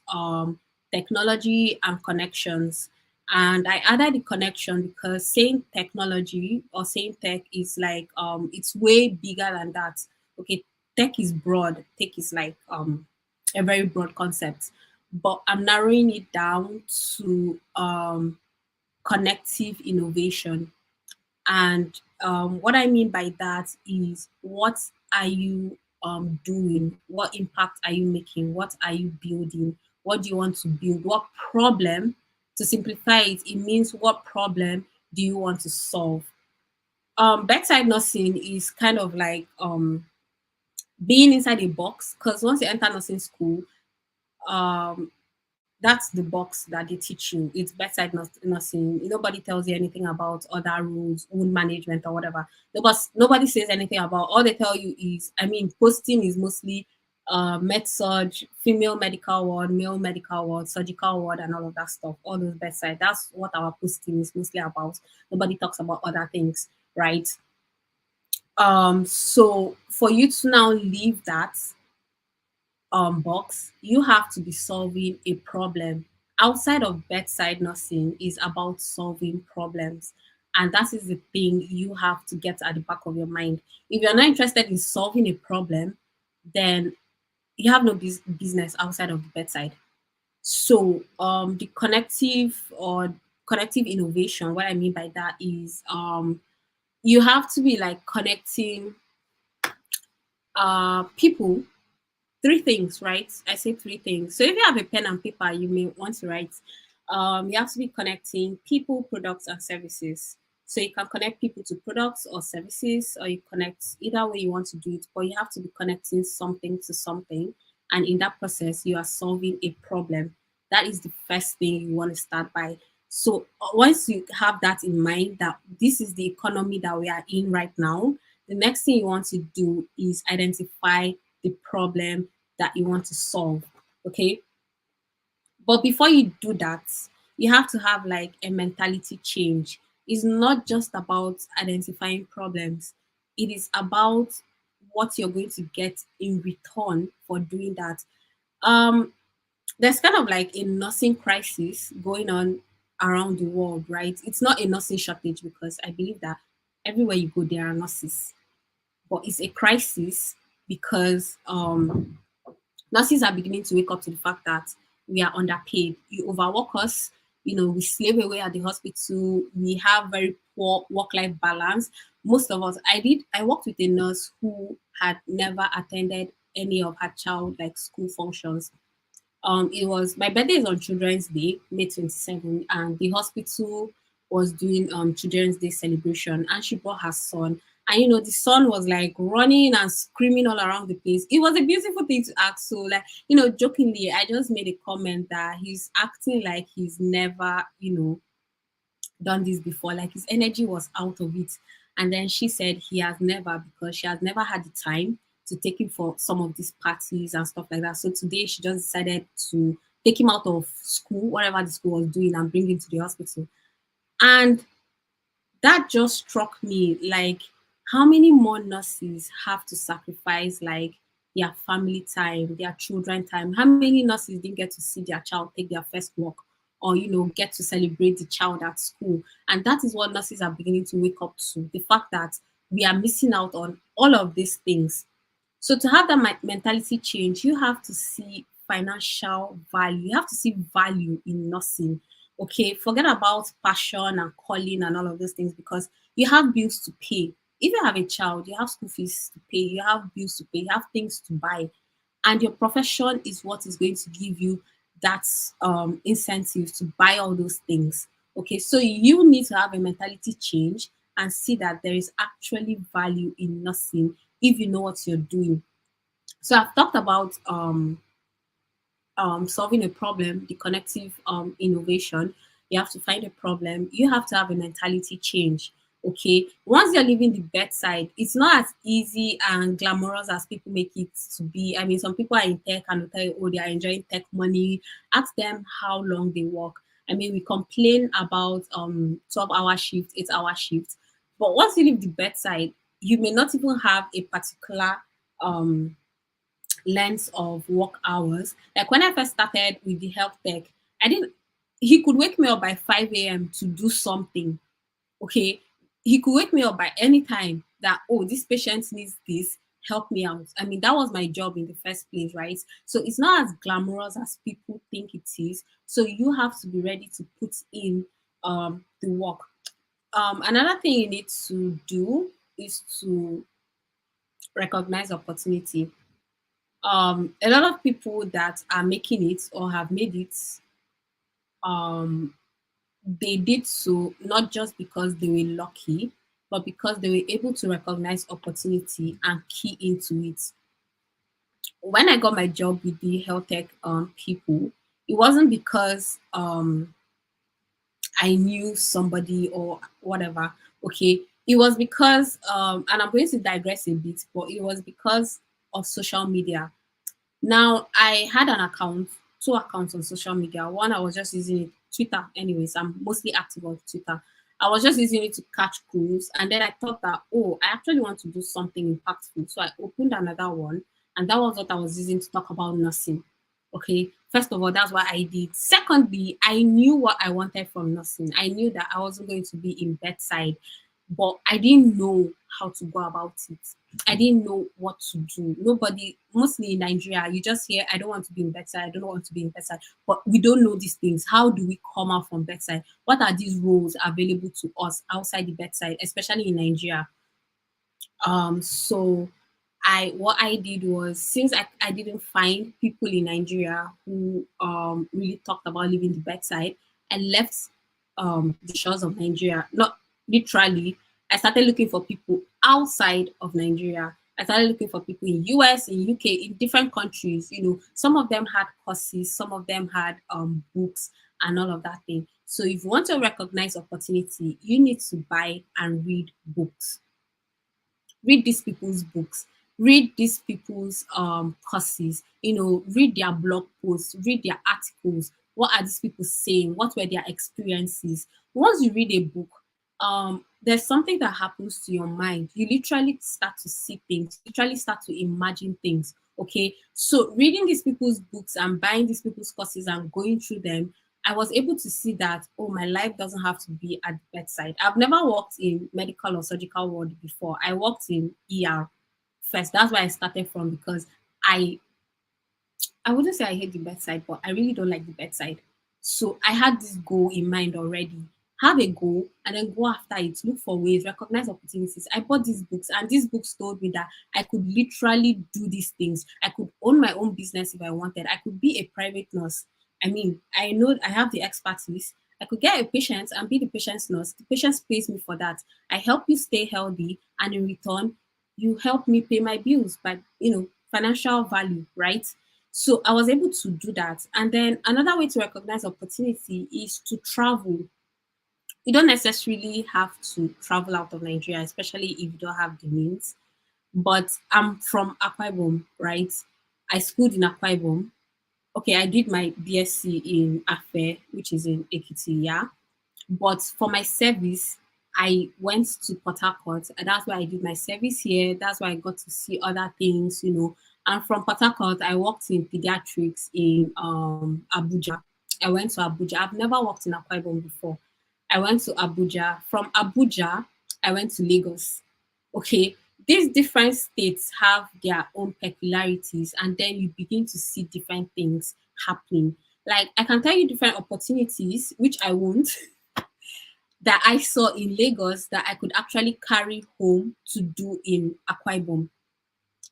technology and connections. And I added the connection because saying technology or saying tech is like it's way bigger than that. Okay, tech is broad. Tech is like a very broad concept, but I'm narrowing it down to connective innovation. And what I mean by that is, what are you doing? What impact are you making? What are you building? What do you want to build? What problem? To simplify it, it means what problem do you want to solve? Bedside nursing is kind of like being inside a box, because once you enter nursing school, um, that's the box that they teach you. It's bedside nursing. Nobody tells you anything about other rules, wound management, or whatever. Nobody says anything about. All they tell you is, I mean, posting is mostly med surg, female medical ward, male medical ward, surgical ward, and all of that stuff. All those bedside. That's what our posting is mostly about. Nobody talks about other things, right? So for you to now leave that box, you have to be solving a problem. Outside of bedside nursing is about solving problems. And that is the thing you have to get at the back of your mind. If you're not interested in solving a problem, then you have no business outside of the bedside. So the connective innovation, what I mean by that is you have to be like connecting people. Three things, right? I say three things. So if you have a pen and paper, you may want to write. You have to be connecting people, products, and services. So you can connect people to products or services, or you connect either way you want to do it, but you have to be connecting something to something. And in that process, you are solving a problem. That is the first thing you want to start by. So once you have that in mind, that this is the economy that we are in right now, the next thing you want to do is identify the problem that you want to solve. Okay. But before you do that, you have to have like a mentality change. It's not just about identifying problems, it is about what you're going to get in return for doing that. Um, there's kind of like a nursing crisis going on around the world, right? It's not a nursing shortage, because I believe that everywhere you go, there are nurses, but it's a crisis because nurses are beginning to wake up to the fact that we are underpaid. You overwork us, we slave away at the hospital, we have very poor work-life balance. Most of us, I worked with a nurse who had never attended any of her child like school functions. It was my birthday is on Children's Day, May 27, and the hospital was doing Children's Day celebration, and she brought her son. And the son was like running and screaming all around the place. It was a beautiful thing to act. So, like, jokingly, I just made a comment that he's acting like he's never, done this before. Like his energy was out of it. And then she said he has never, because she has never had the time to take him for some of these parties and stuff like that. So today she just decided to take him out of school, whatever the school was doing, and bring him to the hospital. And that just struck me, like, how many more nurses have to sacrifice like their family time, their children time? How many nurses didn't get to see their child take their first walk, or get to celebrate the child at school? And that is what nurses are beginning to wake up to, the fact that we are missing out on all of these things. So to have that mentality change, you have to see financial value. You have to see value in nursing. Okay, forget about passion and calling and all of those things, because you have bills to pay. If you have a child, you have school fees to pay, you have bills to pay, you have things to buy, and your profession is what is going to give you that incentive to buy all those things. Okay, so you need to have a mentality change and see that there is actually value in nursing if you know what you're doing. So I've talked about solving a problem, the connective innovation. You have to find a problem. You have to have a mentality change. Okay. Once you're leaving the bedside, it's not as easy and glamorous as people make it to be. I mean, some people are in tech and will tell you, oh, they are enjoying tech money. Ask them how long they work. I mean, we complain about 12-hour shift, 8-hour shift. But once you leave the bedside, you may not even have a particular um length of work hours. Like when I first started with the health tech, I didn't he could wake me up by 5 a.m. to do something. Okay, he could wake me up by any time that, oh, this patient needs this, help me out. I mean, that was my job in the first place, right? So it's not as glamorous as people think it is. So you have to be ready to put in the work. Another thing you need to do is to recognize opportunity. A lot of people that are making it or have made it, um, they did so not just because they were lucky, but because they were able to recognize opportunity and key into it. When I got my job with the health tech people, it wasn't because I knew somebody or whatever. Okay, it was because, and I'm going to digress a bit, but it was because of social media. Now, I had an account, two accounts on social media. One, I was just using it, Twitter, anyways. I'm mostly active on Twitter. I was just using it to catch crews. And then I thought that, oh, I actually want to do something impactful. So I opened another one. And that was what I was using to talk about nursing. Okay. First of all, that's what I did. Secondly, I knew what I wanted from nursing. I knew that I wasn't going to be in bedside, but I didn't know how to go about it. I didn't know what to do. Nobody, mostly in Nigeria, you just hear, I don't want to be in bedside, I don't want to be in bedside. But we don't know these things. How do we come out from bedside? What are these roles available to us outside the bedside, especially in Nigeria? So I what I did was, since I didn't find people in Nigeria who really talked about leaving the bedside, I left the shores of Nigeria. Not literally. I started looking for people outside of Nigeria. I started looking for people in US, in UK, in different countries. You know, some of them had courses, some of them had books and all of that thing. So if you want to recognize opportunity, you need to buy and read books. Read these people's books, read these people's courses, you know, read their blog posts, read their articles. What are these people saying? What were their experiences? Once you read a book, there's something that happens to your mind. You literally start to see things, literally start to imagine things. Okay, so reading these people's books and buying these people's courses and going through them, I was able to see that, oh, my life doesn't have to be at the bedside. I've never worked in medical or surgical ward before. I worked in ER first. That's where I started from, because I I wouldn't say I hate the bedside, but I really don't like the bedside. So I had this goal in mind already. Have a goal and then go after it. Look for ways, recognize opportunities. I bought these books, and these books told me that I could literally do these things. I could own my own business if I wanted. I could be a private nurse. I mean, I know I have the expertise. I could get a patient and be the patient's nurse. The patient pays me for that. I help you stay healthy, and in return, you help me pay my bills by, financial value, right? So I was able to do that. And then another way to recognize opportunity is to travel. You don't necessarily have to travel out of Nigeria, especially if you don't have the means. But I'm from Akwa Ibom, right? I schooled in Akwa Ibom. Okay, I did my BSc in Afe, which is in Ekiti, yeah. But for my service, I went to Port Harcourt, and that's why I did my service here. That's why I got to see other things. And from Port Harcourt, I worked in pediatrics in Abuja. I went to Abuja. I've never worked in Akwa Ibom before. I went to Abuja. From Abuja, I went to Lagos. Okay, these different states have their own peculiarities, and then you begin to see different things happening. Like, I can tell you different opportunities, which I won't, that I saw in Lagos that I could actually carry home to do in Akwa Ibom.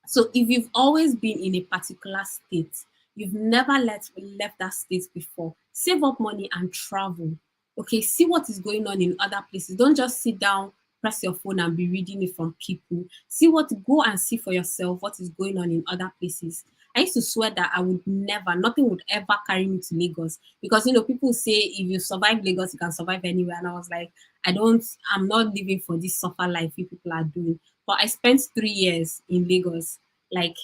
So if you've always been in a particular state, you've never left that state before, save up money and travel. Okay, see what is going on in other places. Don't just sit down, press your phone and be reading it from people. Go and see for yourself what is going on in other places. I used to swear that I would never, nothing would ever carry me to Lagos, because people say if you survive Lagos, you can survive anywhere. And I was like, I'm not living for this suffer life you people are doing. But I spent 3 years in Lagos. Like,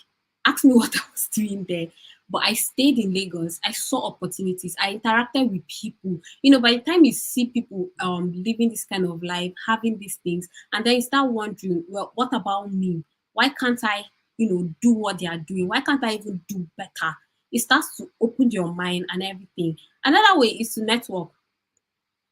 ask me what I was doing there. But I stayed in Lagos. I saw opportunities. I interacted with people. By the time you see people living this kind of life, having these things, and then you start wondering, well, what about me? Why can't I, do what they are doing? Why can't I even do better? It starts to open your mind and everything. Another way is to network.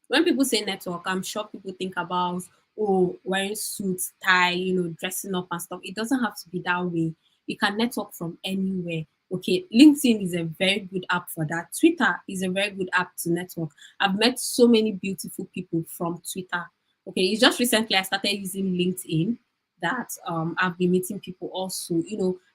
When people say network, I'm sure people think about, oh, wearing suits, tie, dressing up and stuff. It doesn't have to be that way. You can network from anywhere. Okay, LinkedIn is a very good app for that. Twitter is a very good app to network. I've met so many beautiful people from Twitter. Okay, it's just recently I started using LinkedIn that I've been meeting people also.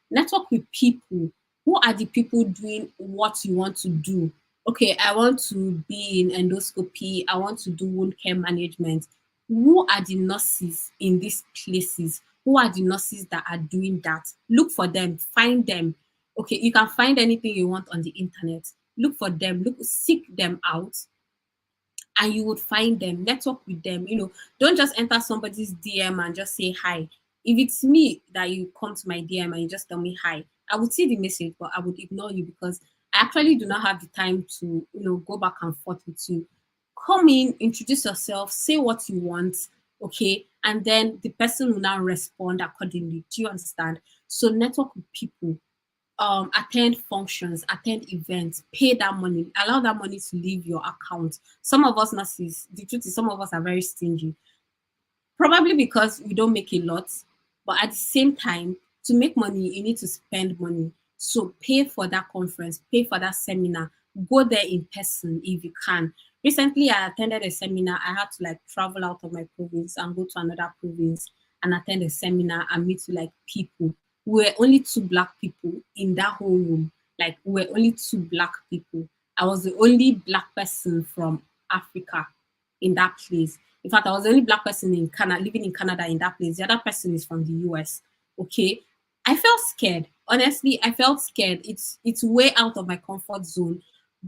Network with people. Who are the people doing what you want to do? Okay, I want to be in endoscopy, I want to do wound care management. Who are the nurses in these places? Who are the nurses that are doing that? Look for them, find them. Okay, you can find anything you want on the internet. Look for them, seek them out, and you would find them, network with them. Don't just enter somebody's DM and just say hi. If it's me that you come to my DM and you just tell me hi, I would see the message, but I would ignore you because I actually do not have the time to, go back and forth with you. Come in, introduce yourself, say what you want, okay, and then the person will now respond accordingly. Do you understand? So network with people, attend functions, attend events, pay that money, allow that money to leave your account. Some of us nurses, the truth is, some of us are very stingy, probably because we don't make a lot, but at the same time, to make money, you need to spend money. So pay for that conference, pay for that seminar, go there in person if you can. Recently, I attended a seminar. I had to like travel out of my province and go to another province and attend a seminar and meet with like people. We were only two black people in that whole room. Like we were only two black people. I was the only black person from Africa in that place. In fact, I was the only black person in Canada, living in Canada in that place. The other person is from the US. Okay. I felt scared. Honestly, I felt scared. It's way out of my comfort zone,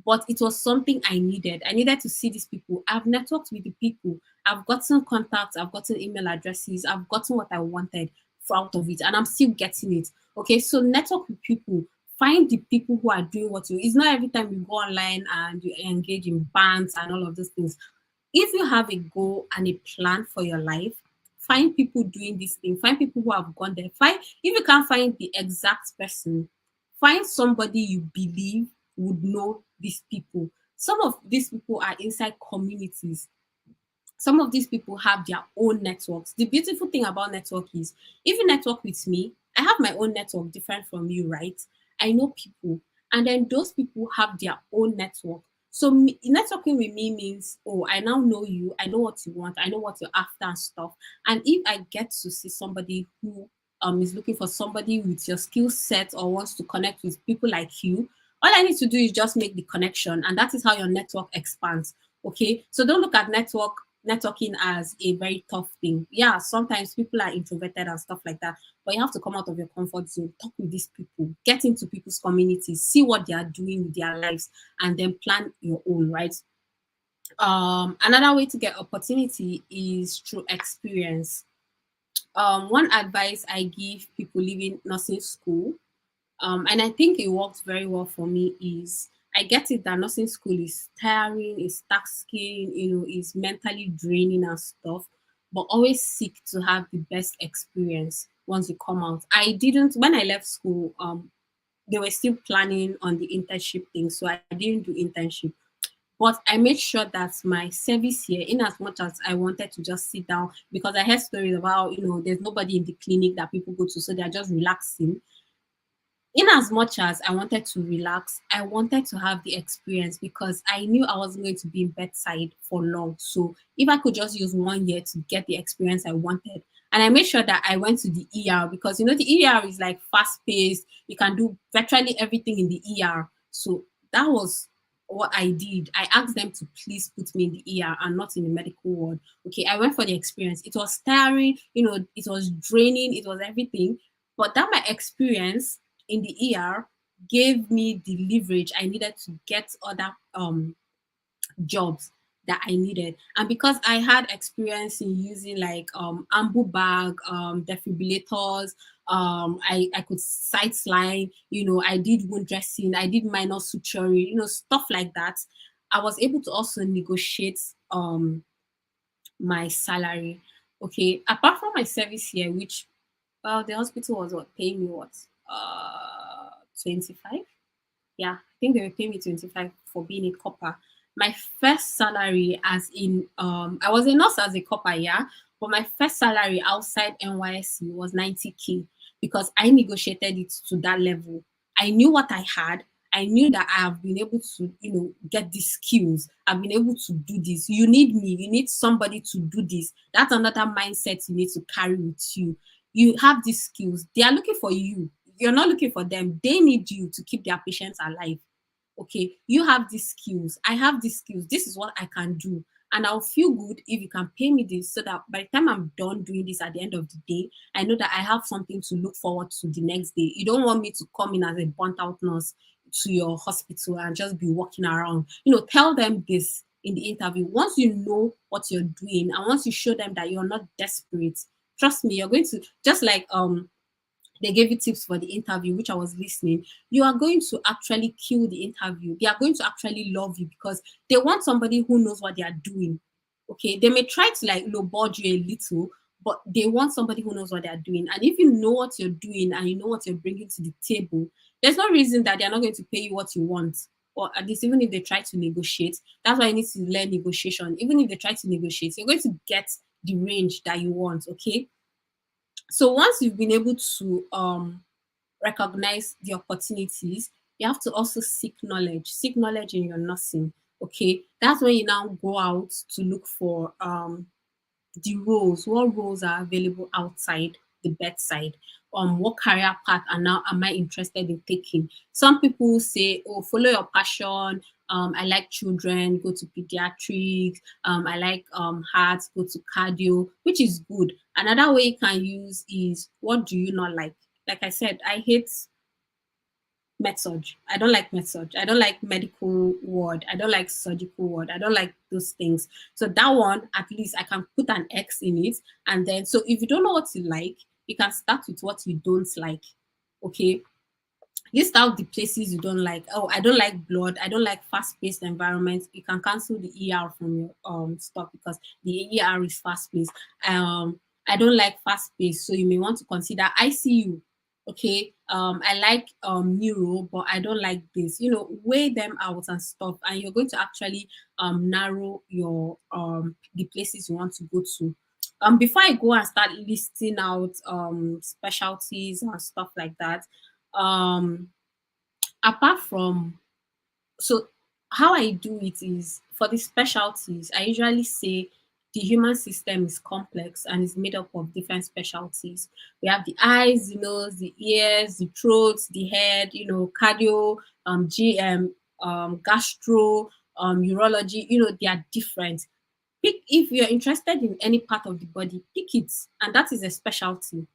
but it was something I needed. I needed to see these people. I've networked with the people. I've gotten contacts. I've gotten email addresses. I've gotten what I wanted out of it, and I'm still getting it. Okay, so network with people. Find the people who are doing what you. It's not every time you go online and you engage in bands and all of those things. If you have a goal and a plan for your life, find people doing this thing, find people who have gone there. Find, if you can't find the exact person, find somebody you believe would know these people. Some of these people are inside communities. Some of these people have their own networks. The beautiful thing about network is, if you network with me, I have my own network different from you, right? I know people, and then those people have their own network. So networking with me means, oh, I now know you, I know what you want, I know what you're after and stuff. And if I get to see somebody who is looking for somebody with your skill set or wants to connect with people like you, all I need to do is just make the connection, and that is how your network expands. Okay, so don't look at networking as a very tough thing. Yeah, sometimes people are introverted and stuff like that, but you have to come out of your comfort zone, talk with these people, get into people's communities, see what they are doing with their lives, and then plan your own, right? Another way to get opportunity is through experience. One advice I give people leaving nursing school, and I think it works very well for me, is I get it that nursing school is tiring, is taxing, is mentally draining and stuff, but always seek to have the best experience once you come out. I didn't, when I left school, they were still planning on the internship thing, so I didn't do internship. But I made sure that my service here, in as much as I wanted to just sit down, because I heard stories about, there's nobody in the clinic that people go to, so they're just relaxing. In as much as I wanted to relax, I wanted to have the experience because I knew I wasn't going to be in bedside for long. So if I could just use 1 year to get the experience I wanted, and I made sure that I went to the ER, because the ER is like fast paced. You can do virtually everything in the ER. So that was what I did. I asked them to please put me in the ER and not in the medical ward. Okay, I went for the experience. It was tiring, it was draining, it was everything. But that my experience in the ER gave me the leverage I needed to get other jobs that I needed. And because I had experience in using like ambu bag, defibrillators, I could sight line, I did wound dressing, I did minor suturing, stuff like that. I was able to also negotiate my salary. Okay, apart from my service here, which, well, the hospital was what paying me what 25. Yeah, I think they were paying me 25 for being a copper. My first salary as in I was a nurse as a copper, yeah, but my first salary outside NYSC was 90K because I negotiated it to that level. I knew what I had. I knew that I have been able to, get these skills. I've been able to do this. You need me. You need somebody to do this. That's another mindset you need to carry with you. You have these skills. They are looking for you. You're not looking for them. They need you to keep their patients alive. Okay, you have these skills. I have these skills. This is what I can do. And I'll feel good if you can pay me this so that by the time I'm done doing this at the end of the day, I know that I have something to look forward to the next day. You don't want me to come in as a burnt out nurse to your hospital and just be walking around. Tell them this in the interview. Once you know what you're doing and once you show them that you're not desperate, trust me, you're going to just like they gave you tips for the interview, which I was listening. You are going to actually kill the interview. They are going to actually love you because they want somebody who knows what they are doing. Okay, they may try to like lowball you a little, but they want somebody who knows what they are doing. And if you know what you're doing and you know what you're bringing to the table, there's no reason that they're not going to pay you what you want. Or at least, even if they try to negotiate, that's why you need to learn negotiation. Even if they try to negotiate, you're going to get the range that you want. Okay, so once you've been able to recognize the opportunities, you have to also seek knowledge in your nursing. Okay, that's when you now go out to look for the roles, what roles are available outside the bedside, what career path are now am I interested in taking. Some people say, oh, follow your passion. I like children, go to pediatrics. I like heart, go to cardio, which is good. Another way you can use is, what do you not like? Like I said, I hate med-surg. I don't like med-surg. I don't like medical ward. I don't like surgical ward. I don't like those things. So that one, at least I can put an X in it. And then, so if you don't know what you like, you can start with what you don't like. Okay. List out the places you don't like. Oh, I don't like blood. I don't like fast-paced environments. You can cancel the ER from your stuff because the ER is fast-paced. I don't like fast-paced, so you may want to consider ICU. Okay, I like neuro, but I don't like this. Weigh them out and stuff, and you're going to actually narrow your the places you want to go to. Before I go and start listing out specialties and stuff like that, um apart from, so how I do it is, for the specialties I usually say the human system is complex and is made up of different specialties. We have the eyes, the nose, the ears, the throat, the head, cardio, gm, gastro, urology. They are different. Pick, if you're interested in any part of the body, pick it, and that is a specialty.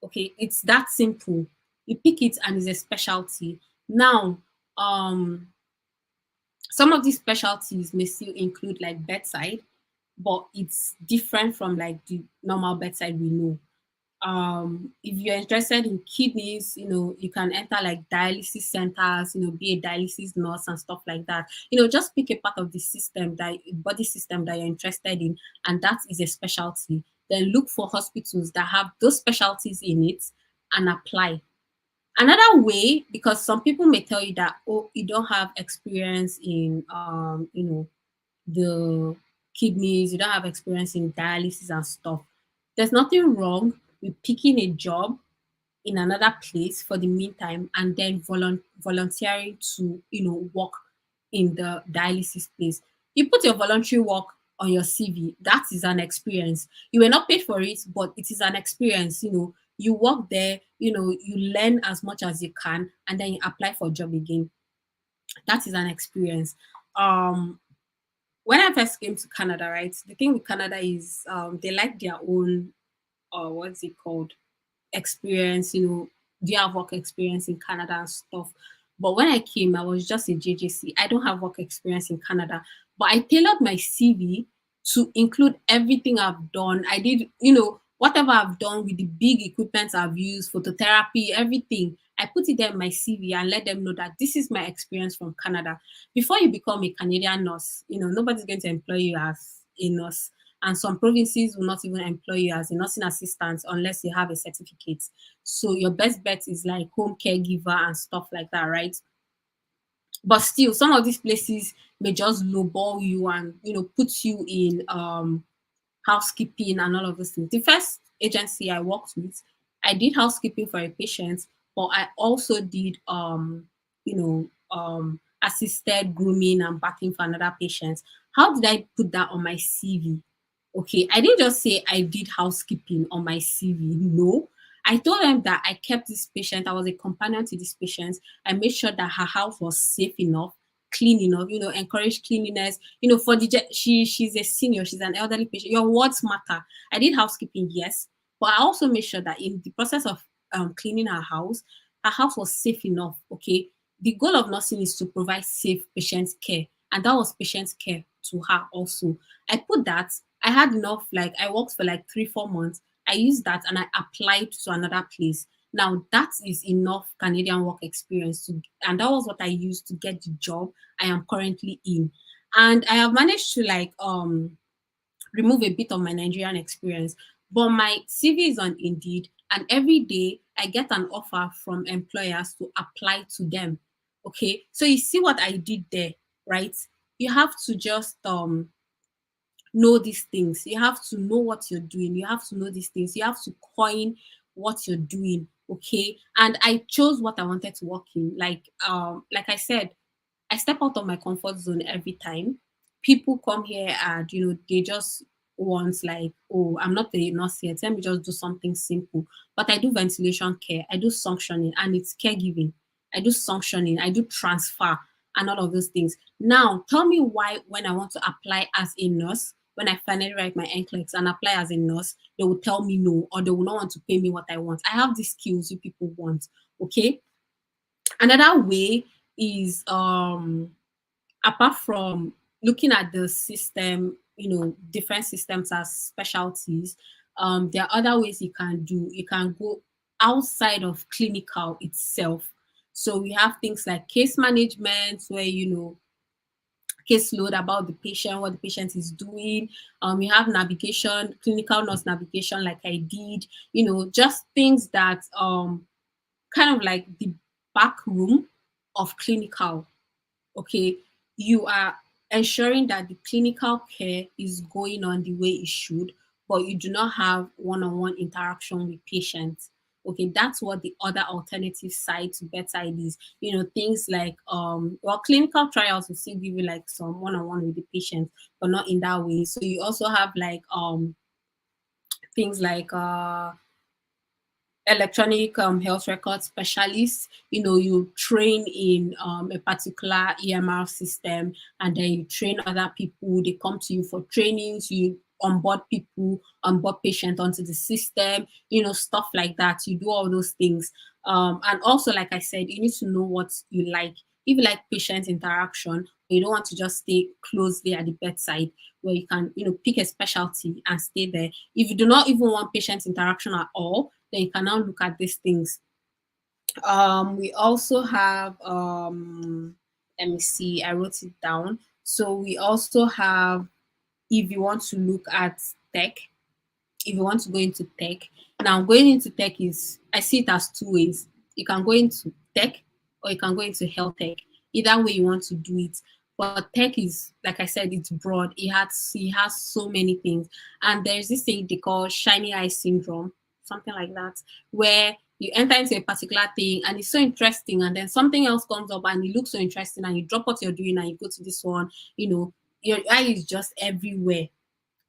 Okay, it's that simple. You pick it and it's a specialty. Now, um some of these specialties may still include like bedside, but it's different from like the normal bedside we know. If you're interested in kidneys, you can enter like dialysis centers, be a dialysis nurse and stuff like that. Just pick a part of the system, that body system that you're interested in, and that is a specialty. Then look for hospitals that have those specialties in it and apply. Another way, because some people may tell you that, oh, you don't have experience in the kidneys, you don't have experience in dialysis and stuff. There's nothing wrong with picking a job in another place for the meantime and then volunteering to work in the dialysis place. You put your voluntary work on your CV. That is an experience. You were not paid for it, but it is an experience. You work there, you learn as much as you can, and then you apply for a job again. That is an experience. When I first came to Canada, right, the thing with Canada is they like their own, what's it called, experience. Do you have work experience in Canada and stuff? But when I came, I was just a JJC. I don't have work experience in Canada, but I tailored my CV to include everything I've done. I did, whatever I've done with the big equipment I've used, phototherapy, everything. I put it there in my CV and let them know that this is my experience from Canada. Before you become a Canadian nurse, nobody's going to employ you as a nurse. And some provinces will not even employ you as a nursing assistant unless you have a certificate. So your best bet is like home caregiver and stuff like that, right? But still, some of these places may just lowball you and put you in housekeeping and all of those things. The first agency I worked with, I did housekeeping for a patient, but I also did assisted grooming and bathing for another patient. How did I put that on my CV? Okay, I didn't just say I did housekeeping on my CV. No, I told them that I kept this patient. I was a companion to this patient. I made sure that her house was safe enough, clean enough. Encourage cleanliness. For she's a senior. She's an elderly patient. Your words matter. I did housekeeping, yes, but I also made sure that in the process of cleaning her house was safe enough. Okay, the goal of nursing is to provide safe patient care, and that was patient care to her also. I put that. I had enough, like I worked for like 3-4 months. I used that and I applied to another place. Now that is enough Canadian work experience and that was what I used to get the job I am currently in. And I have managed to remove a bit of my Nigerian experience. But my CV is on Indeed, and every day I get an offer from employers to apply to them. Okay, so you see what I did there, right? You have to just know these things. You have to know what you're doing. You have to know these things. You have to coin what you're doing. Okay. And I chose what I wanted to work in. Like I said, I step out of my comfort zone every time. People come here and they just want like, oh, I'm not a nurse yet. Let me just do something simple. But I do ventilation care, I do suctioning, and it's caregiving. I do suctioning, I do transfer, and all of those things. Now, tell me why when I want to apply as a nurse, when I finally write my NCLEX and apply as a nurse, they will tell me no, or they will not want to pay me what I want. I have these skills you people want. Okay. Another way is apart from looking at the system, different systems as specialties, there are other ways you can do. You can go outside of clinical itself. So we have things like case management, where caseload about the patient, what the patient is doing. We have navigation, clinical nurse navigation, like I did. Just things that kind of like the back room of clinical. Okay, you are ensuring that the clinical care is going on the way it should, but you do not have one-on-one interaction with patients. Okay, that's what the other alternative side to bedside is. Things like clinical trials will still give you like some one-on-one with the patient, but not in that way. So you also have like things like electronic health record specialist. You train in a particular EMR system, and then you train other people. They come to you for trainings. You onboard people, onboard patients onto the system, stuff like that. You do all those things. And also, like I said, you need to know what you like. If you like patient interaction, you don't want to just stay closely at the bedside, where you can, pick a specialty and stay there. If you do not even want patient interaction at all, then you can now look at these things. We also have, let me see, I wrote it down. So we also have, if you want to look at tech, if you want to go into tech. Now, going into tech is, I see it as two ways. You can go into tech or you can go into health tech. Either way you want to do it. But tech is, like I said, it's broad. It has so many things. And there's this thing they call shiny eye syndrome, something like that, where you enter into a particular thing and it's so interesting, and then something else comes up and it looks so interesting, and you drop what you're doing and you go to this one, your eye is just everywhere.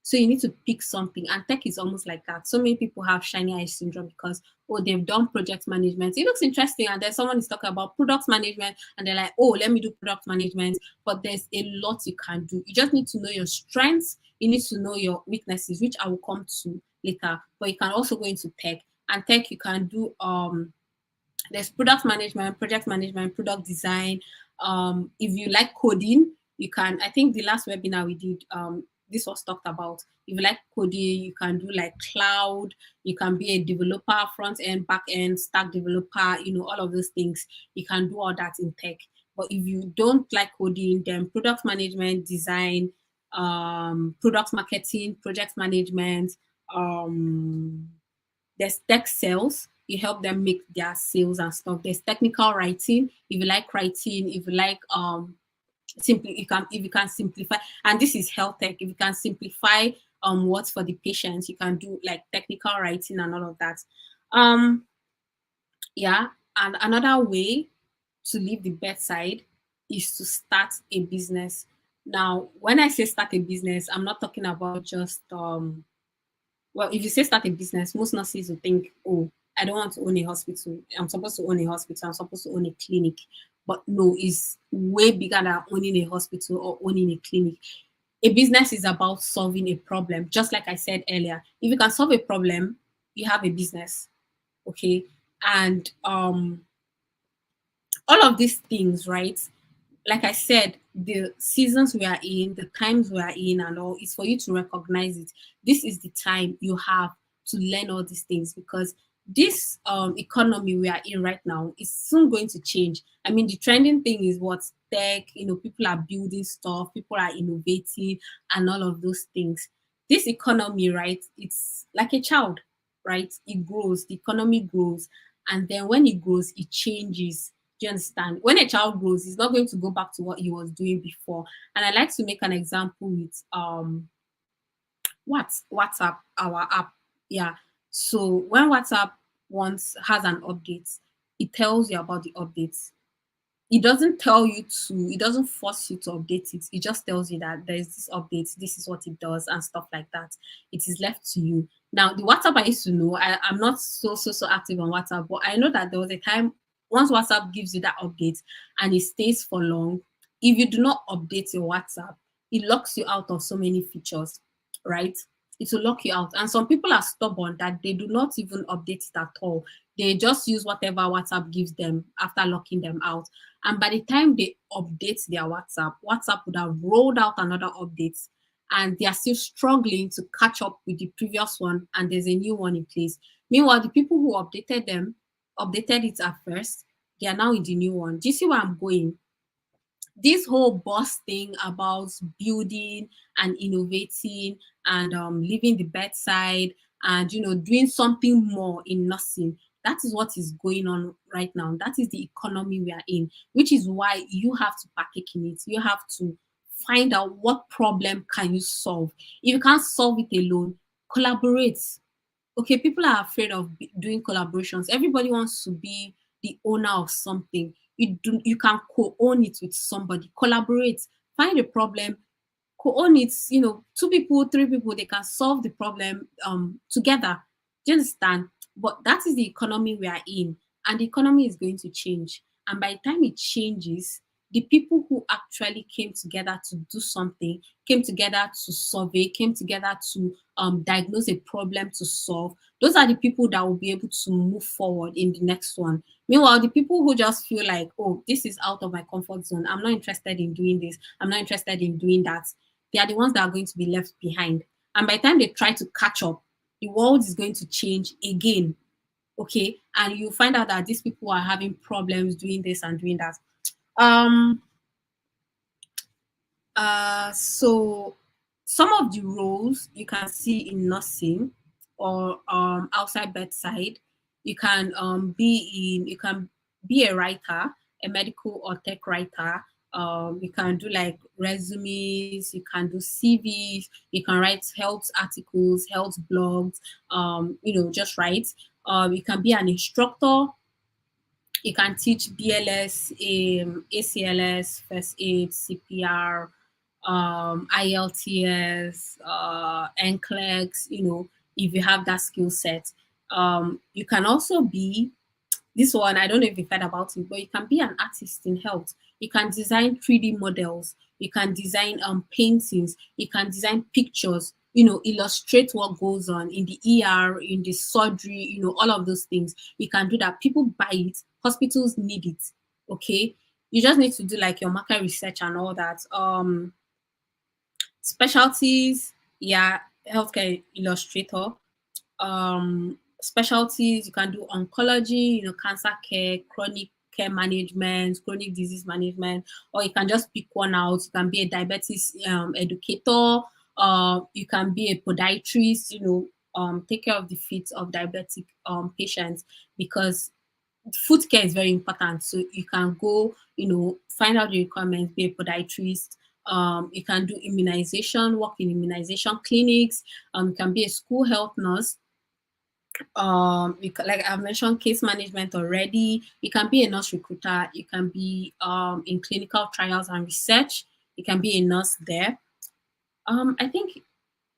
So you need to pick something, and tech is almost like that. So many people have shiny eye syndrome because, oh, they've done project management. It looks interesting, and then someone is talking about product management, and they're like, oh, let me do product management. But there's a lot you can do. You just need to know your strengths. You need to know your weaknesses, which I will come to later. But you can also go into tech, and tech you can do there's product management, project management, product design. If you like coding, you can. I think the last webinar we did, this was talked about. If you like coding, you can do like cloud. You can be a developer, front end, back end, stack developer. All of those things. You can do all that in tech. But if you don't like coding, then product management, design, product marketing, project management, there's tech sales. You help them make their sales and stuff. There's technical writing. If you like writing, if you like simply, you can, if you can simplify, and this is health tech, if you can simplify what's for the patients, you can do like technical writing and all of that. Um yeah, and another way to leave the bedside is to start a business. Now, when I say start a business, I'm not talking about just well, if you say start a business, most nurses will think, oh, I don't want to own a hospital. I'm supposed to own a hospital. I'm supposed to own a clinic. But no, it's way bigger than owning a hospital or owning a clinic. A business is about solving a problem. Just like I said earlier, if you can solve a problem, you have a business. Okay. And all of these things, right? Like I said, the seasons we are in, the times we are in, and all is for you to recognize it. This is the time you have to learn all these things, because this economy we are in right now is soon going to change. I mean, the trending thing is what tech, people are building stuff, people are innovating, and all of those things. This economy, right? It's like a child, right? It grows, the economy grows, and then when it grows, it changes. Do you understand? When a child grows, he's not going to go back to what he was doing before. And I like to make an example with WhatsApp, our app. Yeah. So when WhatsApp once has an update, it tells you about the updates. It doesn't tell you to, it doesn't force you to update it. It just tells you that there's this update, this is what it does, and stuff like that. It is left to you. Now, the WhatsApp I used to know, I'm not so active on WhatsApp, but I know that there was a time once WhatsApp gives you that update and it stays for long, if you do not update your WhatsApp, it locks you out of so many features, right? It will lock you out. And some people are stubborn that they do not even update it at all. They just use whatever WhatsApp gives them after locking them out. And by the time they update their WhatsApp, WhatsApp would have rolled out another update, and they are still struggling to catch up with the previous one, and there's a new one in place. Meanwhile, the people who updated it at first, they are now in the new one. Do you see where I'm going? This whole boss thing about building and innovating and leaving the bedside and doing something more in nursing, that is what is going on right now. That is the economy we are in, which is why you have to partake in it. You have to find out what problem can you solve. If you can't solve it alone, collaborate. Okay, people are afraid of doing collaborations. Everybody wants to be the owner of something. You can co-own it with somebody. Collaborate. Find a problem, co-own it. Two people, three people, they can solve the problem together. Do you understand? But that is the economy we are in, and the economy is going to change. And by the time it changes, the people who actually came together to do something, came together to survey, came together to diagnose a problem to solve, those are the people that will be able to move forward in the next one. Meanwhile, the people who just feel like, oh, this is out of my comfort zone, I'm not interested in doing this, I'm not interested in doing that, they are the ones that are going to be left behind. And by the time they try to catch up, the world is going to change again. Okay. And you find out that these people are having problems doing this and doing that. Um, so some of the roles you can see in nursing or outside bedside, you can be a writer, a medical or tech writer. You can do like resumes, you can do CVs, you can write health articles, health blogs, just write. You can be an instructor. You can teach BLS, ACLS, first aid, CPR, IELTS, NCLEX, if you have that skill set. You can also be this one, I don't know if you've heard about it, but you can be an artist in health. You can design 3D models. You can design paintings. You can design pictures, illustrate what goes on in the ER, in the surgery, all of those things. You can do that. People buy it. Hospitals need it. Okay. You just need to do like your market research and all that. Specialties, yeah, healthcare illustrator. Specialties, you can do oncology, cancer care, chronic care management, chronic disease management, or you can just pick one out. You can be a diabetes educator, you can be a podiatrist, take care of the feet of diabetic patients, because foot care is very important. So you can go, find out the requirements, be a podiatrist. You can do immunization, work in immunization clinics. You can be a school health nurse. Like I've mentioned, case management already. You can be a nurse recruiter. You can be in clinical trials and research. You can be a nurse there. I think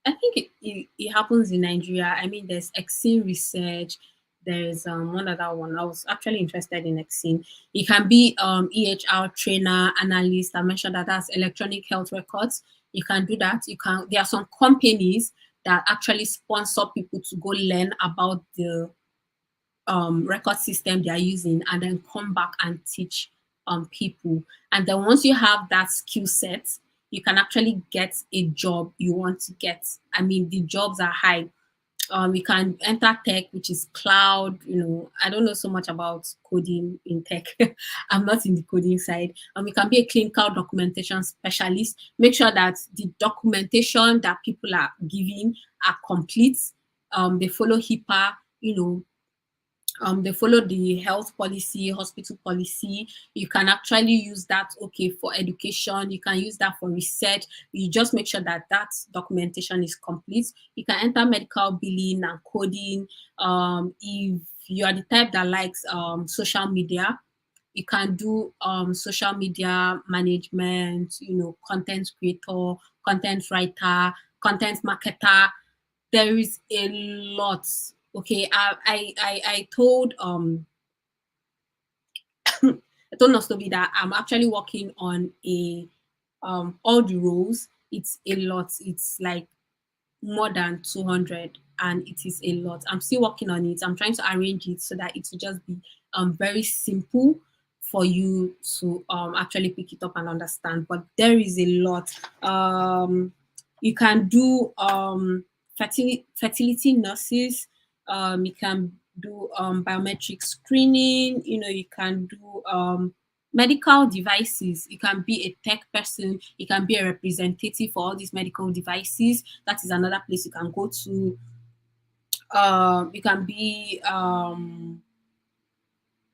it happens in Nigeria. I mean, there's Exin research. There's one other one. I was actually interested in Exin. You can be EHR trainer, analyst. I mentioned that that's electronic health records. You can do that. You can. There are some companies that actually sponsor people to go learn about the record system they are using, and then come back and teach people. And then once you have that skill set, you can actually get a job you want to get. I mean, the jobs are high. You can enter tech, which is cloud. I don't know so much about coding in tech. I'm not in the coding side. You can be a clinical documentation specialist. Make sure that the documentation that people are giving are complete. They follow HIPAA. They follow the health policy, hospital policy. You can actually use that, okay, for education. You can use that for research. You just make sure that that documentation is complete. You can enter medical billing and coding. If you are the type that likes social media, you can do social media management, content creator, content writer, content marketer. There is a lot. Okay, I told I told Nostobi that I'm actually working on a all the roles. It's a lot. It's like more than 200, and it is a lot. I'm still working on it. I'm trying to arrange it so that it will just be very simple for you to actually pick it up and understand. But there is a lot. You can do fertility nurses. You can do biometric screening. You can do medical devices. You can be a tech person. You can be a representative for all these medical devices. That is another place you can go to. You can be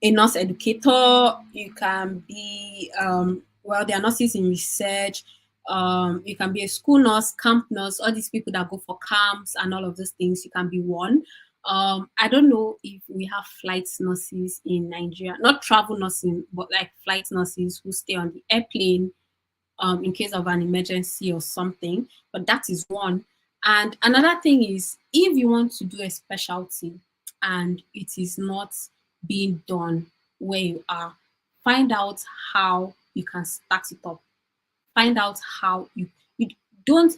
a nurse educator. You can be well, there are nurses in research. You can be a school nurse, camp nurse, all these people that go for camps and all of those things. You can be one. I don't know if we have flight nurses in Nigeria, not travel nursing, but like flight nurses who stay on the airplane in case of an emergency or something. But that is one. And another thing is, if you want to do a specialty and it is not being done where you are, find out how you can start it up. Find out how you don't,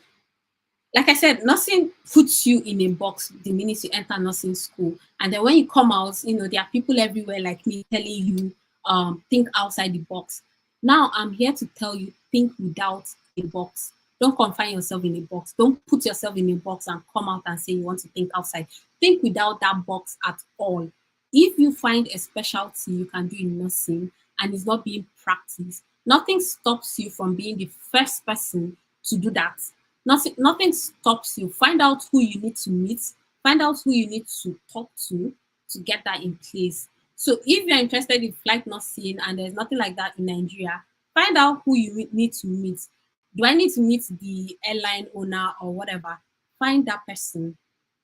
like I said, nursing puts you in a box the minute you enter nursing school. And then when you come out, there are people everywhere like me telling you, think outside the box. Now I'm here to tell you, think without a box. Don't confine yourself in a box. Don't put yourself in a box and come out and say you want to think outside. Think without that box at all. If you find a specialty you can do in nursing and it's not being practiced, nothing stops you from being the first person to do that. Nothing stops you. Find out who you need to meet. Find out who you need to talk to get that in place. So if you're interested in flight nursing and there's nothing like that in Nigeria, find out who you need to meet. Do I need to meet the airline owner or whatever? Find that person.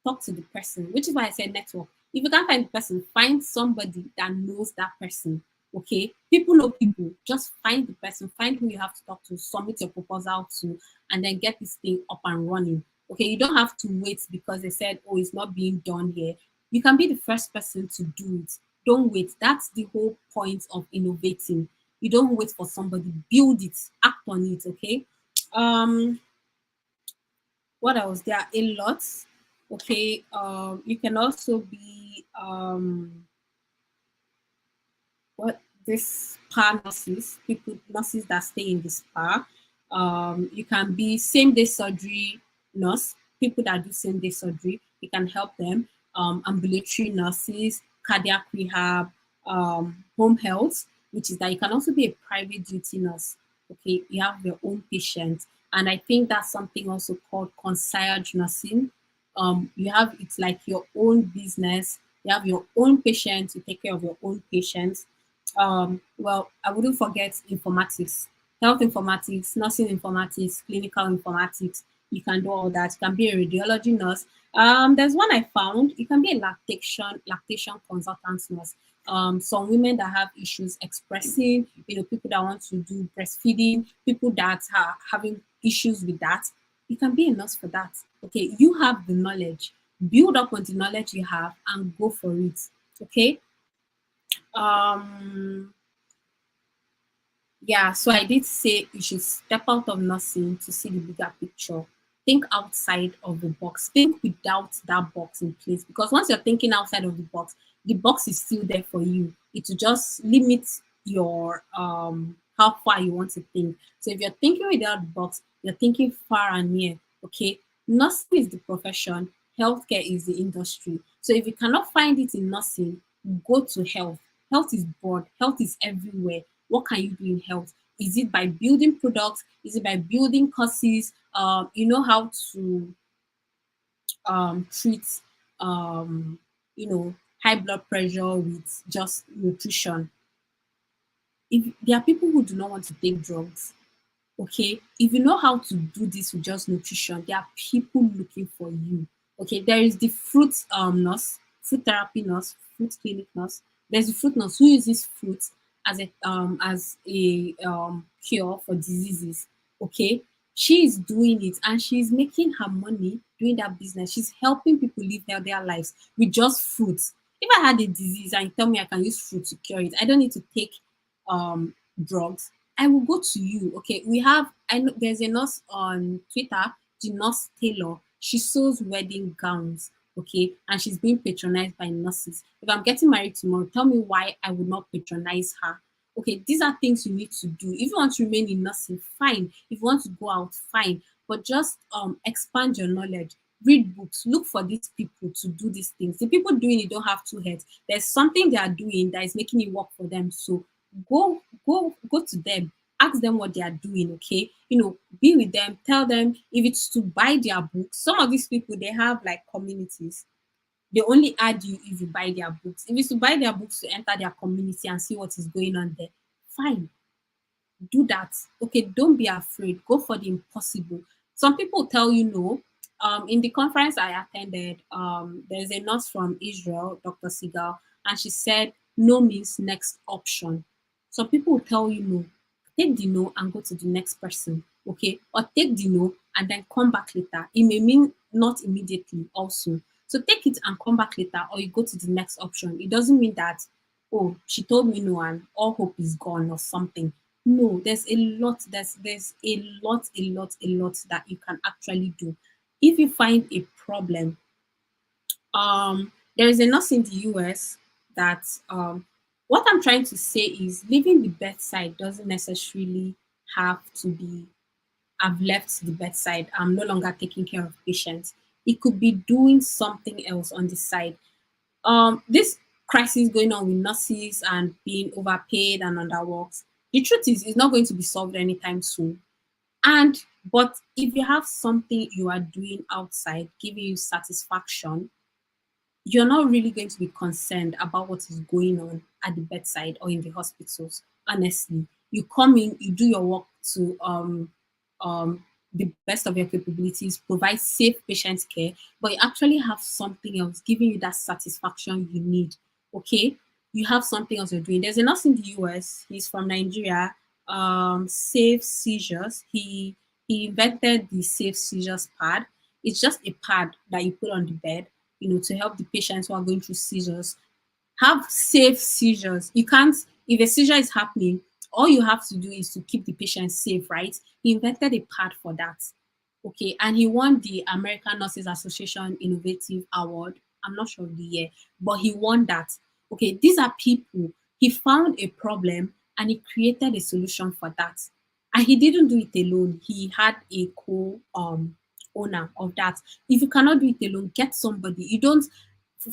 Talk to the person, which is why I said network. If you can't find the person, find somebody that knows that person. Okay, people know people. Just find the person, find who you have to talk to, submit your proposal to, and then get this thing up and running. Okay, you don't have to wait because they said, oh, it's not being done here. You can be the first person to do it. Don't wait. That's the whole point of innovating. You don't wait for somebody. Build it. Act on it. Okay. Um, what else? There are a lot. Okay. You can also be what this spa nurses, people nurses that stay in the spa. You can be same day surgery nurse, people that do same day surgery. You can help them. Ambulatory nurses, cardiac rehab, home health, which is that you can also be a private duty nurse. Okay, you have your own patients, and I think that's something also called concierge nursing. You have, it's like your own business. You have your own patients. You take care of your own patients. Well, I wouldn't forget informatics, health informatics, nursing informatics, clinical informatics. You can do all that. You can be a radiology nurse. There's one I found. You can be a lactation consultant nurse. Some women that have issues expressing, people that want to do breastfeeding, people that are having issues with that, you can be a nurse for that. Okay, you have the knowledge. Build up on the knowledge you have and go for it. Okay. Um yeah, so I did say you should step out of nursing to see the bigger picture. Think outside of the box. Think without that box in place. Because once you're thinking outside of the box is still there for you. It will just limit your how far you want to think. So if you're thinking without the box, you're thinking far and near. Okay. Nursing is the profession, healthcare is the industry. So if you cannot find it in nursing, go to health. Health is broad, health is everywhere. What can you do in health? Is it by building products? Is it by building courses? You know how to treat um, high blood pressure with just nutrition. If there are people who do not want to take drugs, okay, if you know how to do this with just nutrition, there are people looking for you. Okay, there is the fruit nurse, fruit therapy nurse, fruit clinic nurse. There's the fruit nurse who uses fruit as a cure for diseases. Okay, she is doing it and she's making her money doing that business. She's helping people live healthier lives with just fruits. If I had a disease and you tell me I can use fruit to cure it, I don't need to take drugs. I will go to you. Okay, we have, I know there's a nurse on Twitter, the nurse Taylor. She sews wedding gowns. Okay, and she's being patronized by nurses. If I'm getting married tomorrow, tell me why I would not patronize her. Okay, these are things you need to do. If you want to remain in nursing, fine. If you want to go out, fine. But just expand your knowledge. Read books. Look for these people to do these things. The people doing it don't have two heads. There's something they are doing that is making it work for them. So go to them, ask them what they are doing. Okay, be with them, tell them if it's to buy their books. Some of these people, they have like communities. They only add you if you buy their books. If it's to buy their books to enter their community and see what is going on there, fine, do that. Okay, don't be afraid. Go for the impossible. Some people tell you no. In the conference I attended, there's a nurse from Israel, Dr. Sigal, and she said no means next option. Some people will tell you no. Take the no and go to the next person. Okay, or take the no and then come back later. It may mean not immediately also. So take it and come back later, or you go to the next option. It doesn't mean that, oh, she told me no and all hope is gone or something. No, there's a lot, there's a lot that you can actually do. If you find a problem, there is a nurse in the US that what I'm trying to say is leaving the bedside doesn't necessarily have to be I've left the bedside, I'm no longer taking care of patients. It could be doing something else on the side. This crisis going on with nurses and being overpaid and underworked, the truth is it's not going to be solved anytime soon. And but if you have something you are doing outside giving you satisfaction, you're not really going to be concerned about what is going on at the bedside or in the hospitals. Honestly, you come in, you do your work to the best of your capabilities, provide safe patient care, but you actually have something else giving you that satisfaction you need. Okay, you have something else you're doing. There's a nurse in the US. He's from Nigeria. Safe seizures. He invented the safe seizures pad. It's just a pad that you put on the bed, to help the patients who are going through seizures have safe seizures. You can't, if a seizure is happening, all you have to do is to keep the patient safe, right? He invented a pad for that. Okay, and he won the American Nurses Association Innovative Award. I'm not sure of the year, but he won that. Okay, these are people. He found a problem and he created a solution for that. And he didn't do it alone. He had a co owner of that. If you cannot do it alone, get somebody. You don't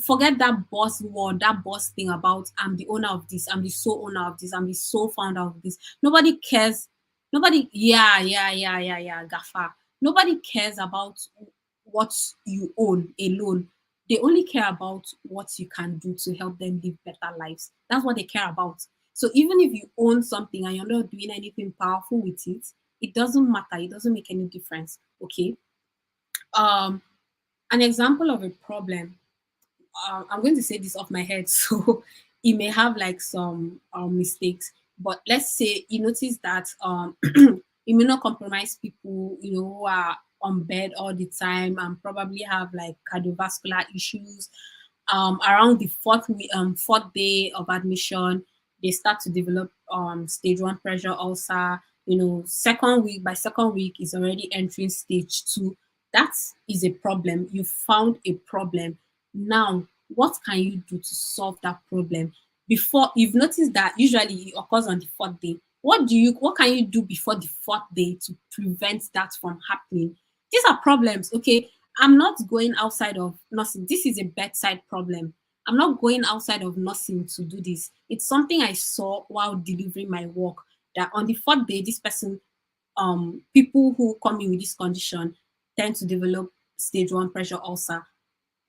forget that boss word, that boss thing about I'm the owner of this, I'm the sole owner of this, I'm the sole founder of this. Nobody cares. Nobody, yeah, Gaffa. Nobody cares about what you own alone. They only care about what you can do to help them live better lives. That's what they care about. So even if you own something and you're not doing anything powerful with it, it doesn't matter. It doesn't make any difference. Okay. Um, an example of a problem, I'm going to say this off my head, so it may have like some mistakes. But let's say you notice that immunocompromised people, who are on bed all the time and probably have like cardiovascular issues, around the fourth day of admission, they start to develop stage one pressure ulcer. Second week by second week is already entering stage two. That is a problem. You found a problem. Now, what can you do to solve that problem? Before you've noticed that usually it occurs on the fourth day. What can you do before the fourth day to prevent that from happening? These are problems, okay? I'm not going outside of nursing. This is a bedside problem. I'm not going outside of nursing to do this. It's something I saw while delivering my work, that on the fourth day, this person, people who come in with this condition tend to develop stage one pressure ulcer.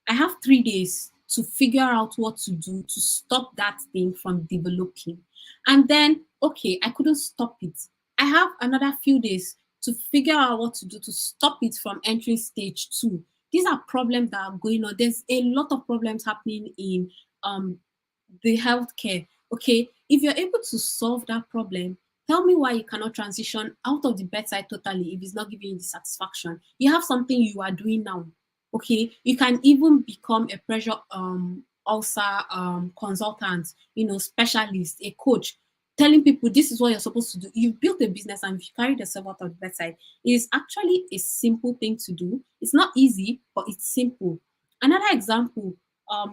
I have 3 days to figure out what to do to stop that thing from developing. And then, okay, I couldn't stop it. I have another few days to figure out what to do to stop it from entering stage two. These are problems that are going on. There's a lot of problems happening in um, the healthcare. Okay, if you're able to solve that problem, tell me why you cannot transition out of the bedside totally if it's not giving you the satisfaction. You have something you are doing now. Okay, you can even become a pressure ulcer consultant, specialist, a coach, telling people this is what you're supposed to do. You've built a business and you carry yourself out of the bedside. It is actually a simple thing to do. It's not easy, but it's simple. Another example,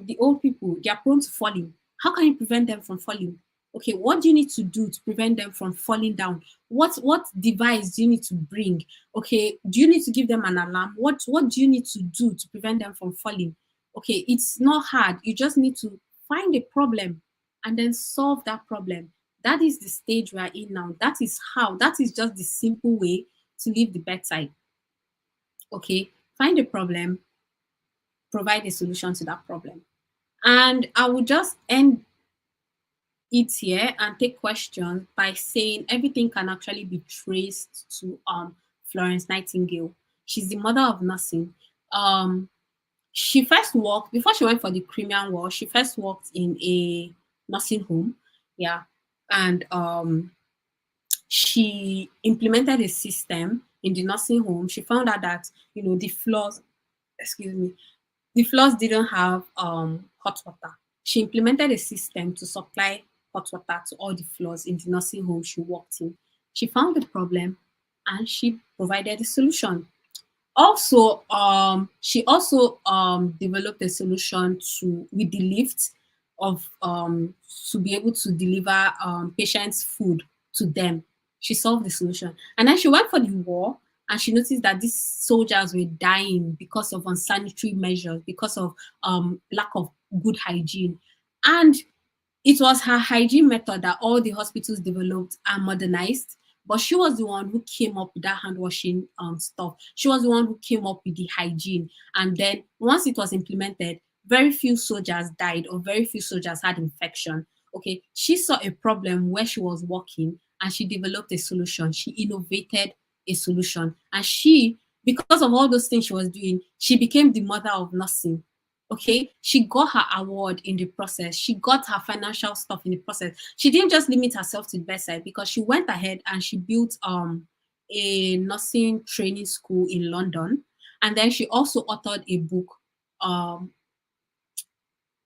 the old people, they are prone to falling. How can you prevent them from falling? Okay, what do you need to do to prevent them from falling down? What device do you need to bring? Okay, do you need to give them an alarm? What do you need to do to prevent them from falling? Okay, it's not hard. You just need to find a problem and then solve that problem. That is the stage we are in now. That is just the simple way to leave the bedside. Okay, find a problem, provide a solution to that problem. And I will just end it here and take questions by saying everything can actually be traced to Florence Nightingale. She's the mother of nursing. Um, she first worked before she went for the Crimean War. She first worked in a nursing home, yeah, and she implemented a system in the nursing home. She found out that the floors, excuse me, the floors didn't have hot water. She implemented a system to supply hot water to all the floors in the nursing home she worked in. She found the problem and she provided a solution. Also, she also developed a solution to with the lift of to be able to deliver patients food to them. She solved the solution, and then she went for the war, and she noticed that these soldiers were dying because of unsanitary measures, because of lack of good hygiene, and it was her hygiene method that all the hospitals developed and modernized. But she was the one who came up with that hand washing stuff. She was the one who came up with the hygiene. And then once it was implemented, very few soldiers died or very few soldiers had infection. Okay, she saw a problem where she was working and she developed a solution. She innovated a solution. And because of all those things she was doing, she became the mother of nursing. Okay, she got her award in the process. She got her financial stuff in the process. She didn't just limit herself to the bedside because she went ahead and she built a nursing training school in London, and then she also authored a book. um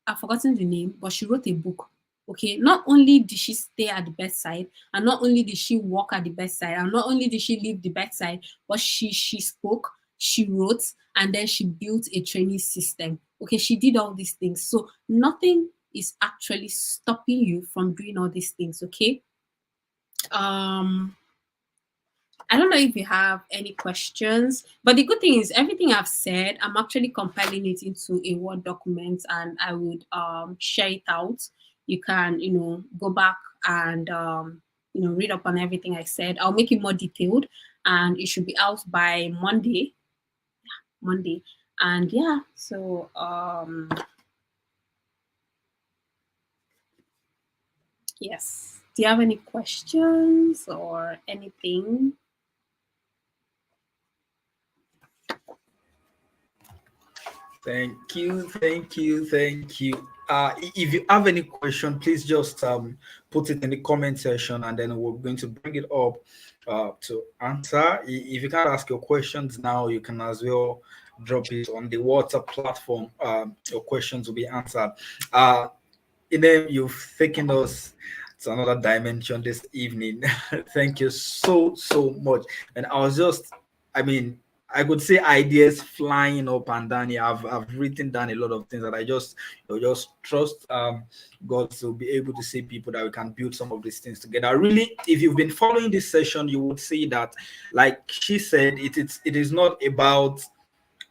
I've forgotten the name, but she wrote a book. Okay, not only did she stay at the bedside, and not only did she walk at the bedside, and not only did she leave the bedside, but she spoke, she wrote, and then she built a training system. Okay, she did all these things. So nothing is actually stopping you from doing all these things. Okay. Um, I don't know if you have any questions, but the good thing is everything I've said, I'm actually compiling it into a Word document and I would share it out. You can, go back and, read up on everything I said. I'll make it more detailed and it should be out by Monday. Monday. And yeah, so yes. Do you have any questions or anything? Thank you, thank you, thank you. If you have any question, please just put it in the comment section, and then we're going to bring it up to answer. If you can't ask your questions now, you can as well drop it on the WhatsApp platform. Your questions will be answered. Uh, Inem, you've taken us to another dimension this evening. Thank you so much. And I was just, I mean, I could say ideas flying up and down here. I've written down a lot of things that I just just trust God to be able to see people that we can build some of these things together. Really, if you've been following this session, you would see that, like she said, it is not about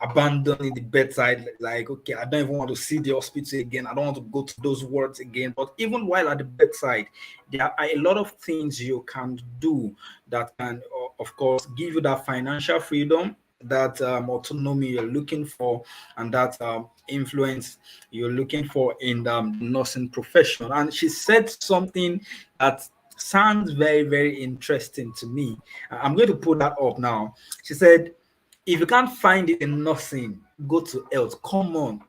abandoning the bedside, like, okay, I don't even want to see the hospital again, I don't want to go to those wards again. But even while at the bedside, there are a lot of things you can do that can, of course, give you that financial freedom, that autonomy you're looking for, and that influence you're looking for in the nursing profession. And she said something that sounds very interesting to me. I'm going to put that up now. She said, if you can't find it in nothing, go to health. Come on.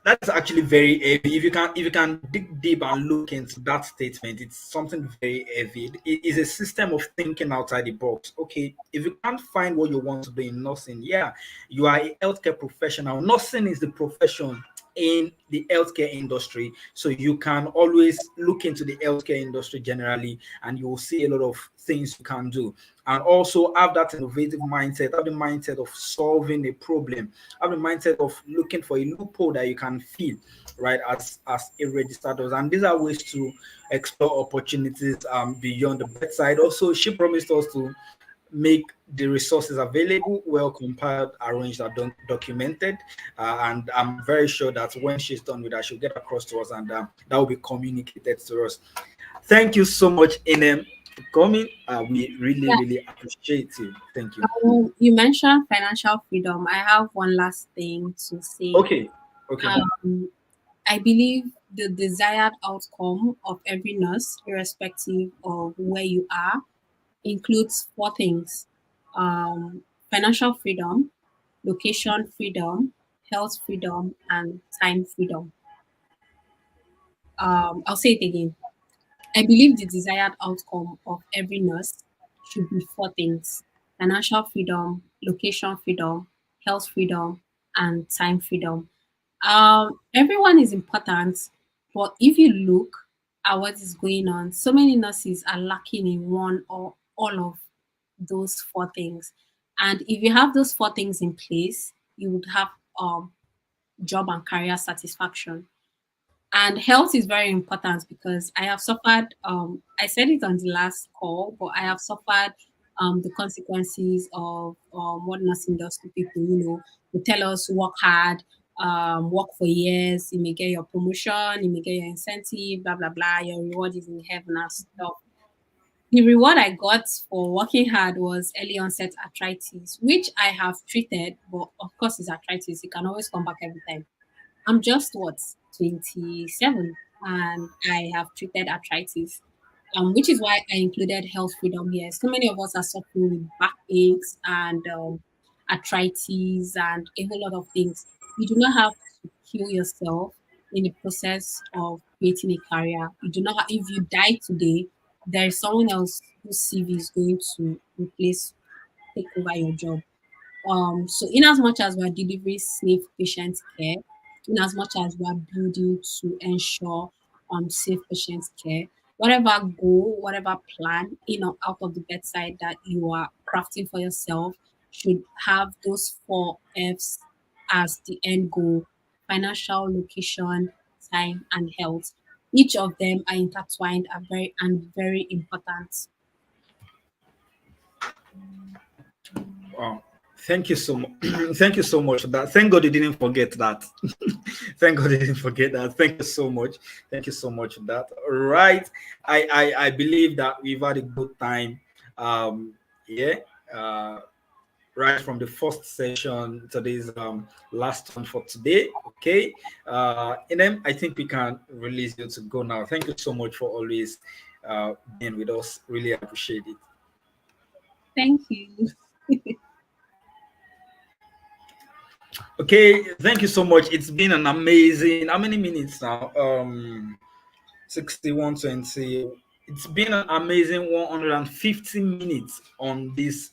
That's actually very heavy. If you can dig deep and look into that statement, it's something very heavy. It is a system of thinking outside the box. Okay, if you can't find what you want to do in nursing, yeah, you are a healthcare professional. Nursing is the profession in the healthcare industry. So you can always look into the healthcare industry generally, and you will see a lot of things you can do. And also have that innovative mindset, have the mindset of solving a problem, have the mindset of looking for a loophole that you can fill, right, as a registered nurse. And these are ways to explore opportunities beyond the bedside. Also, she promised us to make the resources available, well compiled, arranged, and documented. And I'm very sure that when she's done with that, she'll get across to us, and that will be communicated to us. Thank you so much, Inem, for coming. We really appreciate you. Thank you. You mentioned financial freedom. I have one last thing to say. Okay. Okay. Um, I believe the desired outcome of every nurse, irrespective of where you are, includes four things: financial freedom, location freedom, health freedom, and time freedom. I'll say it again. I believe the desired outcome of every nurse should be four things: financial freedom, location freedom, health freedom, and time freedom. Everyone is important, but if you look at what is going on, so many nurses are lacking in one or all of those four things. And if you have those four things in place, you would have job and career satisfaction. And health is very important because I have suffered, I said it on the last call, but I have suffered the consequences of what nursing does to people. They tell us work hard, work for years, you may get your promotion, you may get your incentive, blah, blah, blah, your reward is in heaven and stuff. The reward I got for working hard was early onset arthritis, which I have treated, but of course, it's arthritis. It can always come back every time. I'm just what 27 and I have treated arthritis, which is why I included health freedom here. So many of us are suffering with backaches and arthritis and a whole lot of things. You do not have to kill yourself in the process of creating a career. You do not. If you die today, there is someone else whose CV is going to replace, take over your job. So in as much as we're delivering safe patient care, in as much as we're building to ensure safe patient care, whatever goal, whatever plan in or out of the bedside that you are crafting for yourself should have those four F's as the end goal: financial, location, time, and health. Each of them are intertwined are very important. Wow. Thank you so much. Thank you so much for that. Thank God you didn't forget that. Thank God you didn't forget that. Thank you so much. Thank you so much for that. All right. I believe that we've had a good time. Yeah. Uh, right from the first session. Today's last one for today. Okay, and then I think we can release you to go now. Thank you so much for always being with us. Really appreciate it. Thank you. Okay, thank you so much. It's been an amazing. How many minutes now? 61:20. It's been an amazing 150 minutes on this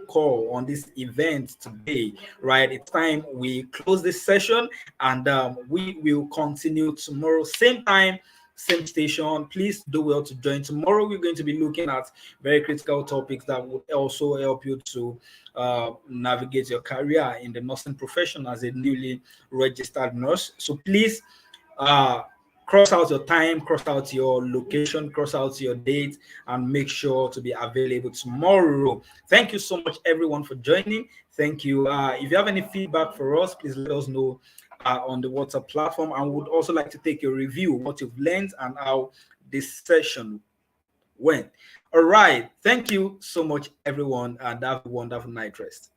call, on this event today, right? It's time we close this session, and we will continue tomorrow, same time, same station. Please do well to join. Tomorrow, we're going to be looking at very critical topics that would also help you to navigate your career in the nursing profession as a newly registered nurse. So please, uh, cross out your time, cross out your location, cross out your date, and make sure to be available tomorrow. Thank you so much, everyone, for joining. Thank you. If you have any feedback for us, please let us know on the WhatsApp platform. And we would also like to take your review, what you've learned, and how this session went. All right. Thank you so much, everyone, and have a wonderful night rest.